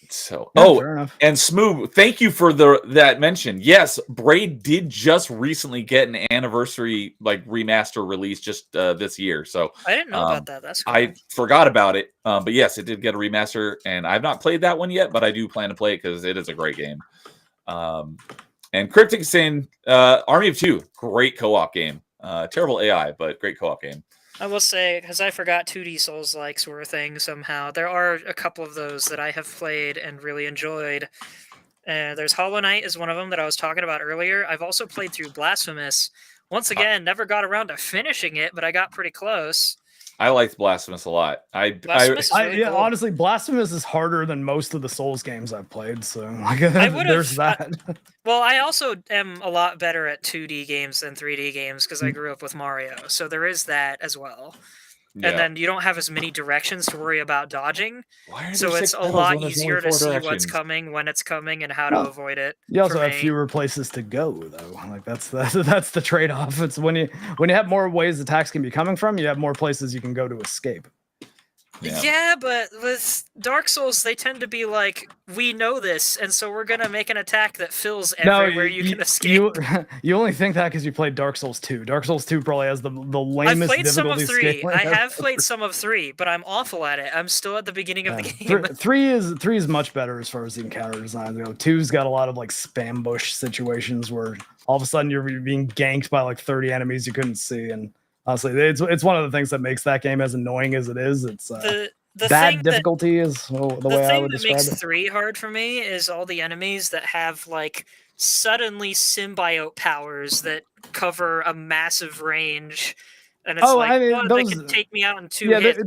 So, fair enough. and Smooth, thank you for that mention. Yes, Braid did just recently get an anniversary remaster release just this year. So I didn't know about that. That's cool. I forgot about it, but yes, it did get a remaster, and I've not played that one yet, but I do plan to play it because it is a great game. And Cryptic is saying Army of Two, great co-op game. Terrible AI, but great co-op game. I will say, because I forgot 2D Souls-likes were a thing somehow, there are a couple of those that I have played and really enjoyed. There's Hollow Knight is one of them that I was talking about earlier. I've also played through Blasphemous. Once again, never got around to finishing it, but I got pretty close. I liked Blasphemous a lot. Blasphemous is really cool. Honestly, Blasphemous is harder than most of the Souls games I've played, so there's that. Well, I also am a lot better at 2D games than 3D games because I grew up with Mario, so there is that as well. Yeah. And then you don't have as many directions to worry about dodging, Why are so there it's 6 a pedals lot when there's only easier to 4 see what's directions? coming, when it's coming, and how to avoid it. You also for have me. fewer places to go, though. Like that's the trade-off. It's when you have more ways attacks can be coming from, you have more places you can go to escape. Yeah, but with Dark Souls, they tend to be like, we know this, and so we're gonna make an attack that fills everywhere you can escape. You only think that because you played Dark Souls 2. Dark Souls 2 probably has the lamest I've played some of difficulty 3. scaling I have ever. played some of 3, but I'm awful at it. I'm still at the beginning of the game. Three is much better as far as the encounter design go. 2's got a lot of spam bush situations where all of a sudden you're being ganked by 30 enemies you couldn't see, and honestly, it's one of the things that makes that game as annoying as it is. It's the bad difficulty is the way I would thing that describe makes it. 3 hard for me is all the enemies that have suddenly symbiote powers that cover a massive range, and it's they can take me out in 2 hits.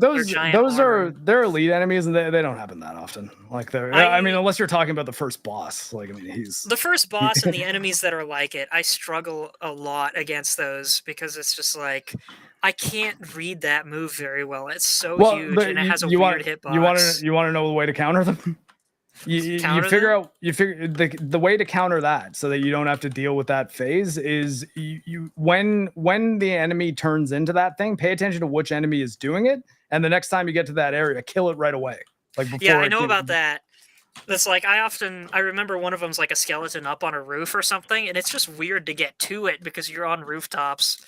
They're elite enemies, and they don't happen that often. Unless you're talking about the first boss. He's the first boss and the enemies that are like it. I struggle a lot against those because it's just I can't read that move very well. It's so huge and it has a weird hitbox. You want to know the way to counter them? You figure the way to counter that so that you don't have to deal with that phase is when the enemy turns into that thing, pay attention to which enemy is doing it, and the next time you get to that area, kill it right away. Yeah, I know about that. That's I remember one of them's a skeleton up on a roof or something, and it's just weird to get to it because you're on rooftops.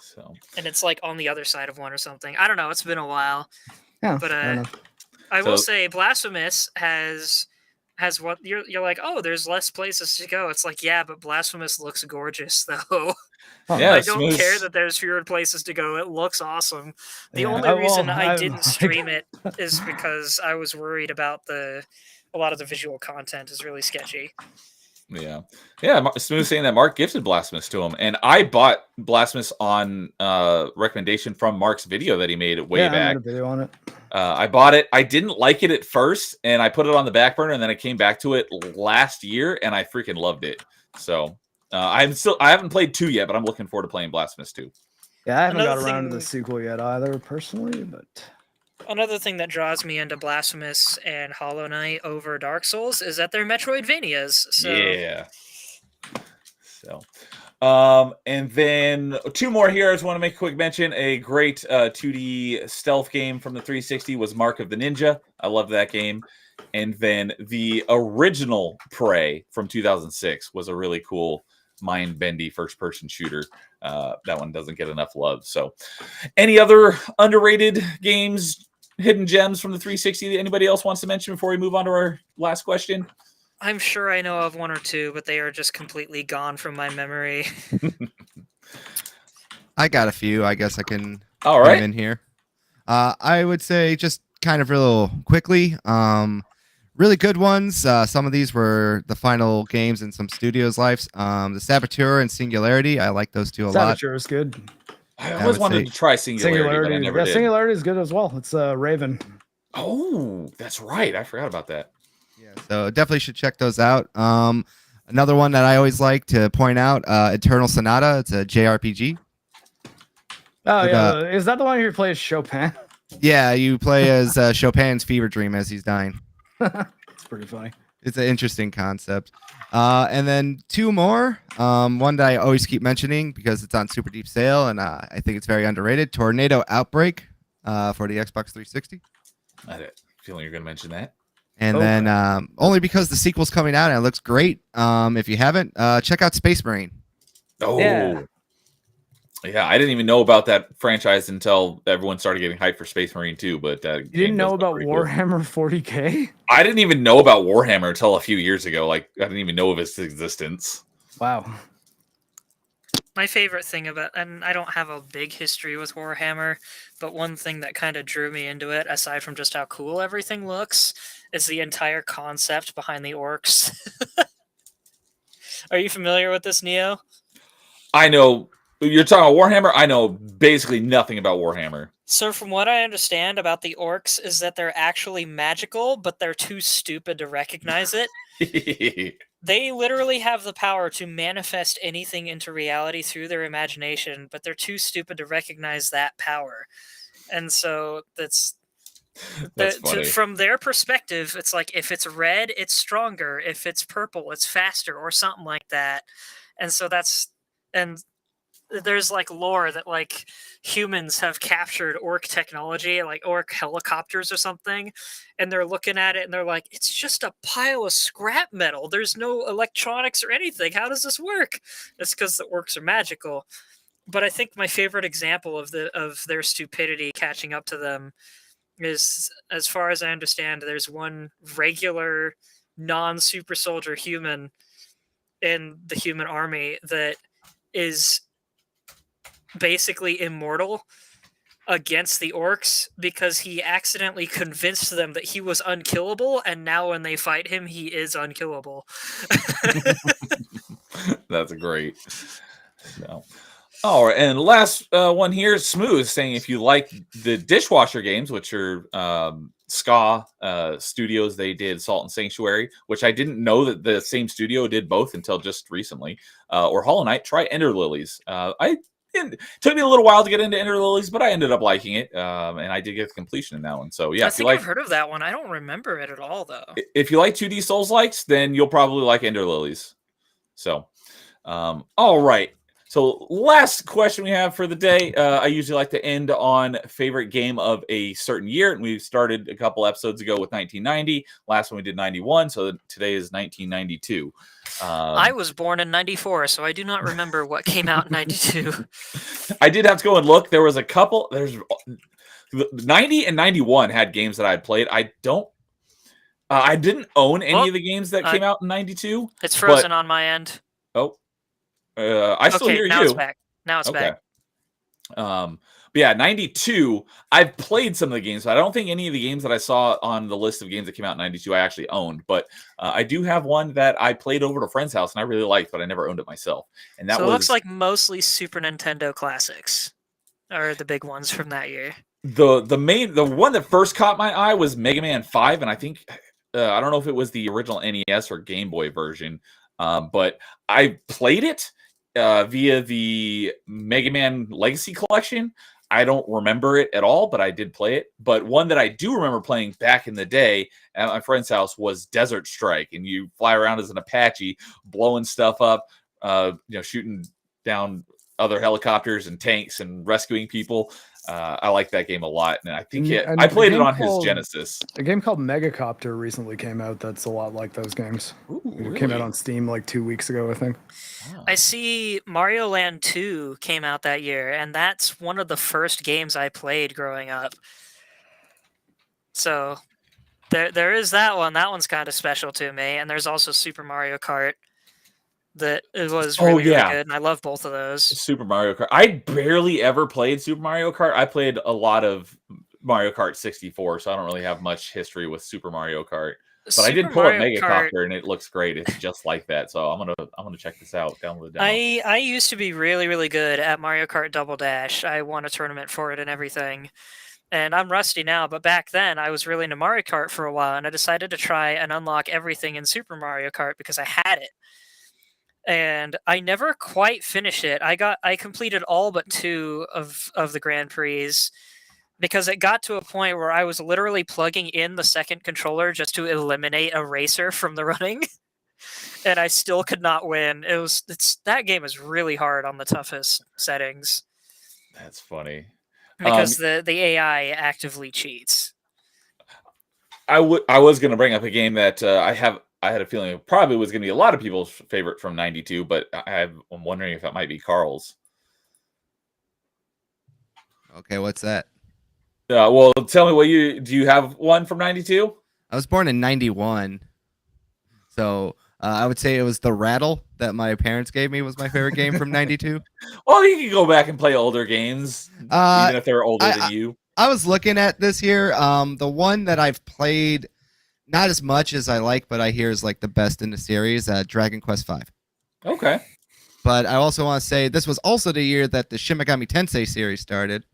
So. And it's on the other side of one or something. I don't know. It's been a while. Yeah, but I will say Blasphemous has what you're like, oh, there's less places to go. It's yeah, but Blasphemous looks gorgeous though. Yeah, I don't care that there's fewer places to go. It looks awesome. The only reason I didn't stream it is because I was worried about a lot of the visual content is really sketchy. Yeah. Smooth saying that Mark gifted Blasphemous to him, and I bought Blasphemous on recommendation from Mark's video that he made way back. I made a video on it. I bought it. I didn't like it at first, and I put it on the back burner, and then I came back to it last year, and I freaking loved it. So I haven't played 2 yet, but I'm looking forward to playing Blasphemous 2. Yeah, I haven't got around to the sequel yet either, personally, but. Another thing that draws me into Blasphemous and Hollow Knight over Dark Souls is that they're Metroidvanias. So. Yeah. So, and then 2 more here. I just want to make a quick mention. A great 2D stealth game from the 360 was Mark of the Ninja. I love that game. And then the original Prey from 2006 was a really cool mind-bendy first-person shooter. That one doesn't get enough love. So, any other underrated games, hidden gems from the 360 that anybody else wants to mention before we move on to our last question? I'm sure I know of 1 or 2, but they are just completely gone from my memory. I got a few. I guess I can All put them in here. I would say just kind of real quickly. really good ones. Some of these were the final games in some studios' lives. The Saboteur and Singularity, I like those two a lot. Saboteur is good. I always wanted to try Singularity, but I never did. Singularity is good as well. It's Raven. Oh, that's right. I forgot about that. Yeah, so definitely should check those out. Another one that I always like to point out, Eternal Sonata. It's a JRPG. Oh, yeah. Is that the one you play as Chopin? Yeah, you play as Chopin's fever dream as he's dying. It's pretty funny. It's an interesting concept. And then two more. One that I always keep mentioning because it's on super deep sale, and I think it's very underrated. Tornado Outbreak for the Xbox 360. I had a feeling you're going to mention that. And then only because the sequel's coming out and it looks great. If you haven't, check out Space Marine. Oh, yeah. I didn't even know about that franchise until everyone started getting hyped for Space Marine 2. But you didn't know about Warhammer 40K? I didn't even know about Warhammer until a few years ago. Like, I didn't even know of its existence. Wow. My favorite thing about, and I don't have a big history with Warhammer, but one thing that kind of drew me into it, aside from just how cool everything looks, is the entire concept behind the orcs. Are you familiar with this, Neo? I know. You're talking about Warhammer? I know basically nothing about Warhammer. So from what I understand about the orcs is that they're actually magical, but they're too stupid to recognize it. They literally have the power to manifest anything into reality through their imagination, but they're too stupid to recognize that power. And so that's from their perspective, it's like if it's red, it's stronger. If it's purple, it's faster or something like that. And so there's like lore that like humans have captured orc technology, like orc helicopters or something, and they're looking at it and they're like, it's just a pile of scrap metal. There's no electronics or anything. How does this work? It's because the orcs are magical. But I think my favorite example of their stupidity catching up to them is, as far as I understand, there's one regular non-super soldier human in the human army that is basically immortal against the orcs because he accidentally convinced them that he was unkillable, and now when they fight him, he is unkillable. That's great. So, all right, and last one here, Smooth, saying if you like the dishwasher games, which are Ska Studios, they did Salt and Sanctuary, which I didn't know that the same studio did both until just recently, or Hollow Knight, try Ender Lilies. It took me a little while to get into Ender Lilies, but I ended up liking it, and I did get the completion in that one. So yeah, I think I've heard of that one. I don't remember it at all, though. If you like 2D Souls-likes, then you'll probably like Ender Lilies. So, all right. So last question we have for the day. I usually like to end on favorite game of a certain year, and we started a couple episodes ago with 1990. Last one we did 91, so today is 1992. I was born in 94, so I do not remember what came out in 92. I did have to go and look. There was a couple. There's 90 and 91 had games that I had played. I didn't own any of the games that came out in 92. It's frozen on my end. Oh. I still hear now you. It's back. Now it's back. But yeah, 92. I've played some of the games, but I don't think any of the games that I saw on the list of games that came out in 92 I actually owned. But I do have one that I played over at a friend's house and I really liked, but I never owned it myself. And that looks like mostly Super Nintendo classics are the big ones from that year. The one that first caught my eye was Mega Man 5, and I think I don't know if it was the original NES or Game Boy version, but I played it via the Mega Man Legacy Collection. I don't remember it at all, but I did play it. But one that I do remember playing back in the day at my friend's house was Desert Strike, and you fly around as an Apache, blowing stuff up, shooting down other helicopters and tanks and rescuing people. I like that game a lot, and I think I played it on his Genesis. A game called Megacopter recently came out that's a lot like those games. Ooh, really? It came out on Steam like 2 weeks ago, I think. Wow. I see Mario Land 2 came out that year, and that's one of the first games I played growing up. So there is that one. That one's kind of special to me. And there's also Super Mario Kart. That it was really good, and I love both of those. Super Mario Kart. I barely ever played Super Mario Kart. I played a lot of Mario Kart 64, so I don't really have much history with Super Mario Kart. But I did Super pull up Mario Kart. Megacopter, and it looks great. It's just like that. So I'm gonna check this out. Download the demo. I used to be really, really good at Mario Kart Double Dash. I won a tournament for it and everything. And I'm rusty now, but back then I was really into Mario Kart for a while, and I decided to try and unlock everything in Super Mario Kart because I had it. And I never quite finished it. I completed all but 2 of the Grand Prix because it got to a point where I was literally plugging in the second controller just to eliminate a racer from the running. And I still could not win. That game is really hard on the toughest settings That's funny. because the AI actively cheats. I was going to bring up a game that I had a feeling it probably was going to be a lot of people's favorite from '92, but I'm wondering if that might be Carl's. Okay, what's that? Well, tell me do you have one from '92? I was born in 91. So I would say it was the Rattle that my parents gave me was my favorite game from 92. Well, you can go back and play older games, even if they're older than you. I was looking at this here. The one that I've played not as much as I like, but I hear is like the best in the series, Dragon Quest V. Okay. But I also want to say this was also the year that the Shin Megami Tensei series started.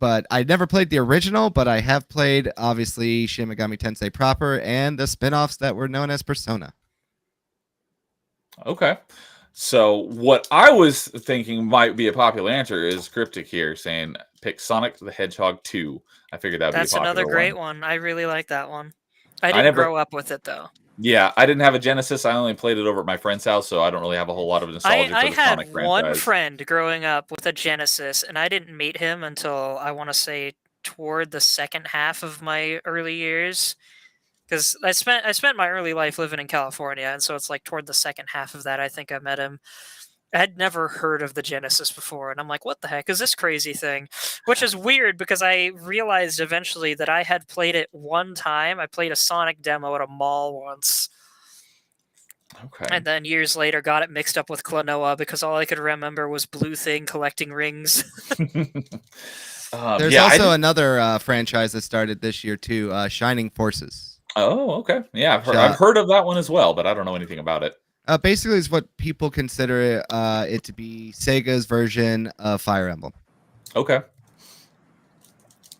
But I never played the original, but I have played, obviously, Shin Megami Tensei proper and the spin-offs that were known as Persona. Okay. So what I was thinking might be a popular answer is Cryptic here saying pick Sonic the Hedgehog 2. I figured that would be a popular one. That's another great one. I really like that one. I didn't grow up with it, though. Yeah, I didn't have a Genesis. I only played it over at my friend's house, so I don't really have a whole lot of nostalgia for the Sonic franchise. I had one friend growing up with a Genesis, and I didn't meet him until, I want to say, toward the second half of my early years. Because I spent my early life living in California, and so it's like toward the second half of that, I think I met him. I had never heard of the Genesis before, and I'm like, what the heck is this crazy thing? Which is weird because I realized eventually that I had played it one time. I played a Sonic demo at a mall once. Okay. And then years later got it mixed up with Klonoa because all I could remember was Blue Thing collecting rings. There's also another franchise that started this year too, Shining Forces. Oh, okay. Yeah, I've heard of that one as well, but I don't know anything about it. Basically, is what people consider it to be Sega's version of Fire Emblem. Okay.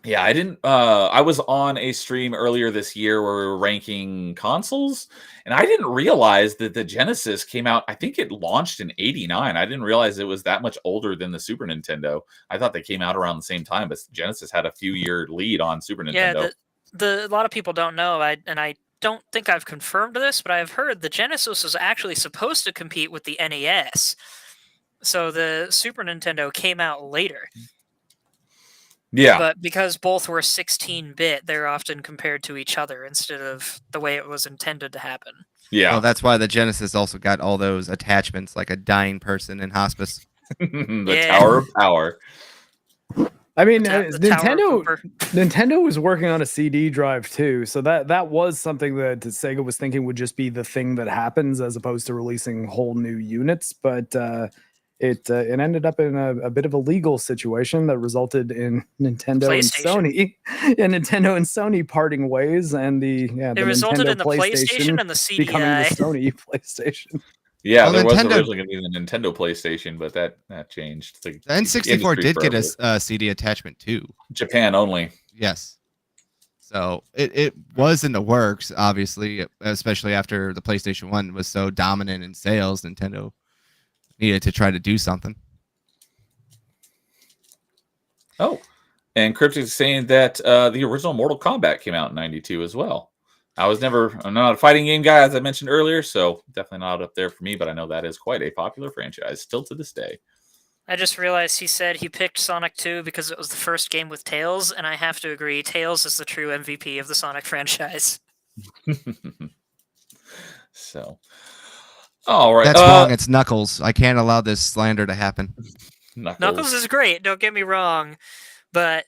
Yeah, I didn't. I was on a stream earlier this year where we were ranking consoles, and I didn't realize that the Genesis came out. I think it launched in '89. I didn't realize it was that much older than the Super Nintendo. I thought they came out around the same time, but Genesis had a few-year lead on Super Nintendo. Yeah, a lot of people don't know, and I don't think I've confirmed this, but I've heard the Genesis was actually supposed to compete with the NES. So the Super Nintendo came out later. Yeah. But because both were 16-bit, they're often compared to each other instead of the way it was intended to happen. Yeah. Well, that's why the Genesis also got all those attachments, like a dying person in hospice. The Tower of Power. I mean, Nintendo was working on a CD drive too, so that was something that Sega was thinking would just be the thing that happens as opposed to releasing whole new units. But it ended up in a bit of a legal situation that resulted in Nintendo and Sony parting ways, and it resulted Nintendo in the PlayStation and the CDI becoming the Sony PlayStation. Yeah, there was originally going to be the Nintendo PlayStation, but that changed. The N64 did get a CD attachment too. Japan only. Yes. So it was in the works, obviously, especially after the PlayStation 1 was so dominant in sales. Nintendo needed to try to do something. Oh, and Cryptic is saying that the original Mortal Kombat came out in '92 as well. I'm not a fighting game guy, as I mentioned earlier, so definitely not up there for me, but I know that is quite a popular franchise still to this day. I just realized he said he picked Sonic 2 because it was the first game with Tails, and I have to agree, Tails is the true MVP of the Sonic franchise. So, all right. That's wrong. It's Knuckles. I can't allow this slander to happen. Knuckles is great, don't get me wrong, but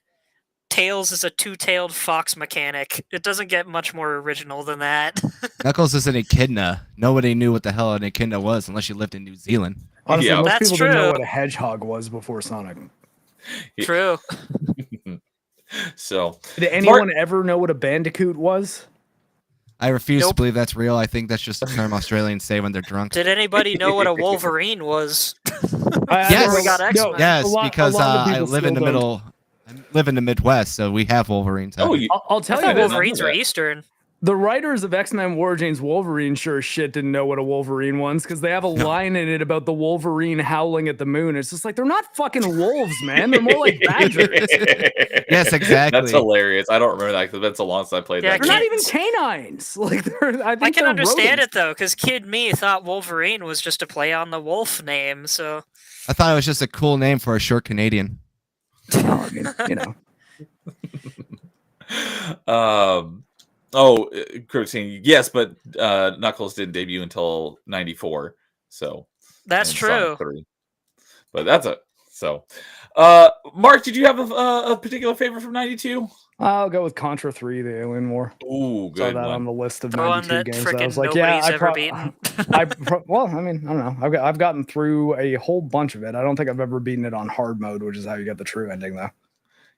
Tails is a two-tailed fox mechanic. It doesn't get much more original than that. Knuckles is an echidna. Nobody knew what the hell an echidna was unless you lived in New Zealand. Honestly, most people didn't know what a hedgehog was before Sonic. True. So, did anyone ever know what a bandicoot was? I refuse to Nope. believe that's real. I think that's just a term Australians say when they're drunk. Did anybody know what a Wolverine was? Yes. Before we got X-Men. Yes, a because lot of I people live in the still don't. middle. I live in the Midwest, so we have Wolverines. Oh, here. I'll I tell you thought this. Wolverines were Eastern. The writers of X-Men Origins Wolverine sure as shit didn't know what a Wolverine was because they have a line in it about the Wolverine howling at the moon. It's just like, they're not fucking wolves, man. They're more like badgers. Yes, exactly. That's hilarious. I don't remember that because that's a long since I played Yeah, that. They're not game. even canines. Like, I think I can they're understand rodents. it though, because kid me thought Wolverine was just a play on the wolf name. So I thought it was just a cool name for a short Canadian. Oh, I mean, you know. Croteen, yes, but Knuckles didn't debut until '94, so that's and Sonic true. 3. But that's so. Mark, did you have a particular favorite from '92? I'll go with Contra 3, the Alien War. Ooh, Saw good that on one. the list of The one 92 that games. I freaking was like, nobody's yeah, ever beaten. well, I mean, I don't know. I've gotten through a whole bunch of it. I don't think I've ever beaten it on hard mode, which is how you get the true ending, though.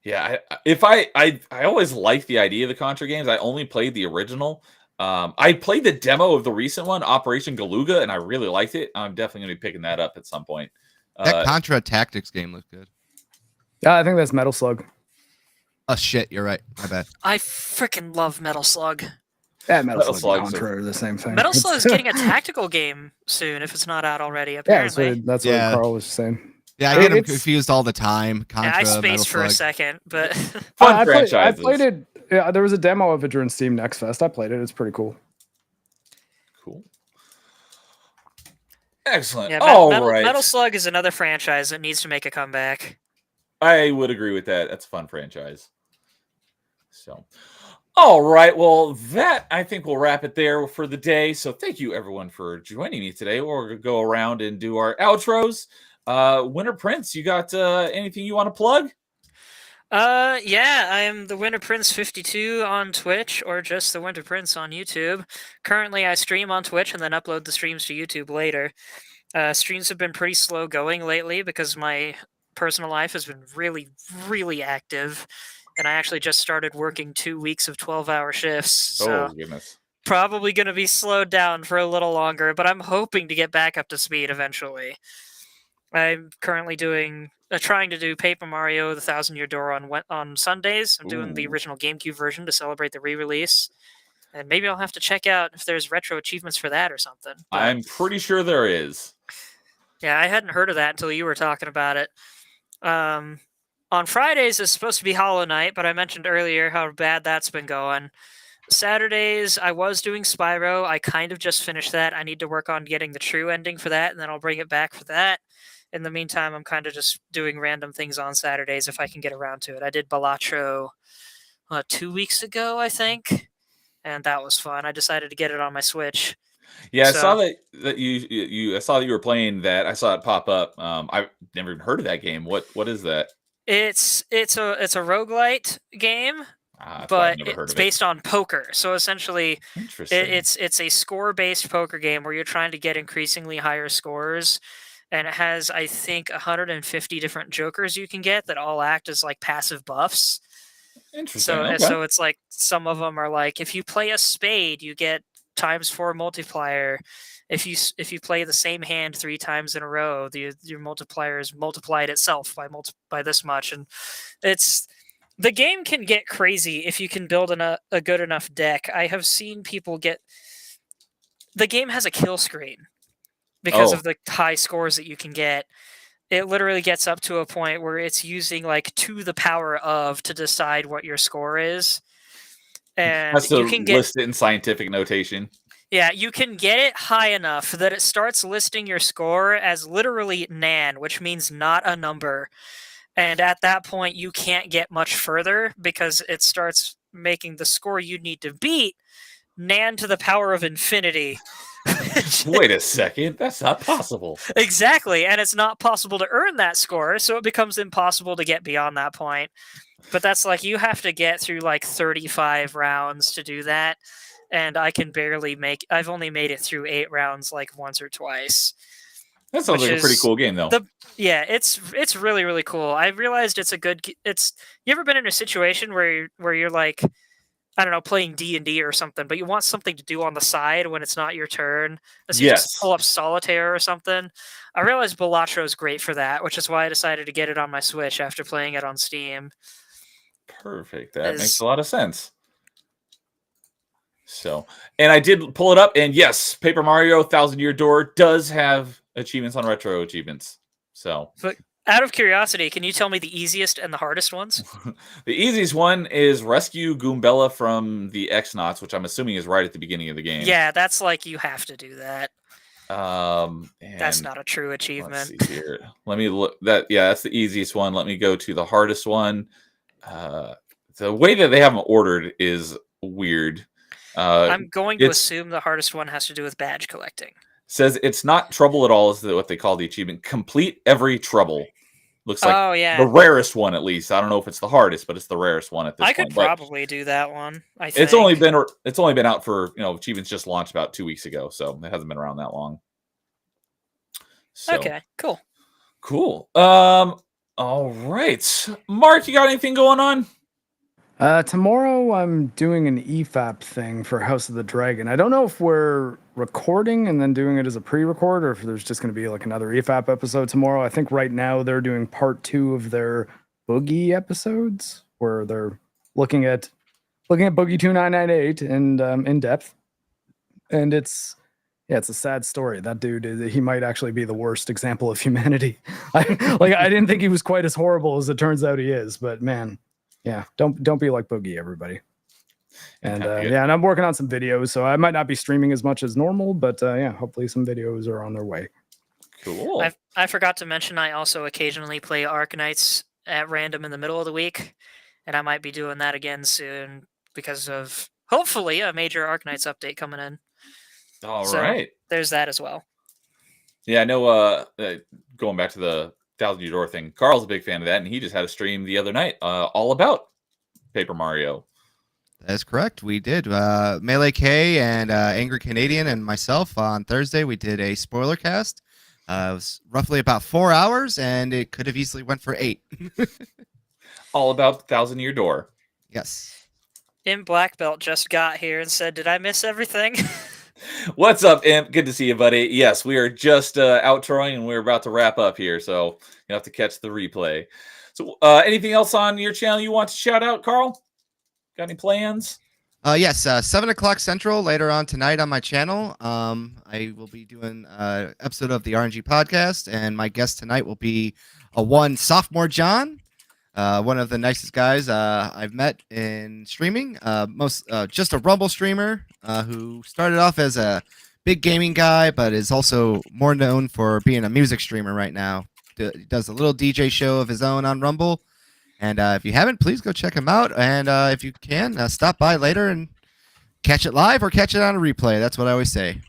Yeah, I always liked the idea of the Contra games. I only played the original. I played the demo of the recent one, Operation Galuga, and I really liked it. I'm definitely going to be picking that up at some point. That Contra Tactics game looked good. Yeah, I think that's Metal Slug. Oh shit, you're right. My bad. I freaking love Metal Slug. Yeah, Metal Metal Slug and Slugs Contra are the same thing. Metal It's- Slug's getting a tactical game soon, if it's not out already. Yeah, Apparently, that's Yeah. what Carl was saying. Yeah, I get them It's- confused all the time. Contra, yeah, I Metal spaced for a Slug. second, but Fun I franchises. played it. Yeah, there was a demo of it during Steam Next Fest. I played it. It's pretty cool. Cool. Excellent. yeah, All Metal, right. Metal Slug is another franchise that needs to make a comeback. I would agree with that. That's a fun franchise. So, all right. Well, that I think we'll wrap it there for the day. So, thank you everyone for joining me today. We're gonna go around and do our outros. Winter Prince, you got anything you want to plug? Yeah, I am the Winter Prince 52 on Twitch, or just the Winter Prince on YouTube. Currently, I stream on Twitch and then upload the streams to YouTube later. Streams have been pretty slow going lately because my personal life has been really, really active, and I actually just started working 2 weeks of 12-hour shifts. So Oh goodness. probably going to be slowed down for a little longer, but I'm hoping to get back up to speed eventually. I'm currently trying to do Paper Mario: The Thousand Year Door on Sundays. I'm doing the Ooh. original GameCube version to celebrate the re-release, and maybe I'll have to check out if there's retro achievements for that or something. But, I'm pretty sure there is. yeah, I hadn't heard of that until you were talking about it. On Fridays is supposed to be Hollow Knight, but I mentioned earlier how bad that's been going. Saturdays, I was doing Spyro. I kind of just finished that. I need to work on getting the true ending for that, and then I'll bring it back for that. In the meantime, I'm kind of just doing random things on Saturdays if I can get around to it. I did Balatro 2 weeks ago, I think, and that was fun. I decided to get it on my Switch. Yeah, I So- saw that you I saw that you were playing that. I saw it pop up. I've never even heard of that game. What is that? It's a roguelite game, That's why I've but never heard it's of it. based on poker. So essentially, Interesting. it's a score-based poker game where you're trying to get increasingly higher scores, and it has, I think, 150 different jokers you can get that all act as like passive buffs. Interesting. So Okay. so it's like some of them are like, if you play a spade, you get ×4 multiplier. If you play the same hand 3 times in a row, your multiplier is multiplied itself by this much, and the game can get crazy if you can build a good enough deck. I have seen people get. The game has a kill screen because of the high scores that you can get. It literally gets up to a point where it's using like to the power of to decide what your score is, and Has to you can get. list it in scientific notation. Yeah, you can get it high enough that it starts listing your score as literally nan, which means not a number. And at that point, you can't get much further because it starts making the score you need to beat nan to the power of infinity. Wait a second. That's not possible. Exactly, and it's not possible to earn that score, so it becomes impossible to get beyond that point. But that's like, you have to get through like 35 rounds to do that. And I can barely I've only made it through 8 rounds like once or twice. That sounds Which like a pretty is cool game, though. Yeah, it's really, really cool. I realized it's a good. You ever been in a situation where you're like, I don't know, playing D&D or something, but you want something to do on the side when it's not your turn. So you just Yes. pull up solitaire or something. I realized Balatro is great for that, which is why I decided to get it on my Switch after playing it on Steam. Perfect. That makes a lot of sense. So, and I did pull it up, and yes, Paper Mario Thousand Year Door does have achievements on retro achievements. So, But out of curiosity, can you tell me the easiest and the hardest ones? the easiest one is rescue Goombella from the X-Nauts, which I'm assuming is right at the beginning of the game. Yeah, that's like you have to do that. That's And not a true let's achievement. see here. Let me look. That's the easiest one. Let me go to the hardest one. The way that they have them ordered is weird. I'm going to assume the hardest one has to do with badge collecting. Says it's not trouble at all, is what they call the achievement. Complete every trouble. Looks like the rarest one, at least. I don't know if it's the hardest, but it's the rarest one at this point. I could probably do that one. I think it's only been out for, achievements just launched about 2 weeks ago, so it hasn't been around that long. So, okay, cool. All right, Mark, you got anything going on? Tomorrow I'm doing an EFAP thing for House of the Dragon. I don't know if we're recording and then doing it as a pre-record, or if there's just going to be like another EFAP episode tomorrow. I think right now they're doing part 2 of their Boogie episodes, where they're looking at Boogie 2998 and in depth. And it's a sad story. That dude, he might actually be the worst example of humanity. I didn't think he was quite as horrible as it turns out he is, but man. Yeah, don't be like Boogie, everybody. And and I'm working on some videos, so I might not be streaming as much as normal, but hopefully some videos are on their way. Cool. I forgot to mention I also occasionally play Arknights at random in the middle of the week, and I might be doing that again soon because of hopefully a major Arknights update coming in. All right. There's that as well. Yeah, I know. Going back to the Thousand Year Door thing, Carl's a big fan of that, and he just had a stream the other night all about Paper Mario. That's correct. We did. Melee K and Angry Canadian and myself on Thursday, we did a spoiler cast. It was roughly about 4 hours, and it could have easily went for 8. All about Thousand Year Door. Yes. Imp Black Belt just got here and said, "Did I miss everything?" What's up, Imp? Good to see you, buddy. Yes, we are just outroing, and we're about to wrap up here, so you have to catch the replay. So, anything else on your channel you want to shout out, Carl? Got any plans? Yes, 7 o'clock Central later on tonight on my channel. I will be doing an episode of the RNG podcast, and my guest tonight will be one sophomore John, one of the nicest guys I've met in streaming. Just a Rumble streamer who started off as a big gaming guy, but is also more known for being a music streamer right now. Does a little DJ show of his own on Rumble. And if you haven't, please go check him out. And if you can, stop by later and catch it live or catch it on a replay. That's what I always say.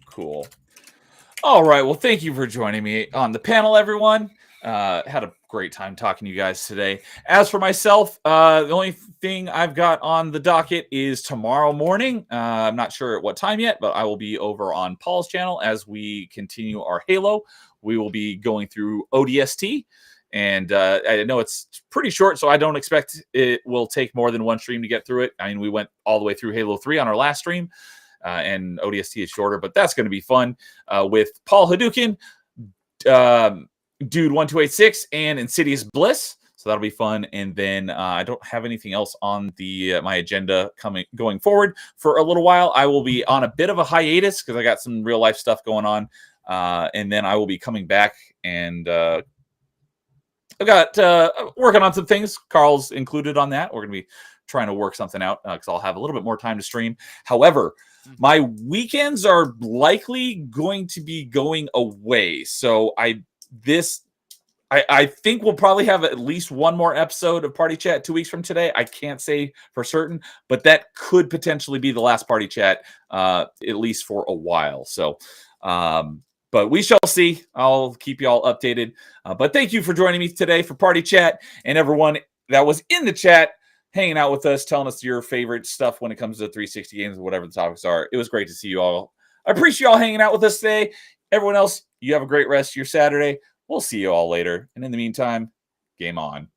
Cool. All right. Well, thank you for joining me on the panel, everyone. Had a great time talking to you guys today. As for myself, the only thing I've got on the docket is tomorrow morning. I'm not sure at what time yet, but I will be over on Paul's channel as we continue our Halo. We will be going through ODST. And I know it's pretty short, so I don't expect it will take more than one stream to get through it. I mean, we went all the way through Halo 3 on our last stream, and ODST is shorter, but that's going to be fun with Paul Hadouken, Dude 1286, and Insidious Bliss. So that'll be fun. And then I don't have anything else on the my agenda going forward for a little while. I will be on a bit of a hiatus because I got some real life stuff going on, and then I will be coming back and. I've got working on some things. Carl's included on that. We're going to be trying to work something out because I'll have a little bit more time to stream. However, my weekends are likely going to be going away. So I think we'll probably have at least one more episode of Party Chat 2 weeks from today. I can't say for certain, but that could potentially be the last Party Chat, at least for a while. So, but we shall see. I'll keep you all updated. But thank you for joining me today for Party Chat, and everyone that was in the chat hanging out with us, telling us your favorite stuff when it comes to 360 games, whatever the topics are. It was great to see you all. I appreciate you all hanging out with us today. Everyone else, you have a great rest of your Saturday. We'll see you all later. And in the meantime, game on.